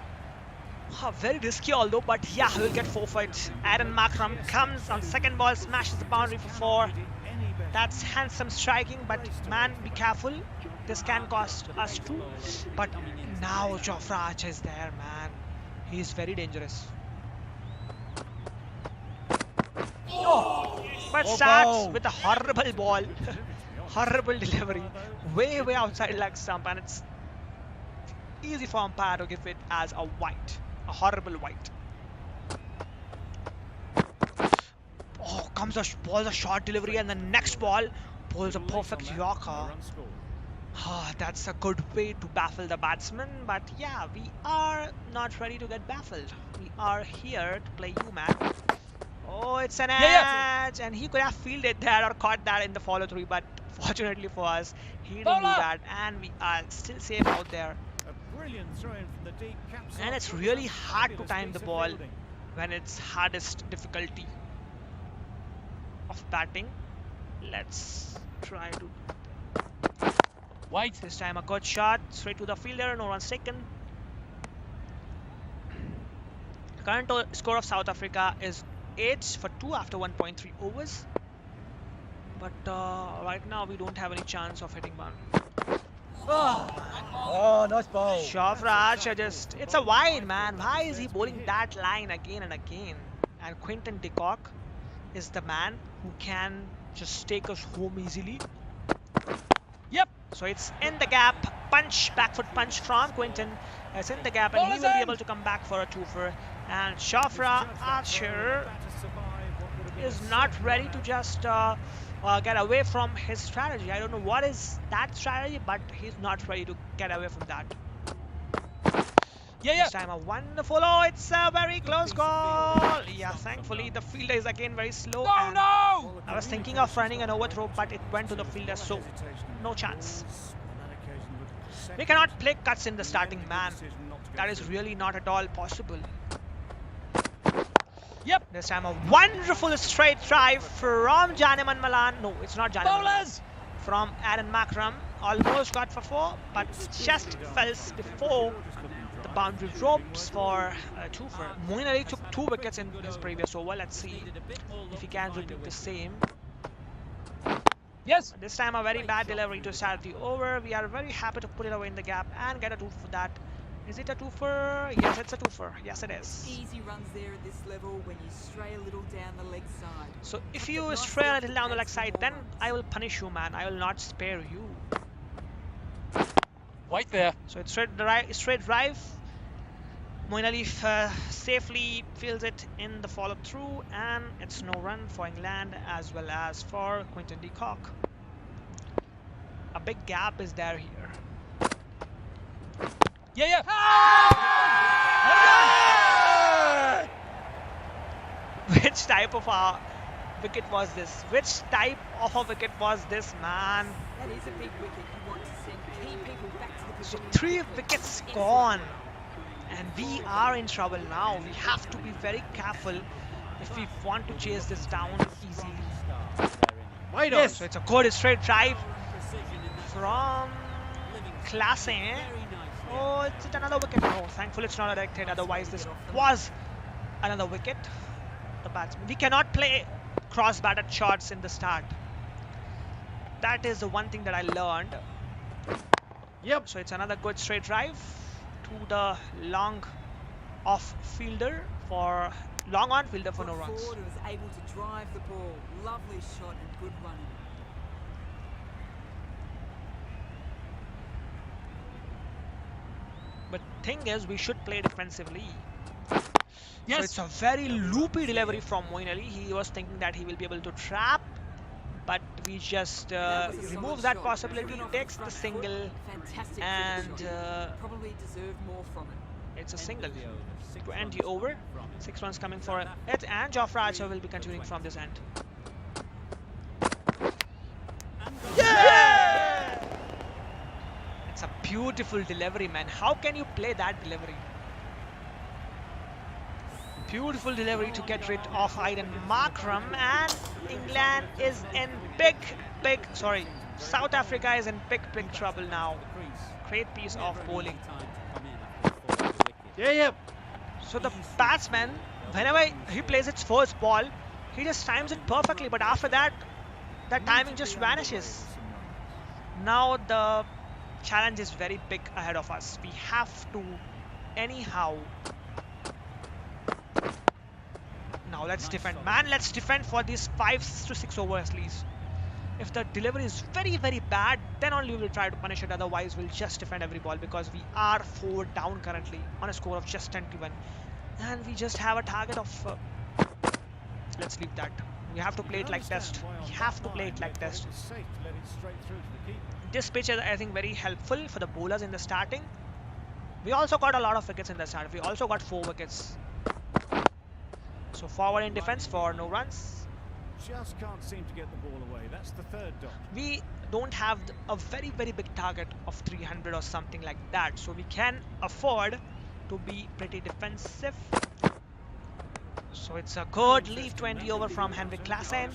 Very risky although, but yeah, we'll get 4 for it. Aaron Markram comes on second ball, smashes the boundary for 4. That's handsome striking, but man, be careful. This can cost us 2. But now Jofra Archer is there, man. He is very dangerous. But starts with a horrible ball. Horrible delivery. Way, way outside leg stump, and it's easy for umpire to give it as a white. A horrible white. Oh, comes a short delivery, and the next ball pulls a perfect Yorker. That's a good way to baffle the batsman, but yeah, we are not ready to get baffled. We are here to play you, man. Oh, it's an edge, and he could have fielded that or caught that in the follow-through, but fortunately for us, he didn't do that, and we are still safe out there. And it's really hard to time the ball when it's hardest difficulty of batting. Let's try to Wait. this time a good shot straight to the fielder, no runs taken. The current score of South Africa is 8 for 2 after 1.3 overs. But right now we don't have any chance of hitting boundary. Oh, nice ball. Jofra Archer it's a wide, man. Why is he bowling that line again and again? And Quinton de Kock is the man who can just take us home easily. Yep. So it's in the gap. Punch, back foot punch from Quinton. It's in the gap, and he will be able to come back for a 2-for. And Jofra Archer is not ready to just get away from his strategy. I don't know what is that strategy, but he's not ready to get away from that. Yeah, This time a wonderful, oh, it's a very close goal. Yeah, thankfully the fielder is again very slow. No, And no! I was thinking of running an overthrow, but it went to the fielder, so no chance. We cannot play cuts in the starting, man. That is really not at all possible. Yep. This time a wonderful straight drive from Janeman Malan. No, it's not Janeman. Bowlers! From Aaron Makram. Almost got for 4, but just fell before the boundary ropes for 2 for. Moeen Ali took 2 wickets in his previous over. Let's see if he can repeat the same. Yes. This time a very bad delivery to start the over. We are very happy to put it away in the gap and get a 2 for that. Is it a 2 for? Yes, it's a 2 for. Yes, it is. Easy runs there at this level when you stray a little down the leg side. So if you stray a little down the leg side, then I will punish you, man. I will not spare you. Wait there. So it's straight drive. Moeen Ali safely fields it in the follow through, and it's no run for England as well as for Quinton de Kock. A big gap is there here. Yeah. Which type of a wicket was this? Which type of a wicket was this, man? That is a big wicket. You want to send key people back to the So pavilion. 3 wickets gone, and we are in trouble now. We have to be very careful if we want to chase this down easily. Wait Yes. So it's a good straight drive from Classe. Oh, it's another wicket. No, thankfully it's not directed. Otherwise, this was another wicket. The batsman. We cannot play cross-batted shots in the start. That is the one thing that I learned. Yep. So it's another good straight drive to the long off fielder for long on fielder for no runs. Forward was able to drive the ball. Lovely shot and good running. But thing is, we should play defensively. Yes. So it's a very loopy delivery from Moeen Ali. He was thinking that he will be able to trap, but we just That was a remove solid that shot. possibility. Driven off Takes the front foot. single, Fantastic and shot. Probably deserved more from it. it's a single to end the over. 6 runs coming for it, and Jofra Archer will be continuing from this end. Yeah! It's a beautiful delivery, man. How can you play that delivery? Beautiful delivery to get rid of Aiden Markram, and England is in South Africa is in big trouble now. Great piece of bowling. Yeah. So the batsman, whenever he plays its first ball, he just times it perfectly, but after that, the timing just vanishes. Now the challenge is very big ahead of us. We have to anyhow. Now let's defend, man. Let's defend for these 5 to 6 overs at least. If the delivery is very bad, then only we will try to punish it. Otherwise, we'll just defend every ball because we are 4 down currently on a score of just 21, and we just have a target of. Let's leave that. We have to play it like test. We have to play it like test. This pitch is, I think, very helpful for the bowlers in the starting. We also got a lot of wickets in the start. We also got 4 wickets. So forward in defense for no runs. Just can't seem to get the ball away. That's the 3rd dot. We don't have a very big target of 300 or something like that. So we can afford to be pretty defensive. So it's a good leave 20 over from Henrik Klaassen.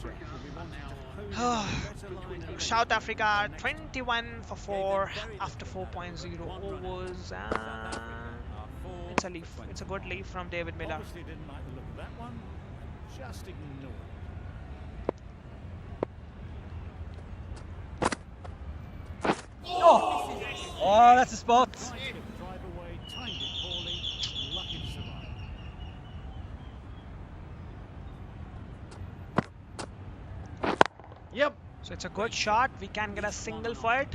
South Africa 21 for 4 after 4.0 overs, and it's a leave. It's a good leave from David Miller. Obviously didn't like the look of that one. Just ignore it. Oh, that's a spot. Tried to get the drive away, timed it poorly, lucky to survive. Yep. So it's a good shot. We can get a single for it.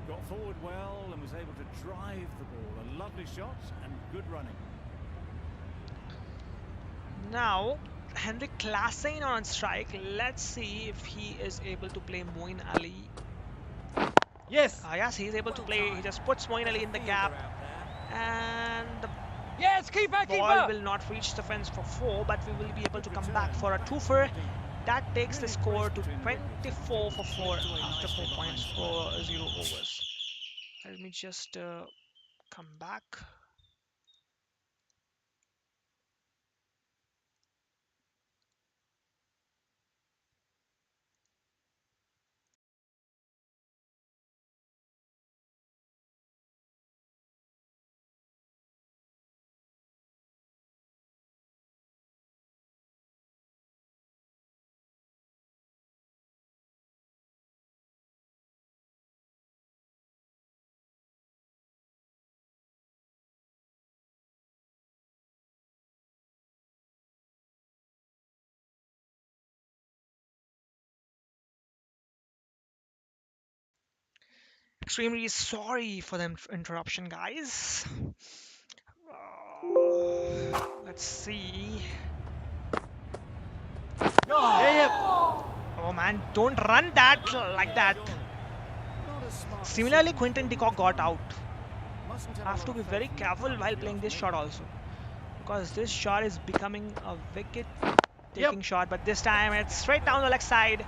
Got forward well and was able to drive the ball. A lovely shot and good running. Now, Henrik Klaassen on strike. Let's see if he is able to play Moeen Ali. Yes. Yes, he's able to play. He just puts Moeen Ali in the gap, and the Yes, keeper, ball keeper. will not reach the fence for 4, but we will be able to come back for a 2-for. That takes the score to 24 for 4 after 4.0 overs. Let me just come back. Extremely sorry for the interruption, guys. Let's see. Yeah, yeah. Oh man, don't run that like that. Not a smart Similarly, decision. Quinton de Kock got out. Mustn't have a Have lot to of be faith very in the careful plan, while if you playing ask this me. shot also, because this shot is becoming a wicket Yep. taking shot, but this time it's straight down the leg side,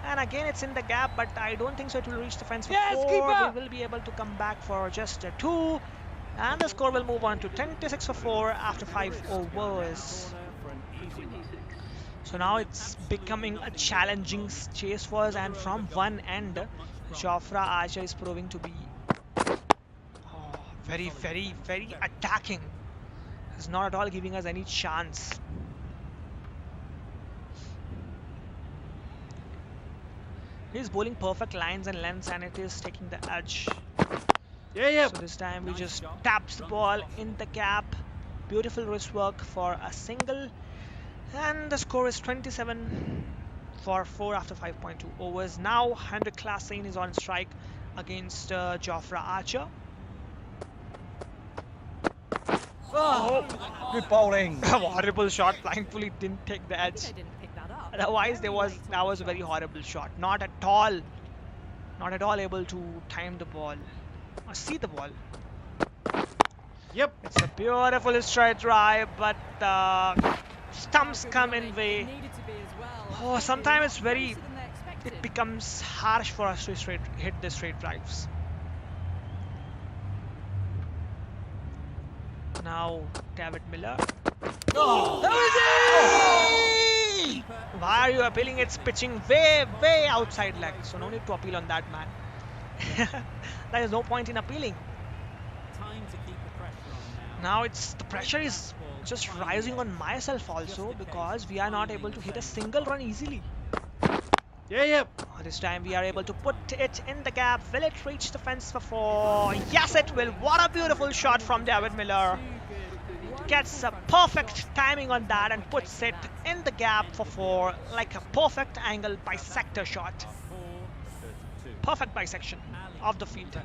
and again it's in the gap, but I don't think so it will reach the fence for Yes, 4. We keeper. will be able to come back for just a 2, and the score will move on to 26 for 4 after 5 overs. Corner for an easy run. So now it's becoming a challenging chase for us, and from one end Jofra Archer is proving to be very, very, very attacking. He's not at all giving us any chance. He's bowling perfect lines and lengths, and it is taking the edge. Yeah, yeah. So this time we just taps the ball in the gap. Beautiful wrist work for a single, and the score is 27 for 4 after 5.2 overs. Now Hendrik Klassen is on strike against Jofra Archer. Oh, good bowling. A horrible shot. Thankfully, didn't take the Maybe edge. they didn't pick that up. Otherwise, Very late that on was the a very shot. horrible shot. Not at all able to time the ball or see the ball. Yep. It's a beautiful straight drive, but the stumps Good come running. in way. It needed to be as well. Oh, Actually, sometimes a it's lot very. closer than they expected. It becomes harsh for us to hit the straight drives. Now David Miller. Oh, Why are you appealing? It's pitching way outside leg, so no need to appeal on that, man. There is no point in appealing. Time to keep the pressure on Now the pressure is just rising on myself also, because we are not able to hit a single run easily. yeah, yeah. This time we are able to put it in the gap. Will it reach the fence for 4? Yes, it will. What a beautiful shot from David Miller. Gets a perfect timing on that and puts it in the gap for 4, like a perfect angle bisector shot. Perfect bisection of the field.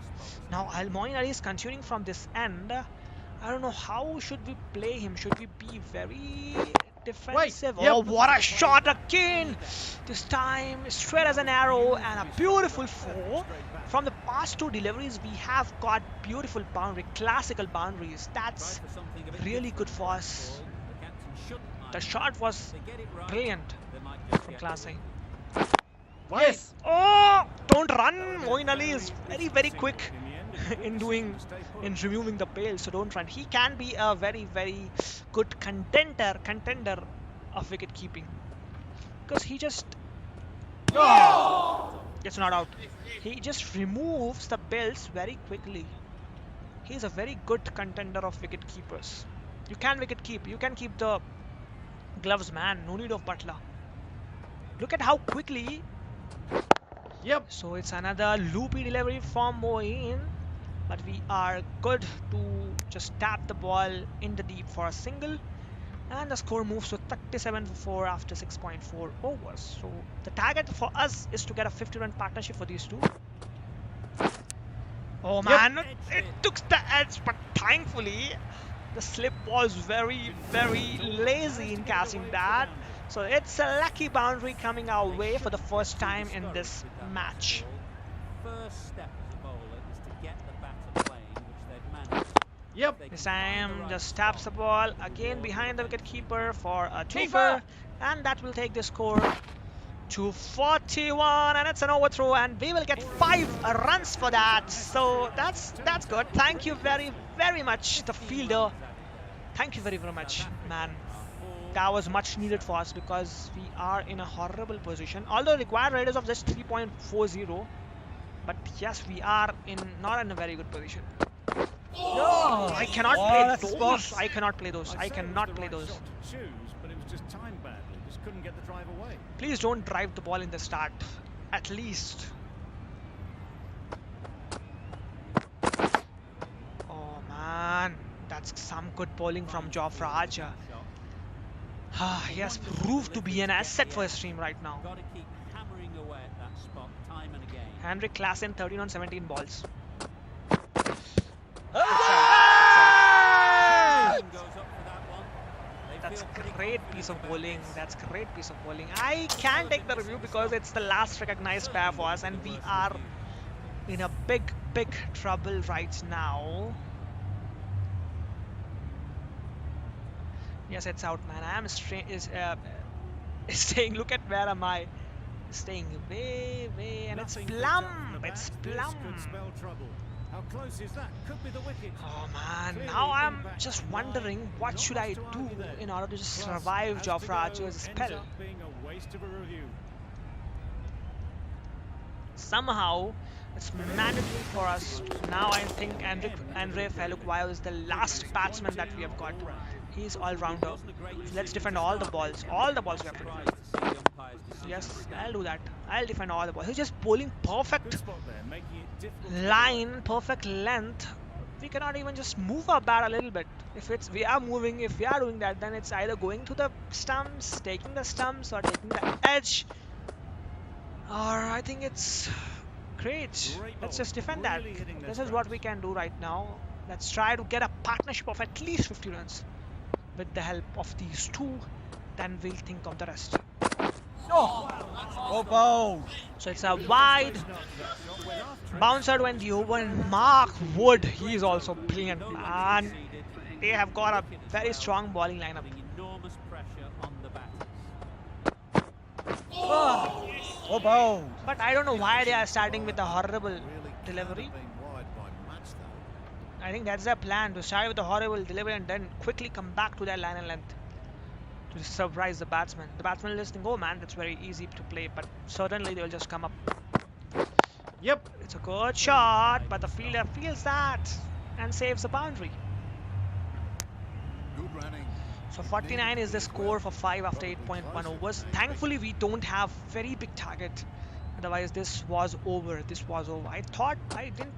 Now Moeen Ali is continuing from this end. I don't know, how should we play him? Should we be very defensive? Yep. Oh, what a shot again! This time straight as an arrow, and a beautiful 4. From the past 2 deliveries, we have got beautiful classical boundaries. That's really good for us. The shot was brilliant from Klasse. Yes. Oh, don't run! Moeen Ali is very quick In the end, in removing the bail, so don't run. He can be a very good contender of wicket keeping, because he just gets not out. He just removes the bails very quickly. He is a very good contender of wicket keepers. You can wicket keep. You can keep the gloves, man. No need of butler. Look at how quickly. Yep. So it's another loopy delivery from Moeen, but we are good to just tap the ball in the deep for a single, and the score moves to 37 for 4 after 6.4 overs. So the target for us is to get a 50-run partnership for these two. Oh man, it took the edge, but thankfully the slip was very lazy in catching that. So it's a lucky boundary coming our way for the first time in this match. first step as a bowler is to get the batter playing, which they've managed. Yep. They This can find time the right just taps the spot. ball The again reward behind the will wicketkeeper for a Keeper! twofer, and that will take the score to 41, and it's an overthrow, and we will get 5 runs for that. So that's good. Thank you very much, the 15 fielder. runs added there. Thank you very much, South Africa man. are 4 That was much for needed 7. for us because we are in a horrible position. Although required rate is of just 3.40, but yes, we are not in a very good position. Oh, I cannot oh, play that's those. spots. I cannot play those. I'd I say it was cannot the play right those. shot to choose, but it was just timed badly. Just couldn't get the drive away. Please don't drive the ball in the start, at least. Oh man, that's some good bowling from Jofra Archer. He has proved to be an asset for his team right now. Got to keep hammering away at that spot time and again. Henrik Klassen, 13 on 17 balls. Hey! Team goes up for that one. They That's feel pretty great confident piece of about bowling. this. That's great piece of bowling. I can take the review because it's the last recognized pair for us, and we are in a big trouble right now. Yes, it's out, man. I am staying. Look at where am I? Staying way, and it's Nothing picked up from plumb. the It's bat. This plumb. could spell trouble. How close is that? Could be the wicket. Oh man, Clearly now I'm impact just wide. wondering what Not should much I to do argue there. in order to just Plus, survive as to Jofra go, Archer's ends spell. up being a waste of a review. Somehow, it's mandatory for us. Now I think Andre Felukwao is the last batsman that we have got. He's all-rounder. So let's defend all the balls. All the balls we have to Surprised defend. to see the umpire's decision Yes, was I'll do that. I'll defend all the balls. He's just bowling perfect Good spot there, making it difficult. to line, perfect length. We cannot even just move our bat a little bit. If we are moving, if we are doing that, then it's either going to the stumps, taking the stumps, or taking the edge. Or I think it's great. Great Let's ball. just defend that. Really hitting their This is what stripes. we can do right now. Let's try to get a partnership of at least 50 runs. With the help of these two, then we'll think of the rest. Oh, oh, bowled. So it's a wide bouncer went the over, and Mark Wood, he is also brilliant, man. They have got a very strong bowling lineup. putting enormous pressure on the batters. Oh, bowled. But I don't know why they are starting with a horrible Really delivery. can't have been wide by much, though. I think that's their plan, to start with a horrible delivery and then quickly come back to their line and length to surprise the batsman. The batsman will just think, oh man, that's very easy to play, but certainly they will just come up. Yep. It's a good shot, but the fielder feels that and saves the boundary. Good running. So 49 is the score for 5 after 8.1 overs. Thankfully, we don't have very big target. Otherwise, this was over. I thought I didn't.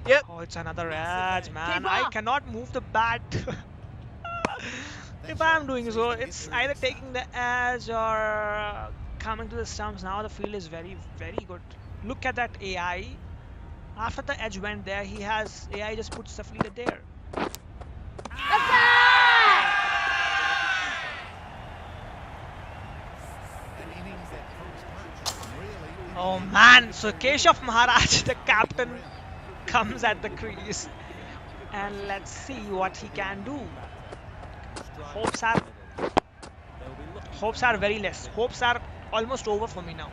Yep. Oh, it's another edge, man. Keeper. I cannot move the bat. If I'm doing so, it's either taking the edge or coming to the stumps. Now the field is very good. Look at that AI. After the edge went there, AI just puts the fielder there. An innings that proves much. Really. Oh man, so Keshav Maharaj, the captain, comes at the crease. And let's see what he can do. Hopes are very less. Hopes are almost over for me now.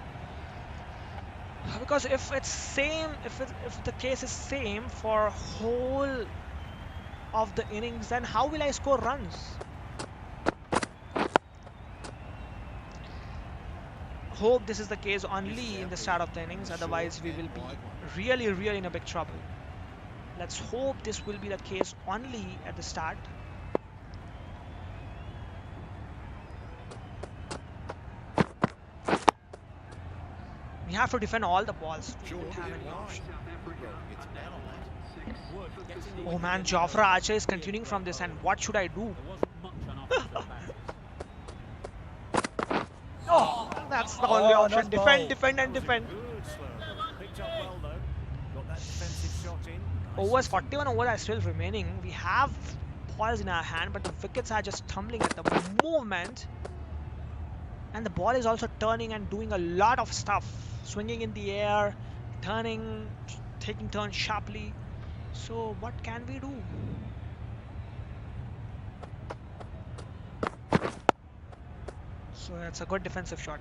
Because if it's same, if the case is same for whole of the innings, then how will I score runs? Hope this is the case only in the start of the innings, otherwise we will be really in a big trouble. Let's hope this will be the case only at the start. We have to defend all the balls. We don't have any option. It's bad on that. Oh man, Jofra Archer is continuing from this, and what should I do? There wasn't much on offer to the batters. Oh, that's the only Oh, option. that's Defend, ball. defend, and defend. Good slow. Picked up well though. Got that defensive shot in. Nice. Overs, 41 overs are still remaining. We have balls in our hand, but the wickets are just tumbling at the movement. And the ball is also turning and doing a lot of stuff. swinging in the air, turning, taking turns sharply. So what can we do? So that's a good defensive shot.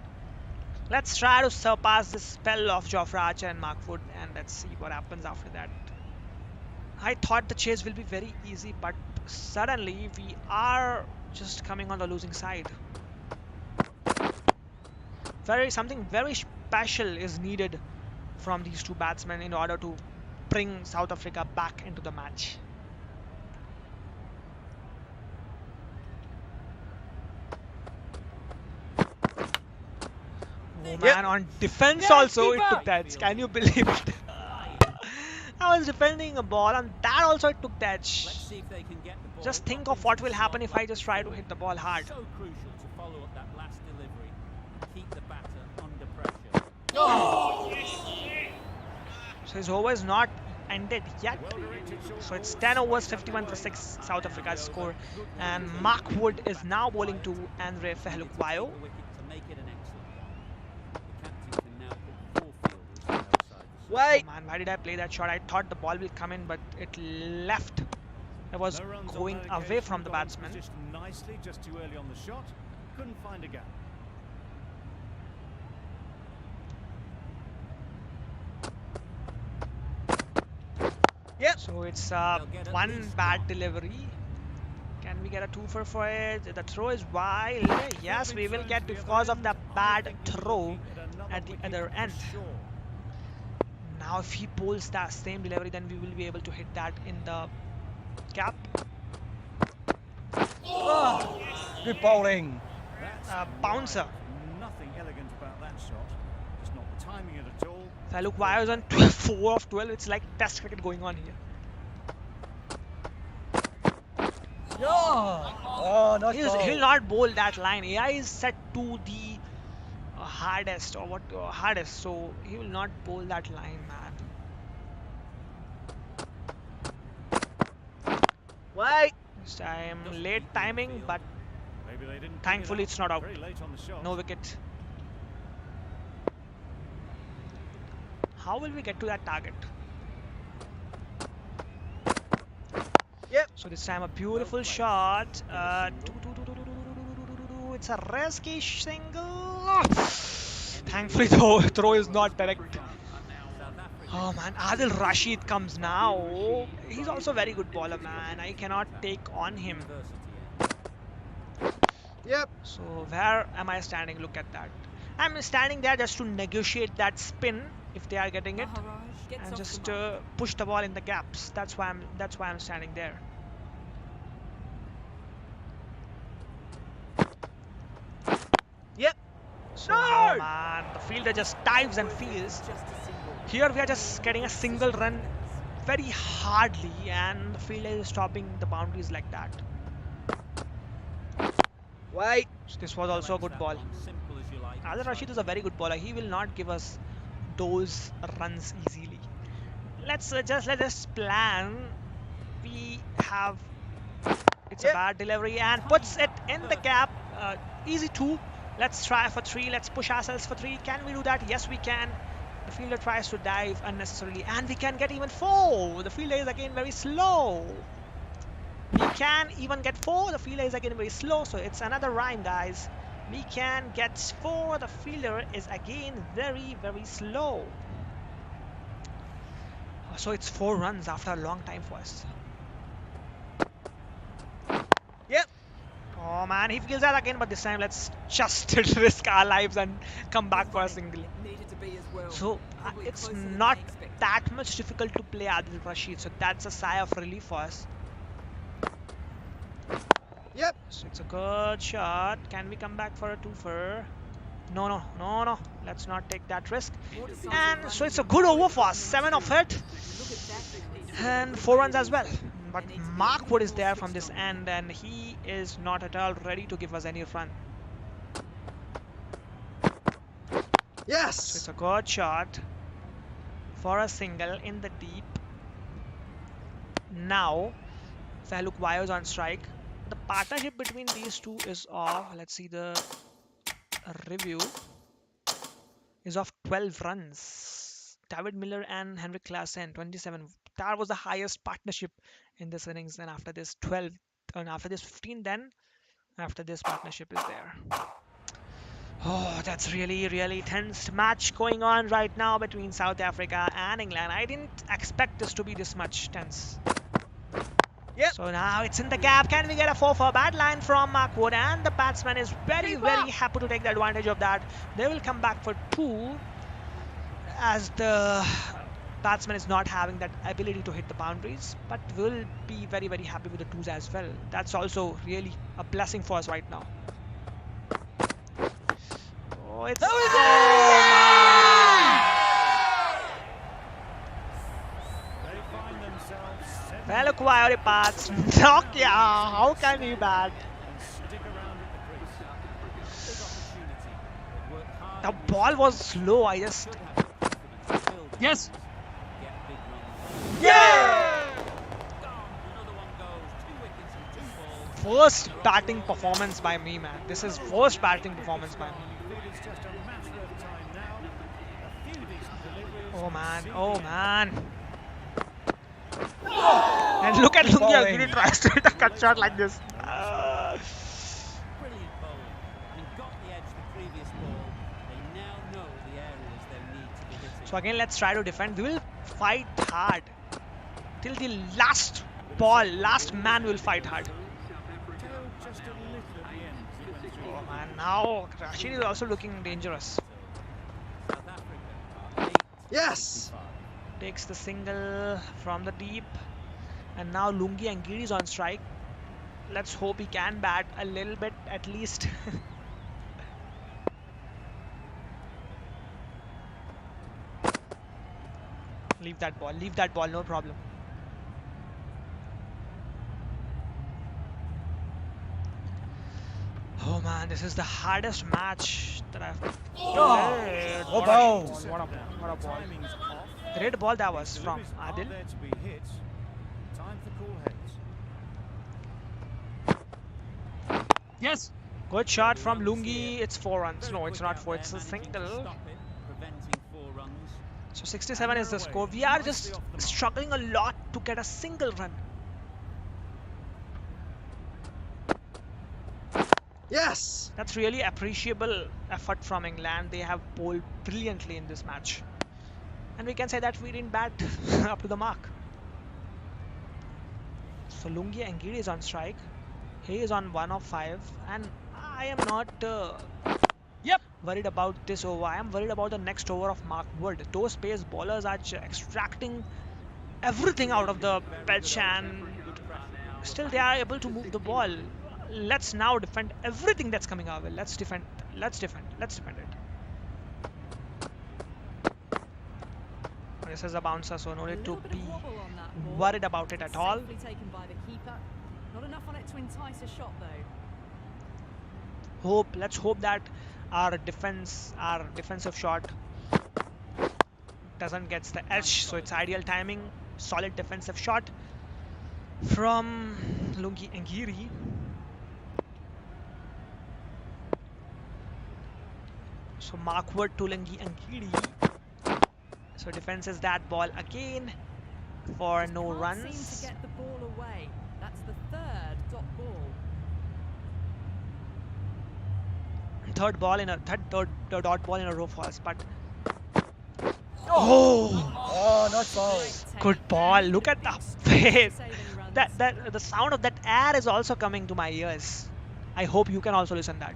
Let's try to surpass this spell of Jofra Archer and Mark Wood, and let's see what happens after that. I thought the chase will be very easy, but suddenly we are just coming on the losing side. Something very special is needed from these two batsmen in order to bring South Africa back into the match. Oh man, on defense also it took that. Can you believe it? I was defending a ball and that also it took that. Let's see if they can get the ball Just think up of what into will the happen slot if I like just try to before. hit the ball hard. So crucial to follow up that last delivery. Keep the batter under pressure. So his over is not ended yet. So it's 10 overs, 51 for 6 South Africa's score. And Mark Wood is now bowling to Andre Fehlukwayo. To make it an excellent one. The captain can now put 4 fielders outside the circle. Wait. Oh man, why did I play that shot? I thought the ball will come in, but it left. It was No runs on going that away occasion, from the got into batsman. position nicely, just too early on the shot. Couldn't find a gap. Yep. So it's They'll get at one least bad one. delivery. Can we get a two for it? The throw is wild. Yes, we will get because of the bad throw at the other end. Now if he pulls that same delivery, then we will be able to hit that in the cap. Oh, good bowling. Bouncer. Nothing elegant about that shot. Just not the timing at all. Fehlukwayo is on 4 of 12. It's like test cricket going on here. Oh, nice ball. He'll not bowl that line. AI is set to the hardest or hardest, so he will not bowl that line, man. Wait. This time late timing, but Maybe they didn't pick thankfully it up it's not out. very late on the shot. No wicket. How will we get to that target? Yep. So this time a beautiful shot. It's a risky single. Thankfully the throw is not direct. Oh man, Adil Rashid comes now. He's also a very good bowler, man. I cannot take on him. Yep. So where am I standing? Look at that. I'm standing there just to negotiate that spin if they are getting it, Maharaj gets and off just the mark. push the ball in the gaps. That's why I'm standing there. Yep. So No! oh man, the fielder just dives and fields. Just a single. Here we are just getting a single run very hardly, and the fielder is stopping the boundaries like that. Wait. So this was also a good ball. Simple as you like. Adil Rashid is a very good bowler. He will not give us those runs easily. Let us plan. We have it's a Yep. bad delivery and puts it in the gap. Easy 2. Let's try for 3. Let's push ourselves for 3. Can we do that? Yes, we can. The fielder tries to dive unnecessarily, and we can get even 4. The fielder is again very slow. We can even get 4. The fielder is again very slow. So it's another rhyme, guys. We can get 4. The fielder is again very, very slow. So it's 4 runs after a long time for us. Yep. Oh man, he feels that again, but this time let's just risk our lives and come back for a single. It needed to be as well. So Probably it's closer than not I expected. that much difficult to play Adil Rashid, so that's a sigh of relief for us. Yep. So it's a good shot. Can we come back for a 2 for? No. Let's not take that risk. More decisive And running so it's a than good I over for us. expected. 7 of it. Look at that. And 4 runs as well. But Mark Wood is there from this end, and he is not at all ready to give us any run. So it's Yes. a good shot for a single in the deep. Now Fehlukwayo is on strike. The partnership between these two is off. Let's see the review. is of 12 runs. David Miller and Henrik Klaasen 27. That was the highest partnership in this innings. And after this 12, and after this 15, then after this partnership is there. Oh, that's really tense match going on right now between South Africa and England. I didn't expect this to be this much tense. Yep. So now it's in the gap. Can we get a 4 for bad line from Mark Wood? And the batsman is very happy to take the advantage of that. They will come back for 2 as the batsman is not having that ability to hit the boundaries, but will be very happy with the 2s as well. That's also really a blessing for us right now. Oh, it's well acquired parts. Knock, yeah, how can we bad? The ball was slow. I just Yes. first batting performance by me, man. This is first batting performance by me. Oh man. And look at Lungi Agiri tries to hit a cut shot like this. Brilliant bowling. Having got the edge the previous ball, they now know the areas they need to be hitting. So again, let's try to defend. We will fight hard till the last ball. Last man will fight hard. Oh man, now Rashid is also looking dangerous. South Africa. Yes. Takes the single from the deep, and now Lungi and Giri is on strike. Let's hope he can bat a little bit at least. Leave that ball, no problem. Oh man, this is the hardest match that I've played. What a ball. What a ball. Great ball that was from Adil. Yes. Good shot from Lungi. It's 4 runs. No, it's not 4. It's a single. Preventing 4 runs. So 67 is the score. We are just struggling a lot to get a single run. Yes. That's really appreciable effort from England. They have bowled brilliantly in this match. And we can say that we didn't bat up to the mark. So Lungi Angiri is on strike. He is on 1 of 5. And I am not worried about this over. I am worried about the next over of Mark Wood. Those pace bowlers are extracting everything out of the pitch, and still they are able to move the ball. Let's now defend everything that's coming our way. Let's defend it. This is a bouncer, so no need to be worried about it at all. Safely taken by the keeper. Not enough on it to entice a shot though. Let's hope that our defensive shot doesn't get the edge. So it's ideal timing, solid defensive shot from Lungi Angiri. So Mark Wood to Lungi Angiri. So defenses that ball again for no runs. Seem to get the ball away. That's the third dot ball. Third dot ball in a row for us, but Nice ball. good ball. Look at the pace. That the sound of that air is also coming to my ears. I hope you can also listen that.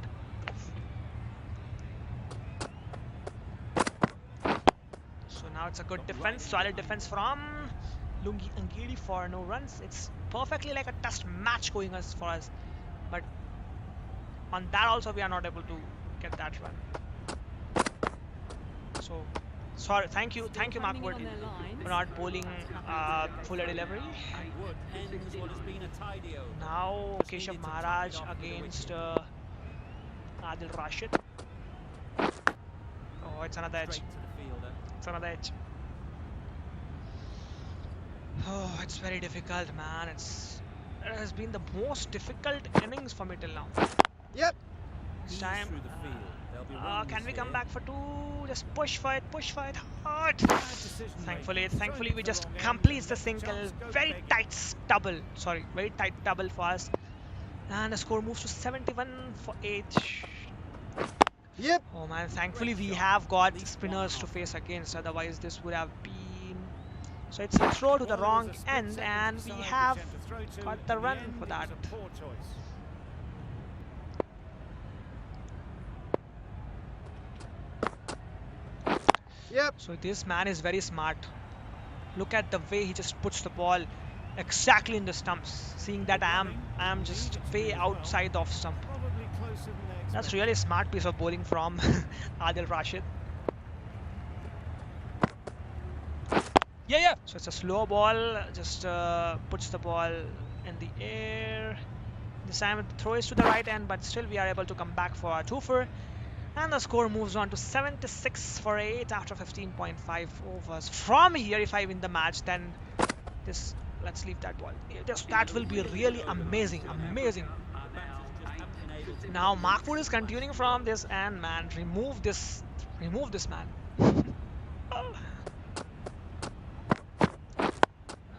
So now it's a good defense, solid defense from Lungi Angiri for no runs. It's perfectly like a test match going for us, but on that also we are not able to get that run. So sorry, thank you Mark Wood for not bowling fuller delivery. And Wood ends what has been a tidy over. Now Keshav Maharaj against Adil Rashid. Oh, it's another edge. Straight to the fielder. It's another edge. Oh, it's very difficult, man. It has been the most difficult innings for me till now. Yep. This time, Through the field. They'll be runs Can we come here. back for 2? Just push for it hard. Bad decision Thankfully making. He's thrown we it to the just wrong end completes and the let the single. chance go Very begging. tight double. Sorry, very tight double for us. And the score moves to 71 for 8. Yep. Oh man, thankfully Great we shot. have got At least spinners to 1.5. face against, otherwise this would have been... So it's a throw to the Well, it wrong was a split end second and to we decide have which end to throw to. got the In run end, for it that. was a poor choice. Yep. So this man is very smart. Look at the way he just puts the ball exactly in the stumps, seeing that I am just way outside the off stump. Probably closer than they That's expected. really a smart piece of bowling from Adil Rashid. Yeah. So it's a slow ball, just puts the ball in the air. This time the throw is to the right end, but still we are able to come back for a 2-4. And the score moves on to 76 for 8 after 15.5 overs. From here, if I win the match, then this... Let's leave that ball. That will be really amazing. Now Mark Wood is continuing from this, and man, remove this man.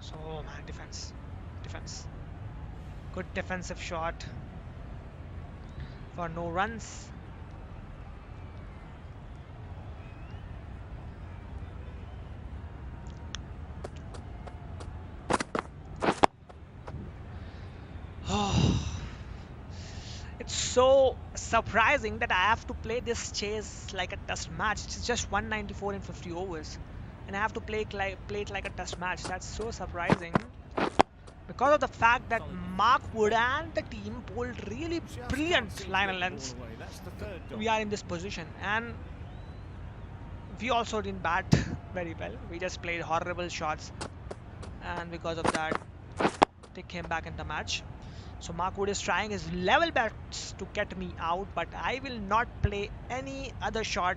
So man, defense. Good defensive shot for no runs. It's so surprising that I have to play this chase like a test match. It's just 194 in 50 overs, and I have to play it like a test match. That's so surprising because of the fact that Mark Wood and the team bowled really Just brilliant can't seem to line get and the lengths. ball away. That's the third dot. We are in this position, and we also didn't bat very well. We just played horrible shots, and because of that, they came back in the match. So Mark Wood is trying his level best to get me out, but I will not play any other shot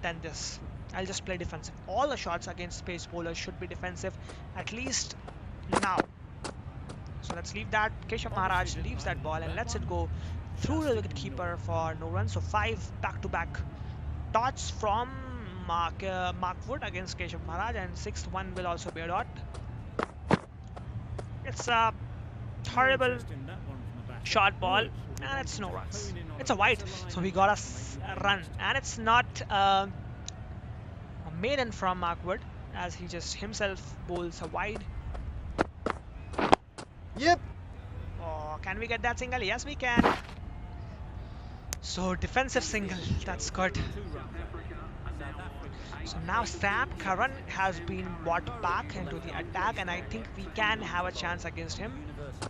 than this. I'll just play defensive. All the shots against pace bowlers should be defensive, at least now. So let's leave that. Keshav Maharaj leaves that ball and lets it go through the wicketkeeper for no run. So 5 back-to-back dots from Mark Wood against Keshav Maharaj, and 6th one will also be a dot. It's a horrible Interest in that one from the batter. short ball, Wood will be and it's no wanting to runs. hone in on It's a wide, better line so we and got make a the run, most. and it's not a maiden from Mark Wood, as he just himself bowls a wide. Yep. Oh, can we get that single? Yes, we can. So defensive single, that's good. 2 runs. South Africa. So now Sam Curran has been brought back into the attack, and I think we can have a chance against him.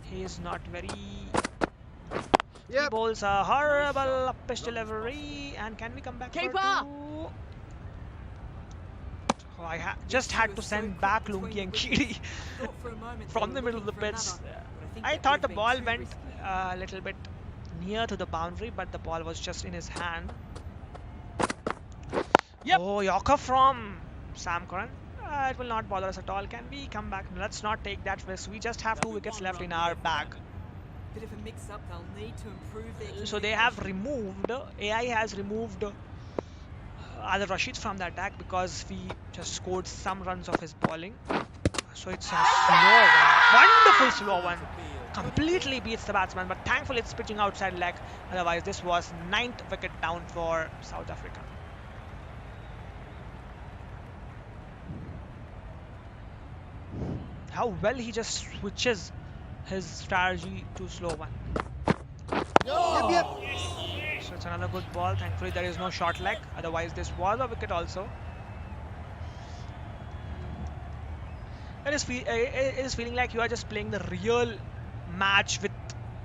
He is not very... He Yep. bowls a horrible pitch delivery, and can we come back for Keeper! 2? Oh, I just had to send back Lungi and Kiri from the middle of the pitch. I thought the ball went a little bit near to the boundary, but the ball was just in his hand. Yep. Oh, Yorker from Sam Curran. It will not bother us at all. Can we come back? Let's not take that risk. We just have 2 wickets left in our bag. Bit of a mix-up. They'll need to improve their. So they have removed, AI has removed Adil Rashid from the attack because we just scored some runs of his bowling. So it's a slow one, wonderful slow one. Completely beats the batsman, but thankfully it's pitching outside leg. Otherwise, this was 9th wicket down for South Africa. How well he just switches his strategy to slow one. Yep. So it's another good ball. Thankfully there is no short leg. Otherwise this was a wicket also. It is feeling like you are just playing the real match with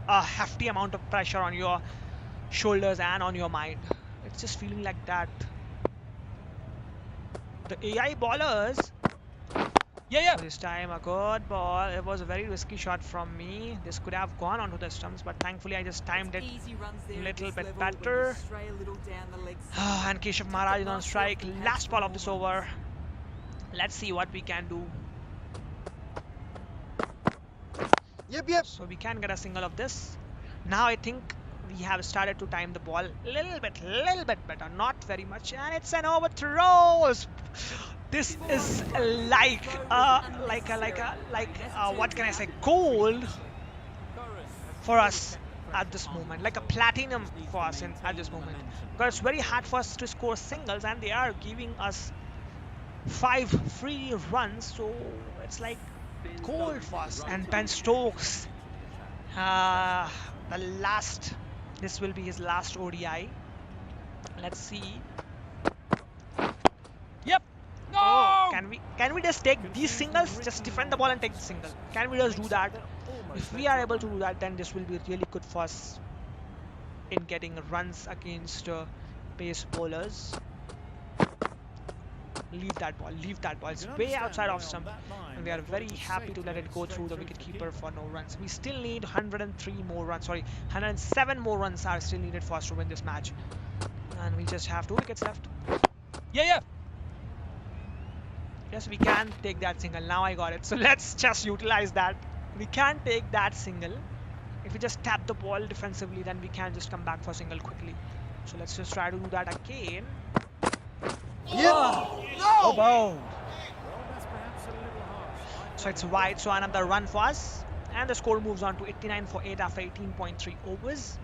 a hefty amount of pressure on your shoulders and on your mind. It's just feeling like that. The AI bowlers... Yeah. This time a good ball. It was a very risky shot from me. This could have gone onto the stumps, but thankfully I just timed it. Easy runs there at little this bit level when you better. stray a little down the leg And Keshav Maharaj is on strike. Last ball of this over. Let's see what we can do. Yep. So we can get a single of this. Now I think we have started to time the ball little bit better, not very much, and it's an overthrow. This is what can I say, gold for us at this moment, like a platinum for us at this moment, because it's very hard for us to score singles, and they are giving us 5 free runs, so it's like gold for us. And Ben Stokes, uh, the last, this will be his last ODI. Let's see. Yep. Oh, No. can we just take these singles? Just defend the ball and take the single. Can we just do that? If we are able to do that, then this will be really good for us in getting runs against pace bowlers. Leave that ball. Leave that ball. It's way outside off stump, and we are very happy to let it go through the wicketkeeper for no runs. We still need 103 more runs. Sorry, 107 more runs are still needed for us to win this match, and we just have 2 wickets left. Yeah. Yes, we can take that single. Now I got it. So let's just utilize that. We can take that single. If we just tap the ball defensively, then we can just come back for a single quickly. So let's just try to do that again. Yep. Oh, bold. Well, that's perhaps a little harsh. So it's wide, so another run for us. And the score moves on to 89 for 8 after 18.3 overs.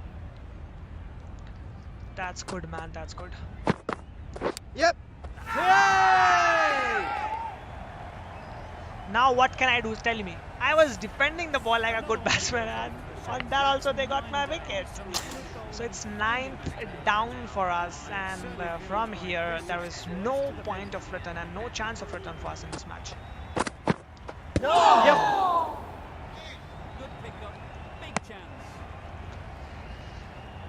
That's good, man. That's good. Yep. Now what can I do? Tell me. I was defending the ball like a good batsman, and on that also they got my wicket. So it's 9th down for us, and from here there is no point of return and no chance of return for us in this match. No. Yep. Good pickup, big chance.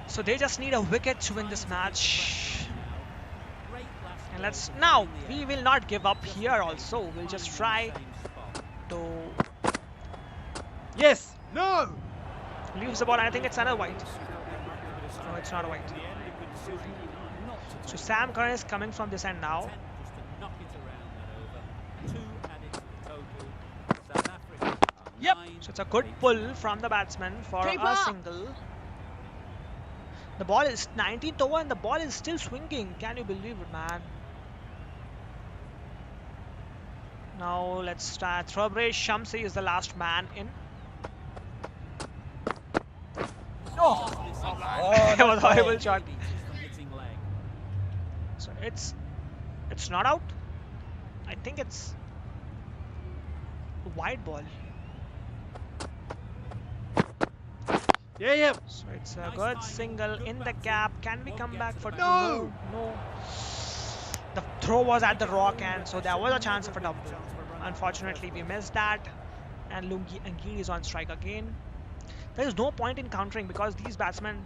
So they just need a wicket to win this match. Great last And ball let's to now, in the we air. will not give up Just here also. We'll just try finding the same spot. to Yes. No. leave the ball. I think it's another white. No, it's not a white. In the end, a good decision not to So take Sam Curran is coming from this end now. Just to knock it around that over. 2 added to the total. South Africa are Yep. 9, So it's a good they pull from the batsman for Keeper. a single. The ball is 19th over and the ball is still swinging. Can you believe it, man? Now let's start. Trubray Shamsi is the last man in. Oh. It was a horrible Maybe shot. just the hitting leg. So it's not out. I think it's a wide ball. Yeah. So it's a Nice good timing, single good in the batting. gap. Can we Won't come get back to for the two? No. No. The throw was at the rock end, so there was a chance of a double. Unfortunately, we missed that. And Lungi Angiri is on strike again. There is no point in countering because these batsmen,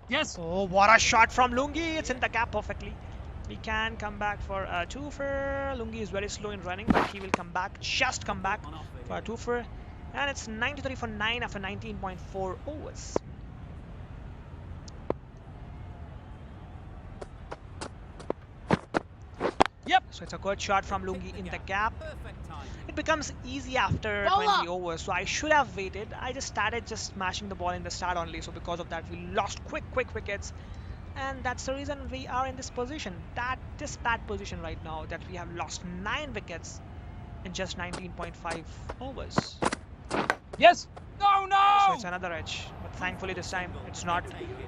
Yes. Oh, what a shot from Lungi. It's in the gap perfectly. We can come back for a twofer. Lungi is very slow in running, but he will come back, just come back On off it for a is. twofer. And it's 93 for 9 after 19.4 overs. Yep. So it's a good shot from Lungi in the gap. Perfect timing. It becomes easy after 20 overs, so I should have waited. I just started just smashing the ball in the start only, so because of that we lost quick wickets, and that's the reason we are in this position, this bad position right now, that we have lost 9 wickets in just 19.5 overs. Yes. No. So No. it's another edge, but thankfully this time it's not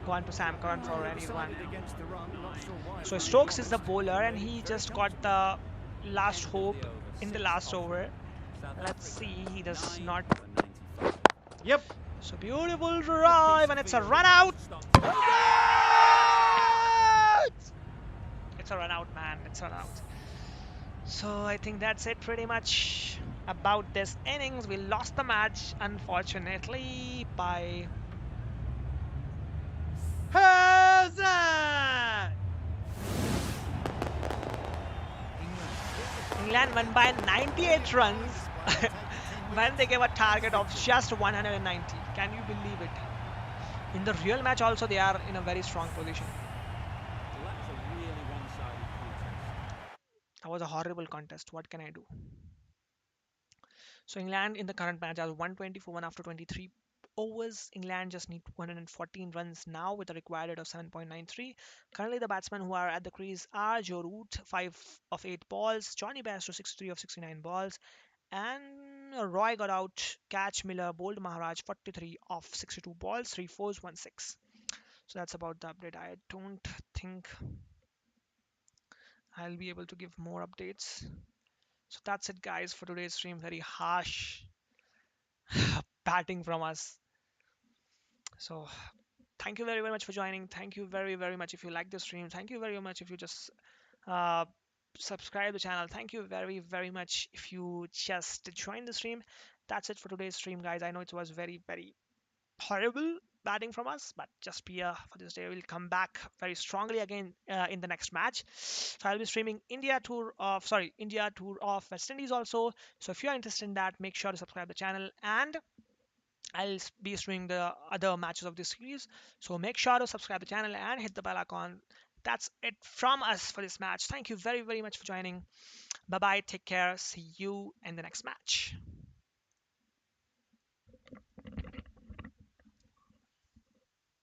gone to Sam Curran for anyone. decided against the run. Not sure why. So Stokes is the bowler, and he just got the last hope in the last over. South Let's Africa, see, he does 9 not. for 95. Yep. So beautiful drive, and it's a run out. It's a run out, man. It's a run out. So I think that's it pretty much about this innings. We lost the match, unfortunately, by How's that? England won by 98 runs when they gave a target of just 190. Can you believe it? In the real match also they are in a very strong position. So that was a really one-sided contest. That was a horrible contest. What can I do? So England in the current match has 120 for 1 after 23 overs. England just need 214 runs now with a required rate of 7.93. Currently, the batsmen who are at the crease are Joe Root, 5 of 8 balls, Johnny Bairstow, 63 of 69 balls, and Roy got out. Catch Miller bowled Maharaj, 43 of 62 balls, 3 fours, 1 6. So that's about the update. I don't think I'll be able to give more updates. So that's it, guys, for today's stream. Very harsh batting from us. So thank you very, very much for joining. Thank you very, very much if you like the stream. Thank you very much if you just uh, subscribe the channel. Thank you very, very much if you just join the stream. That's it for today's stream, guys. I know it was very, very horrible batting from us, but just be for this day. We'll come back very strongly again in the next match. So I'll be streaming India tour of West Indies also. So if you are interested in that, make sure to subscribe the channel, and I'll be streaming the other matches of this series. So make sure to subscribe the channel and hit the bell icon. That's it from us for this match. Thank you very, very much for joining. Bye bye. Take care. See you in the next match.